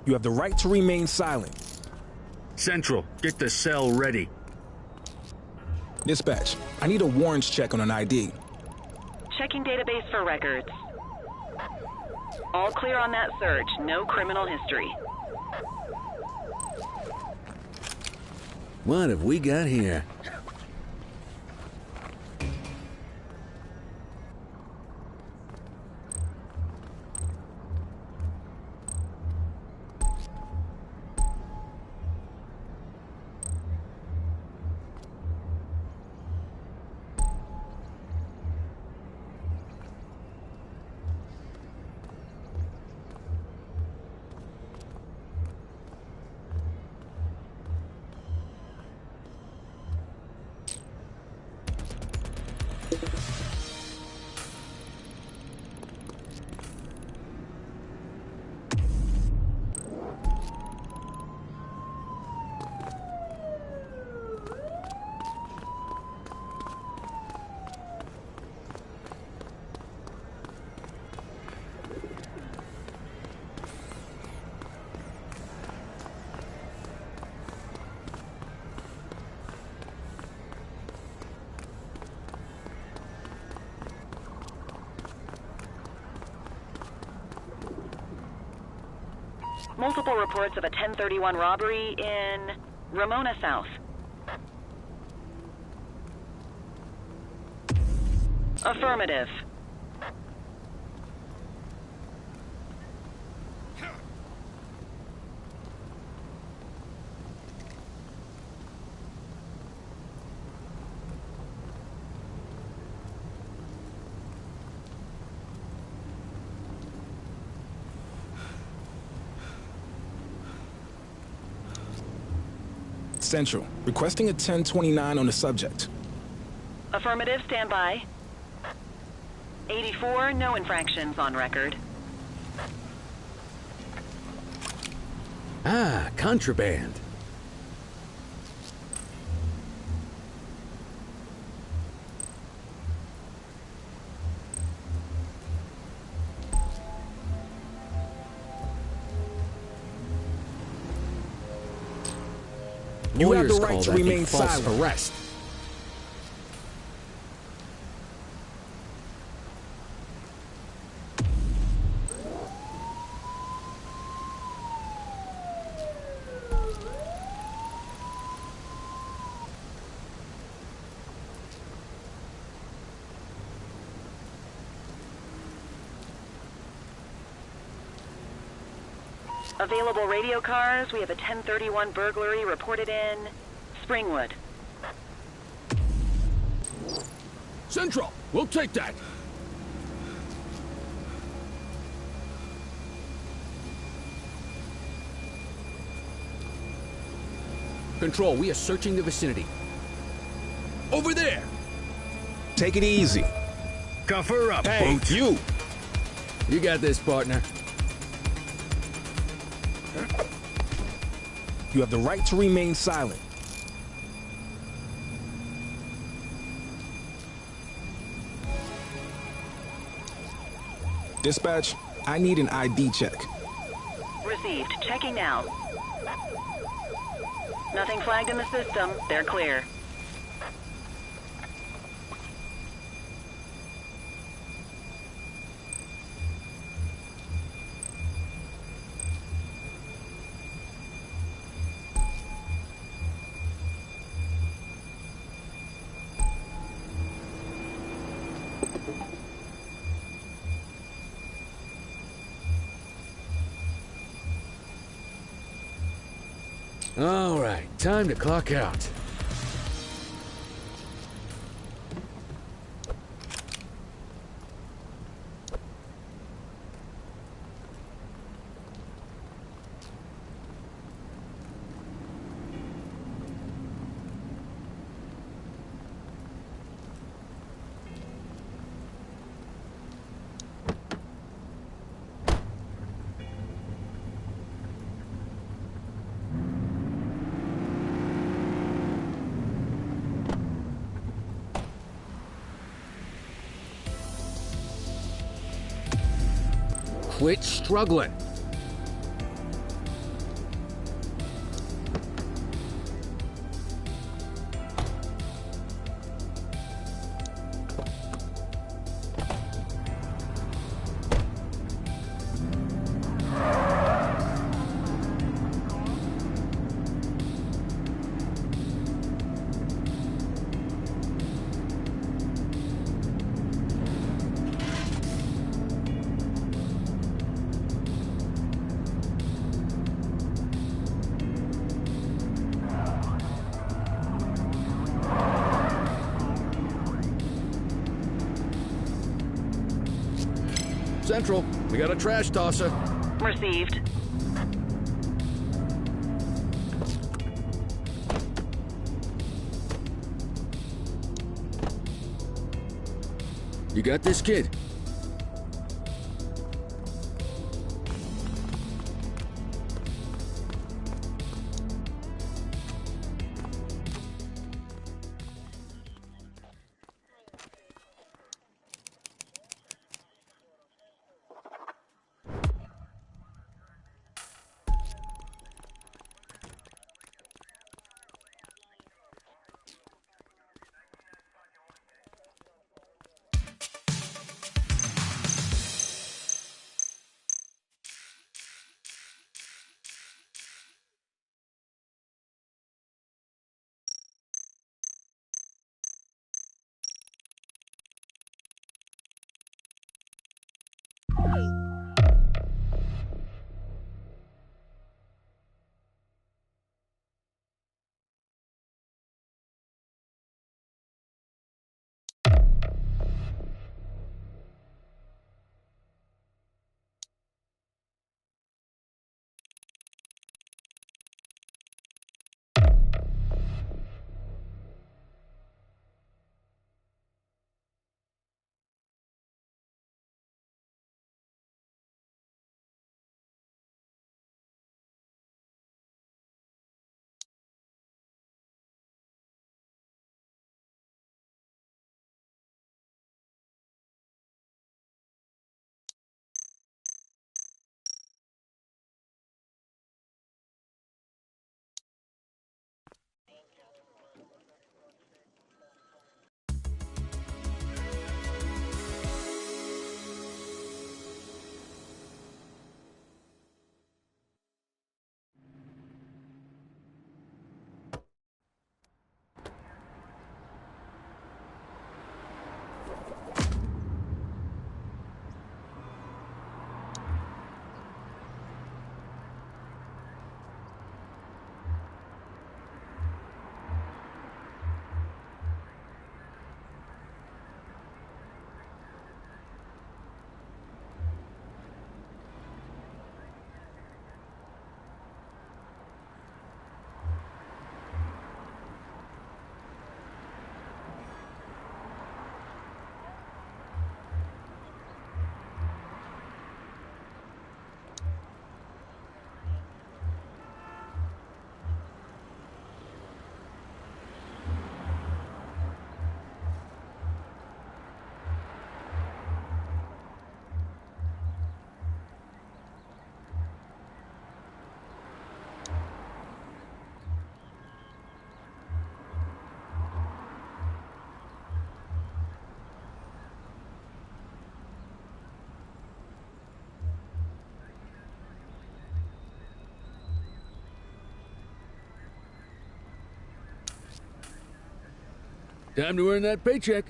You have the right to remain silent. Central, get the cell ready. Dispatch, I need a warrants check on an ID. Checking database for records. All clear on that search. No criminal history. What have we got here? Multiple reports of a 1031 robbery in Ramona South. Affirmative. Central, requesting a 1029 on the subject. Affirmative, stand by. 84, no infractions on record. Ah, contraband. You have the Lawyers right call to that a remain false silent. arrest. Available radio cars, we have a 1031 burglary reported in Springwood. Central, we'll take that. Control, we are searching the vicinity. Over there! Take it easy. Cuff her up, Hey, Boots. you! You got this, partner. You have the right to remain silent. Dispatch, I need an ID check. Received. Checking now. Nothing flagged in the system. They're clear. All right, time to clock out. Quit struggling. Central, we got a trash tosser. Received. You got this, kid? Time to earn that paycheck.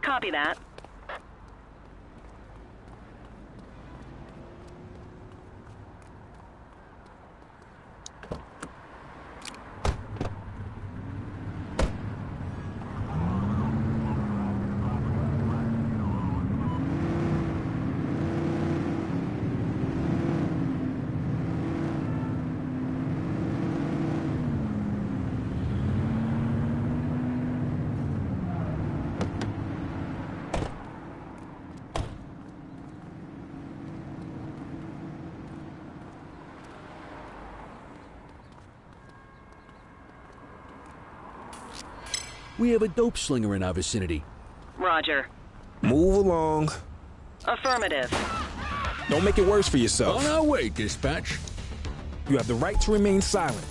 Copy that. We have a dope slinger in our vicinity. Roger. Move along. Affirmative. Don't make it worse for yourself. On our way, dispatch. You have the right to remain silent.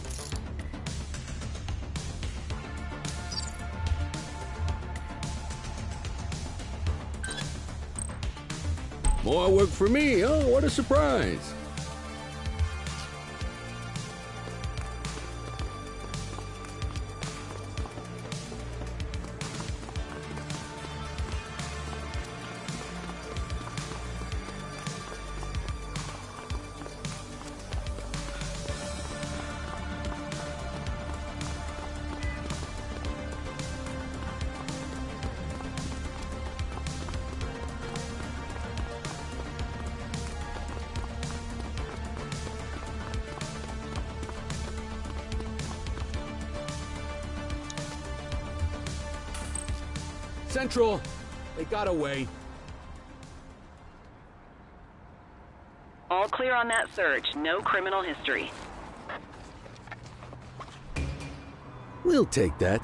More work for me. Oh, what a surprise. Central, they got away. All clear on that search. No criminal history. We'll take that.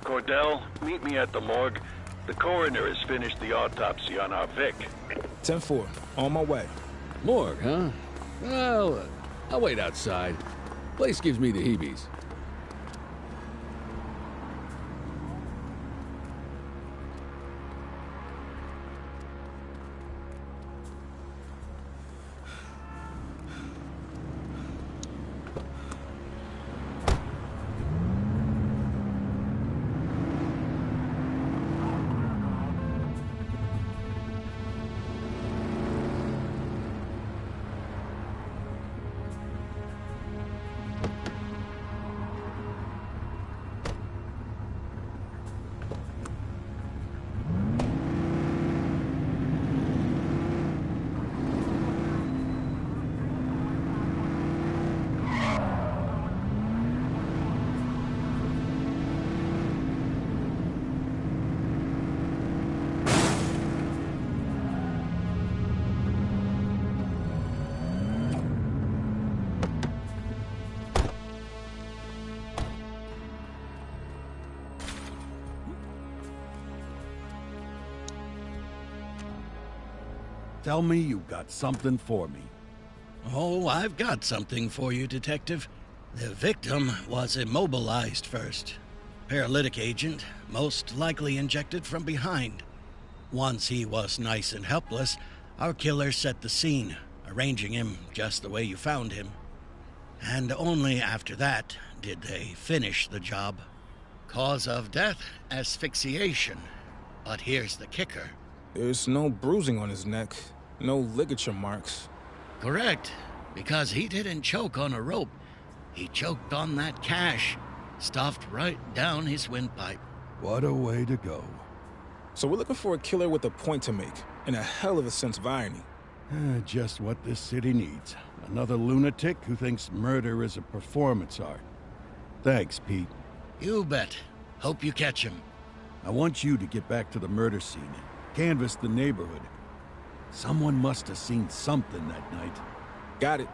Cordell, meet me at the morgue. The coroner has finished the autopsy on our Vic. 10-4. On my way. Morgue, huh? Well, I'll wait outside. Place gives me the heebies. Tell me you got something for me. Oh, I've got something for you, Detective. The victim was immobilized first. Paralytic agent, most likely injected from behind. Once he was nice and helpless, our killer set the scene, arranging him just the way you found him. And only after that did they finish the job. Cause of death, asphyxiation. But here's the kicker. There's no bruising on his neck, no ligature marks. Correct, because he didn't choke on a rope. He choked on that cash, stuffed right down his windpipe. What a way to go. So we're looking for a killer with a point to make, and a hell of a sense of irony. Just what this city needs. Another lunatic who thinks murder is a performance art. Thanks, Pete. You bet. Hope you catch him. I want you to get back to the murder scene. Canvass the neighborhood. Someone must have seen something that night. Got it.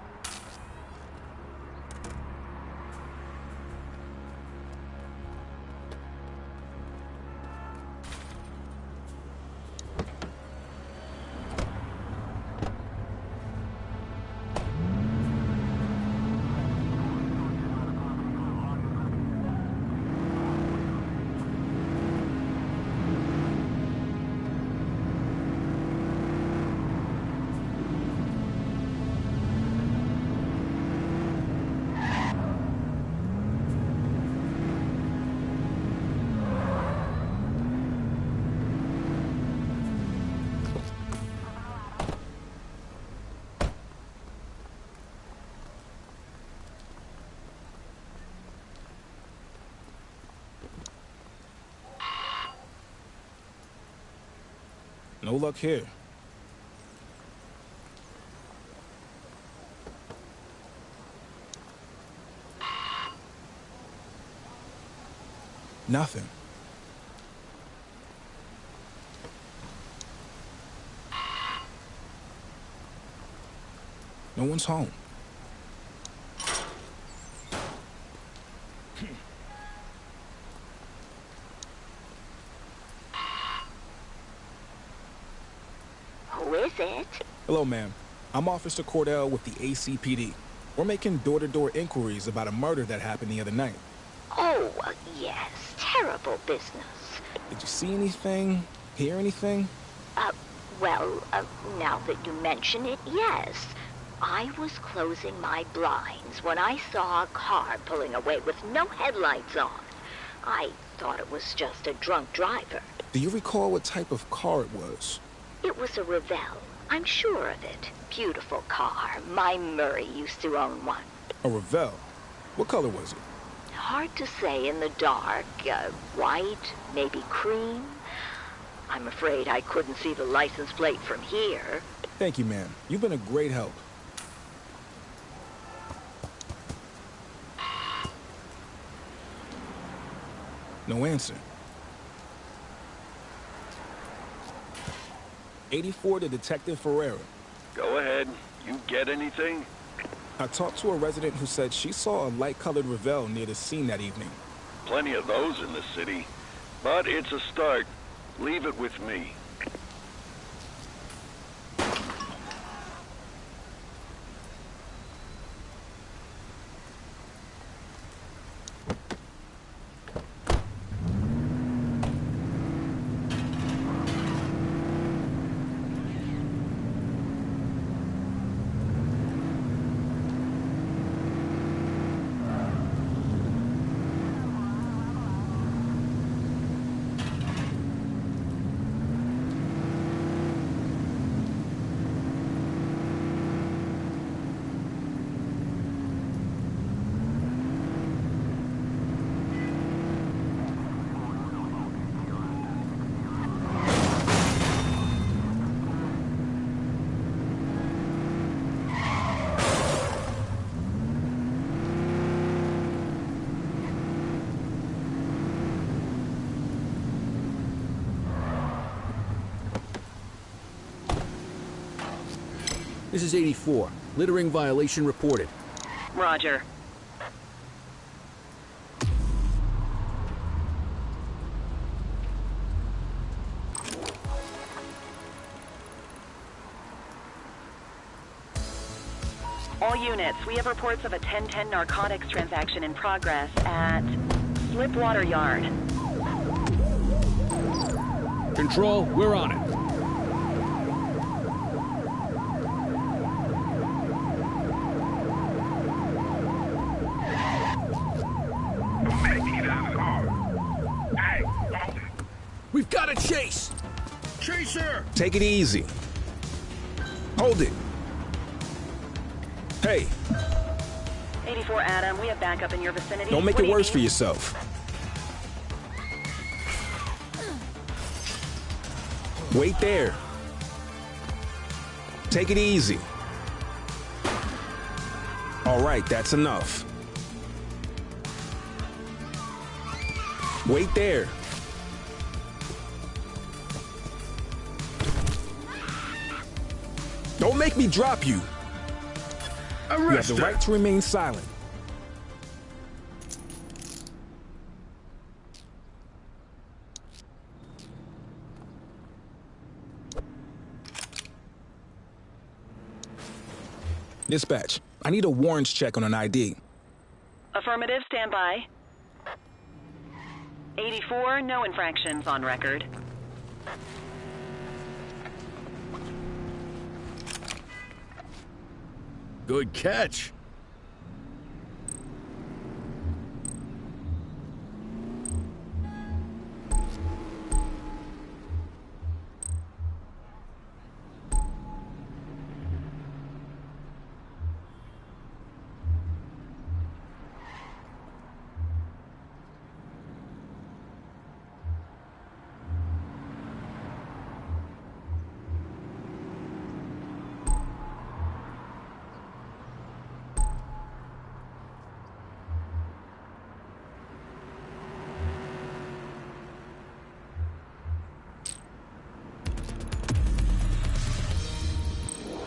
No luck here. Nothing. No one's home. Who is it? Hello, ma'am. I'm Officer Cordell with the ACPD. We're making door-to-door inquiries about a murder that happened the other night. Oh, yes. Terrible business. Did you see anything? Hear anything? Now that you mention it, yes. I was closing my blinds when I saw a car pulling away with no headlights on. I thought it was just a drunk driver. Do you recall what type of car it was? It was a Revell. I'm sure of it. Beautiful car. My Murray used to own one. A Revell? What color was it? Hard to say in the dark. White, maybe cream. I'm afraid I couldn't see the license plate from here. Thank you, ma'am. You've been a great help. No answer. 84 to Detective Ferreira. Go ahead. You get anything? I talked to a resident who said she saw a light-colored Revell near the scene that evening. Plenty of those in the city. But it's a start. Leave it with me. This is 84. Littering violation reported. Roger. All units, we have reports of a 1010 narcotics transaction in progress at Slipwater Yard. Control, we're on it. We've got a chase! Chaser! Take it easy. Hold it. Hey, 84 Adam, we have backup in your vicinity. don't make What it do you worse for need? yourself. Wait there. Take it easy. All right, that's enough. Wait there. Don't make me drop you. You have the right to remain silent. Dispatch, I need a warrants check on an ID. Affirmative, stand by. 84, no infractions on record. Good catch.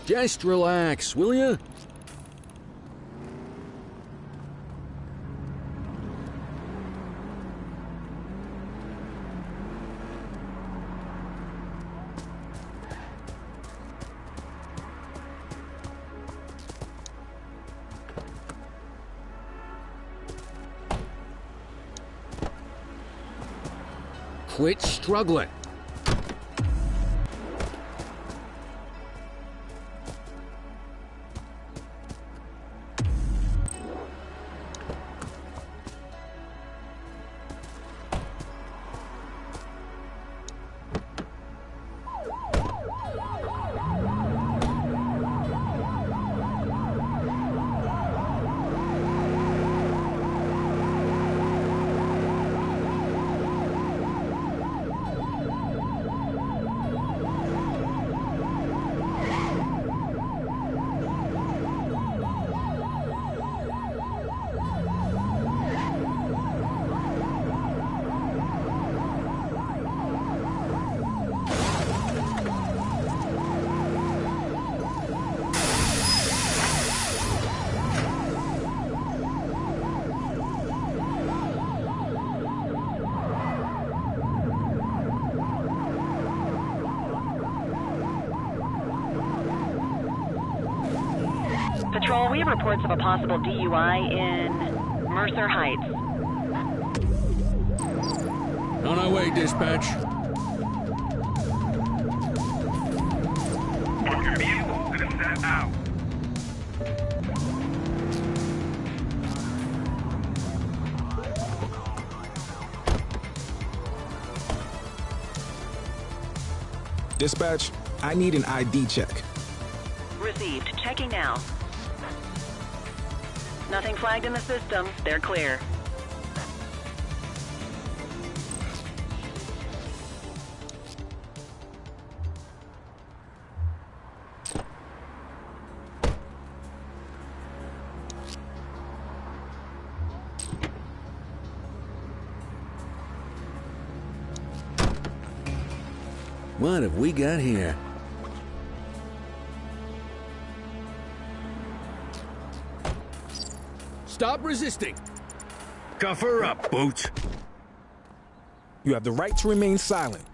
Just relax, will ya? Quit struggling. Patrol, we have reports of a possible DUI in Mercer Heights. On our way, dispatch. Mark your vehicle and set out. Dispatch, I need an ID check. Received. Checking now. Nothing flagged in the system. They're clear. What have we got here? Stop resisting. Cuff her up, Boots. You have the right to remain silent.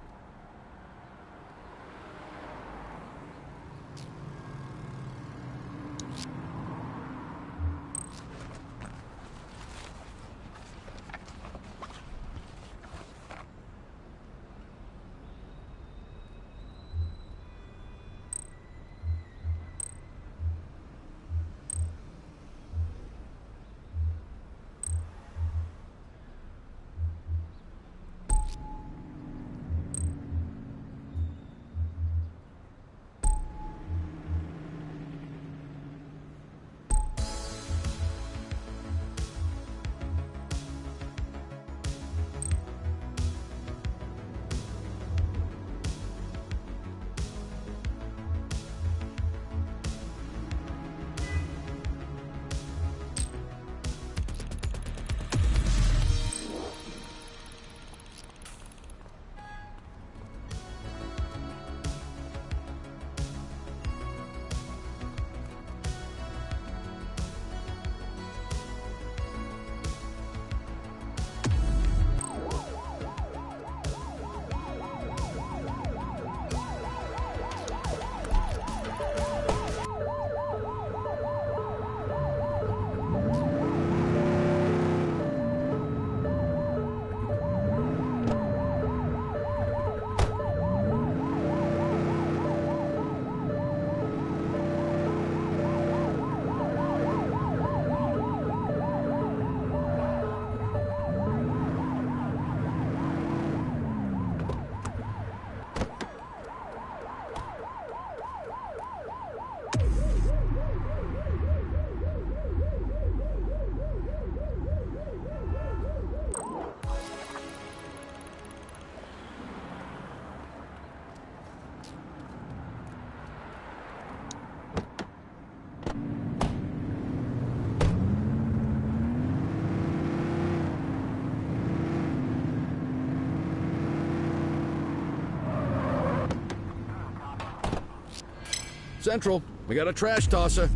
Central, we got a trash tosser.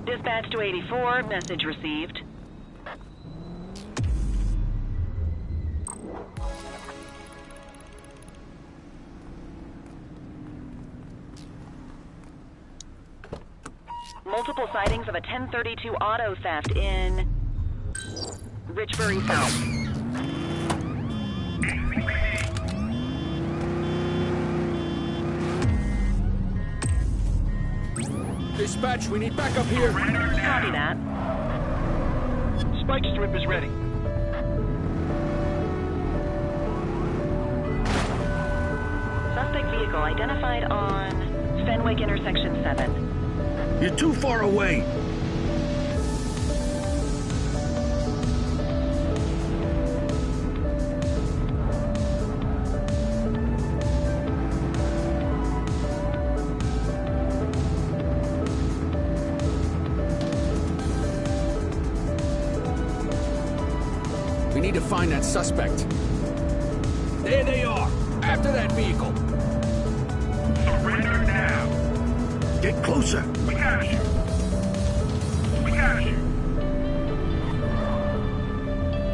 Dispatch to 84, message received. Multiple sightings of a 1032 auto theft in Richbury South. Dispatch, we need backup here. Copy that. Spike strip is ready. Suspect vehicle identified on Fenwick intersection 7. You're too far away. We need to find that suspect. There they are! After that vehicle! Surrender now. Get closer. We got you. We got you.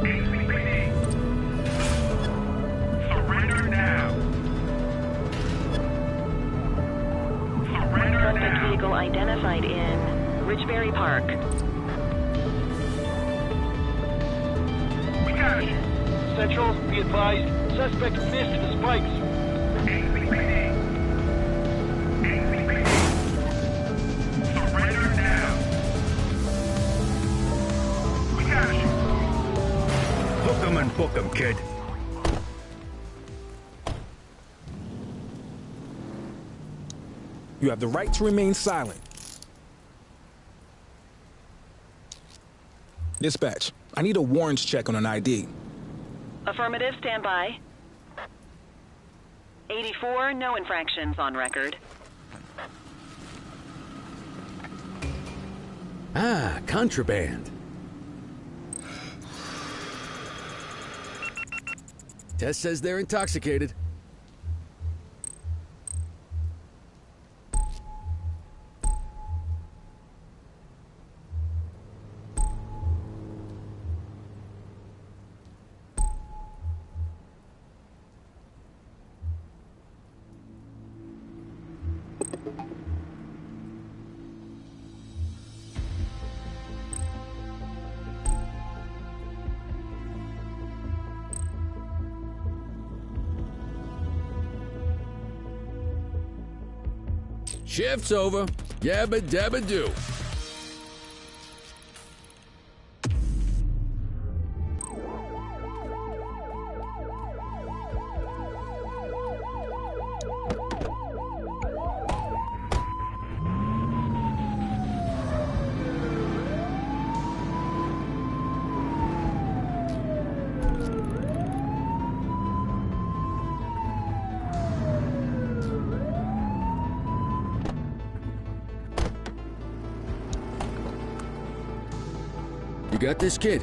ACPD. Surrender now. Surrender Suspect now. vehicle identified in Richbury Park. We got you. Central, be advised, suspect missed the spikes. ACPD. Surrender now. We got you. Hook 'em and book 'em, kid. You have the right to remain silent. Dispatch, I need a warrants check on an ID. Affirmative, stand by. 84, no infractions on record. Ah, contraband. Tess says they're intoxicated. Shift's over. Yabba dabba do. You got this, kid?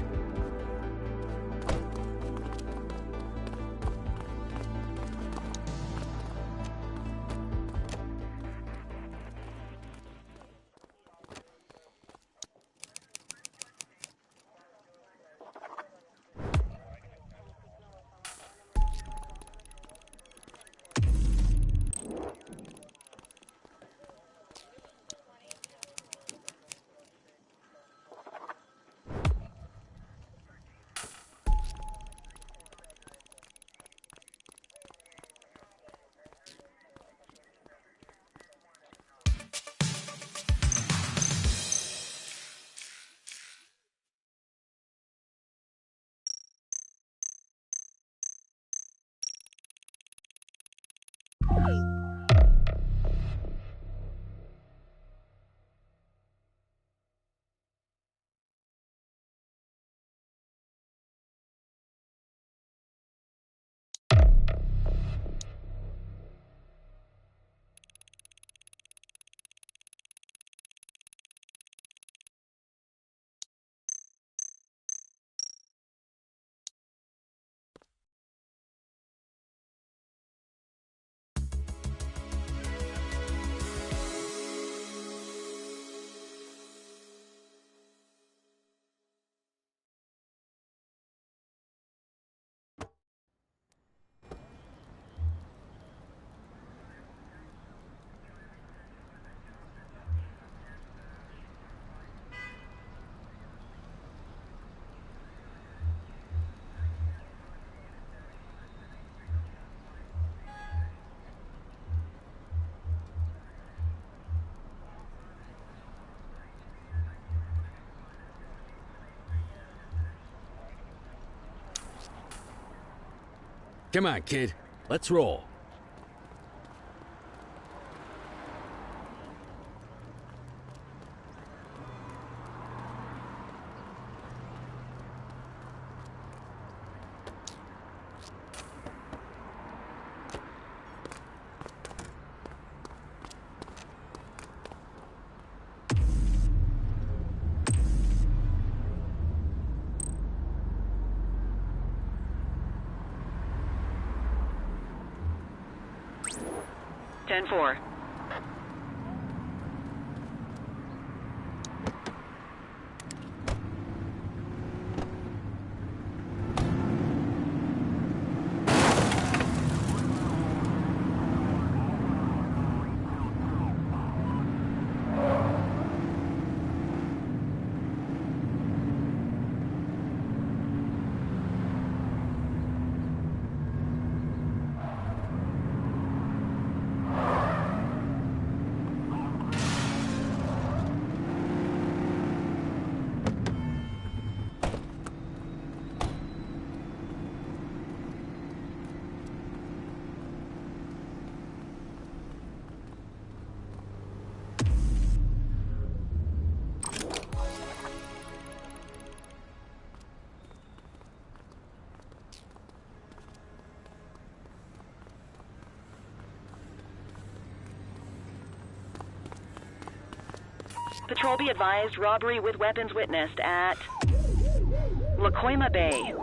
Come on, kid. Let's roll. Ten four. Patrol be advised, robbery with weapons witnessed at Lacoima Bay.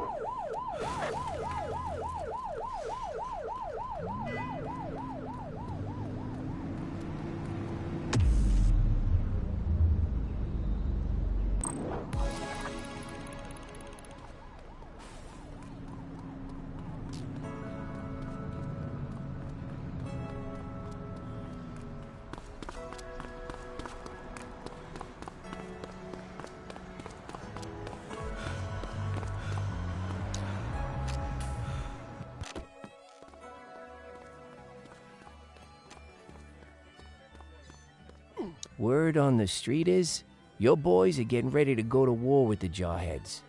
Word on the street is, your boys are getting ready to go to war with the Jawheads.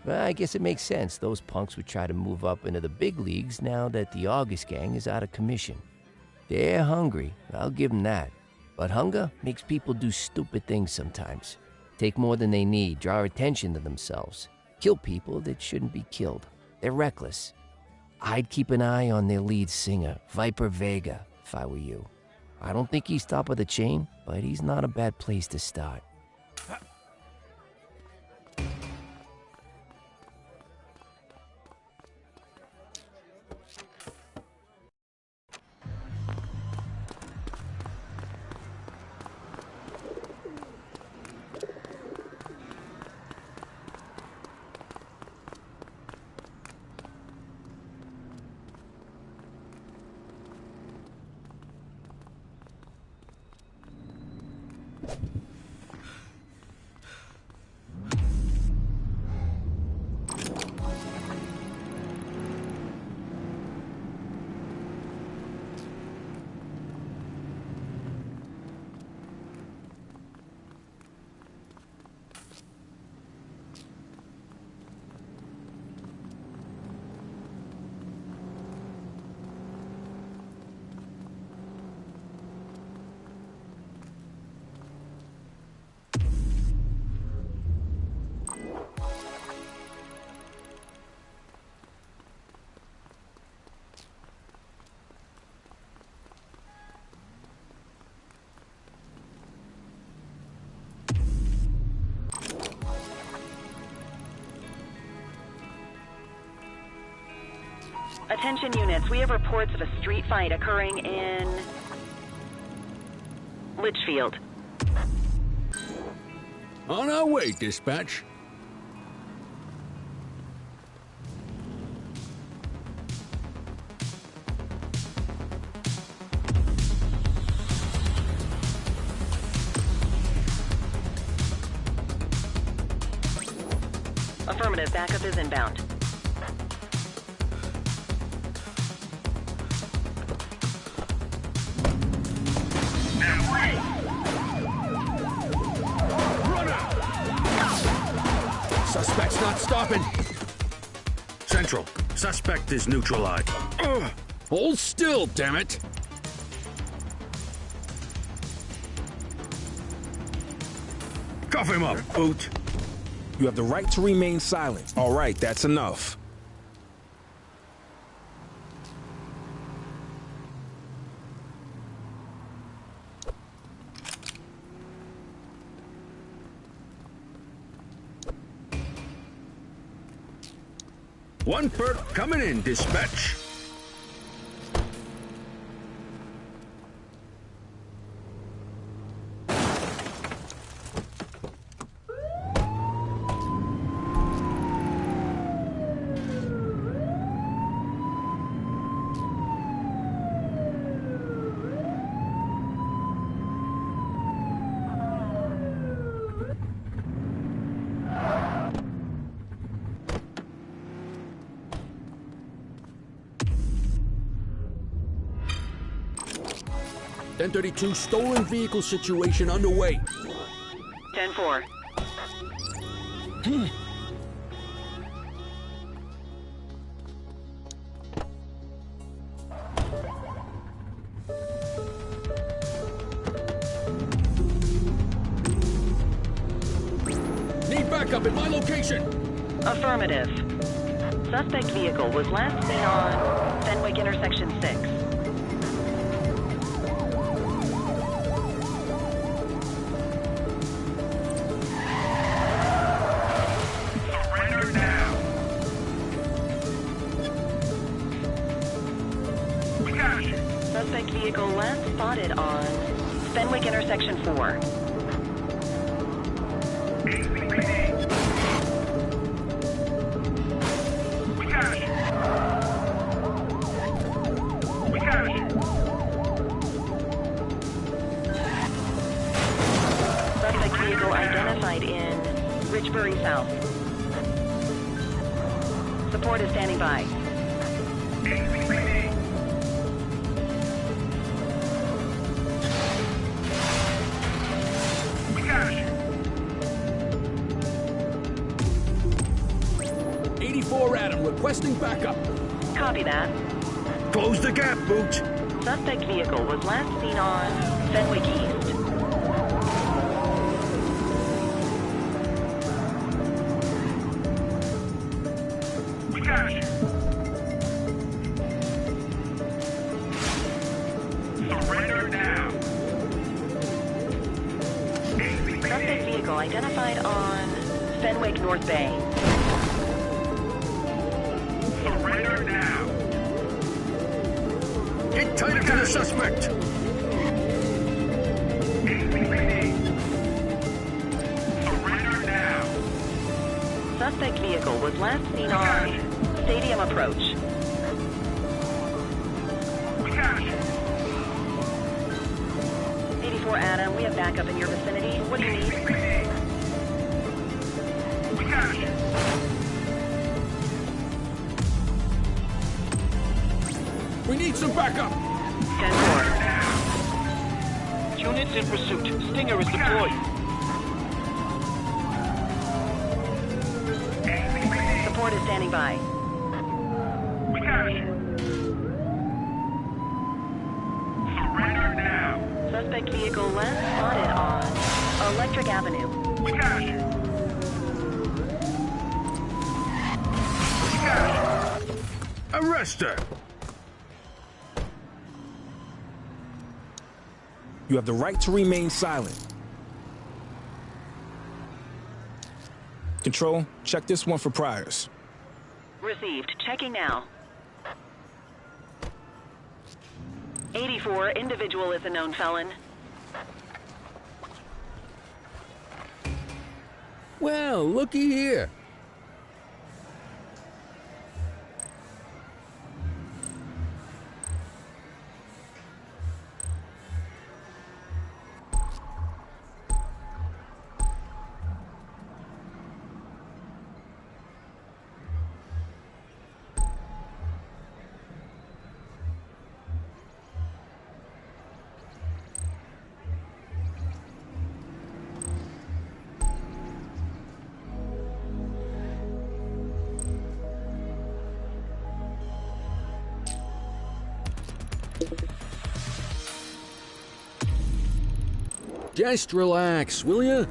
Well, I guess it makes sense. Those punks would try to move up into the big leagues now that the August gang is out of commission. They're hungry, I'll give them that. But hunger makes people do stupid things sometimes. Take more than they need, draw attention to themselves. Kill people that shouldn't be killed. They're reckless. I'd keep an eye on their lead singer, Viper Vega, if I were you. I don't think he's top of the chain, but he's not a bad place to start. Attention units, we have reports of a street fight occurring in Litchfield. On our way, dispatch. Affirmative, backup is inbound. Suspect's not stopping. Central, suspect is neutralized. Hold still, damn it! Cuff him up, Boot. You have the right to remain silent. All right, that's enough. One perk coming in, dispatch. .32 stolen vehicle situation underway. 10-4. Need backup at my location. Affirmative. Suspect vehicle was last seen on Fenwick intersection 6. Suspect vehicle last spotted on Fenwick intersection 4. Suspect vehicle identified in Richbury South. Support is standing by. Adam, requesting backup. Copy that. Close the gap, Boot. Suspect vehicle was last seen on Fenwick East. We got you. Surrender now. Suspect vehicle identified on Fenwick North Bay. Surrender now. Get tighter to the suspect. Surrender now. Suspect vehicle was last seen on Stadium Approach. We got you. 84 Adam, we have backup in your vicinity. What do you need? We got you. We need some backup. 10-4. Units in pursuit. Stinger is deployed. Support is standing by. We got you. Surrender now. Suspect vehicle last spotted on Electric Avenue. We got you. We got you. Arrest her. You have the right to remain silent. Control, check this one for priors. Received. Checking now. 84, individual is a known felon. Well, looky here. Just relax, will ya?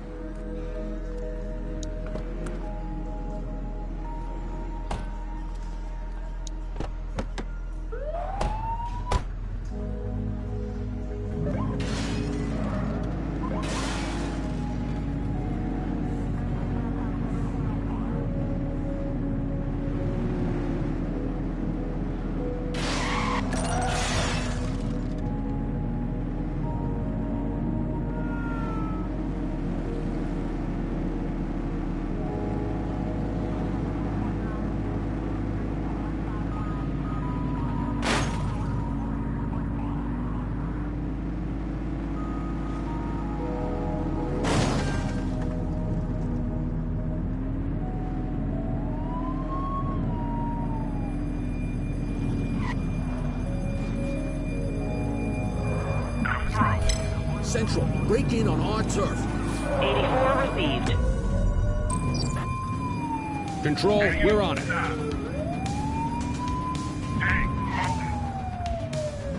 Central, break in on our turf. 84 received. Control, we're on it.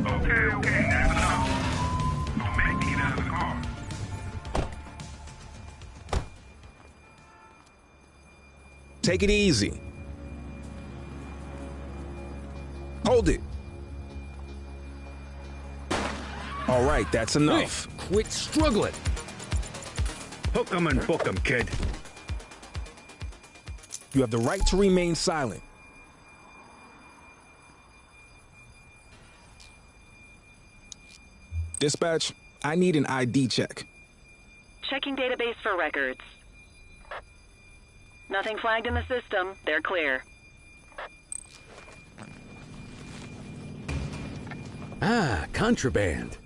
Okay, that's enough. Don't make me get out of the car. Take it easy. Hold it. All right, that's enough. Hey, quit struggling. Hook 'em and book 'em, kid. You have the right to remain silent. Dispatch, I need an ID check. Checking database for records. Nothing flagged in the system. They're clear. Ah, contraband.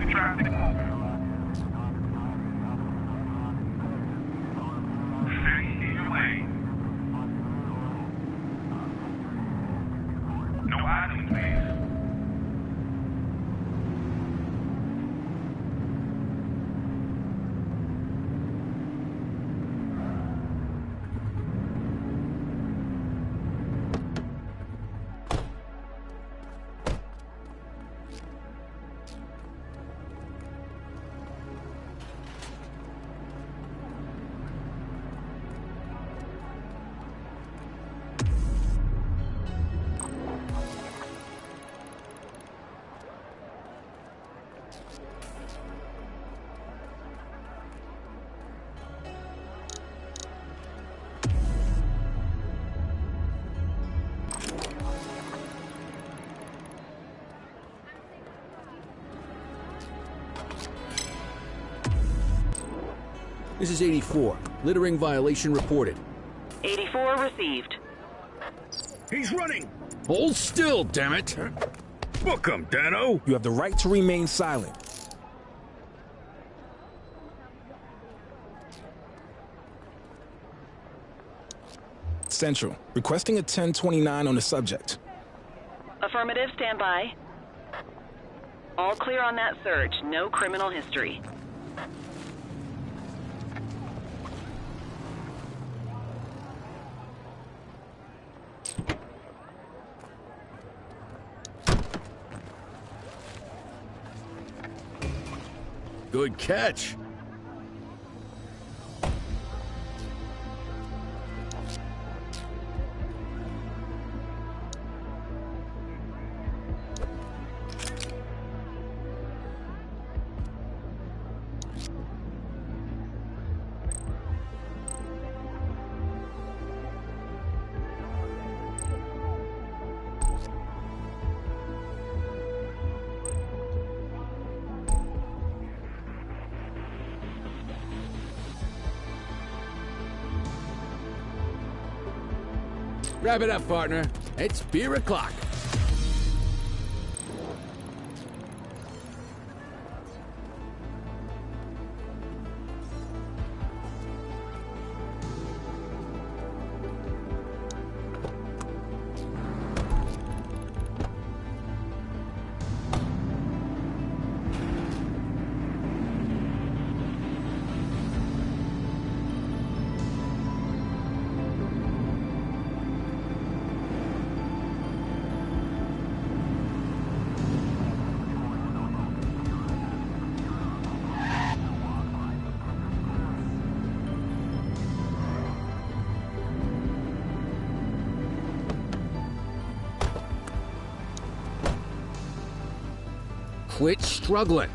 Traffic moving. Stay in your lane. No items, please. This is 84. Littering violation reported. 84 received. He's running. Hold still, damn it. Book 'em, Dano. You have the right to remain silent. Central, requesting a 1029 on the subject. Affirmative, stand by. All clear on that search. No criminal history. Good catch. Wrap it up, partner. It's beer o'clock. Quit struggling.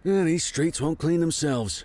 Yeah, these streets won't clean themselves.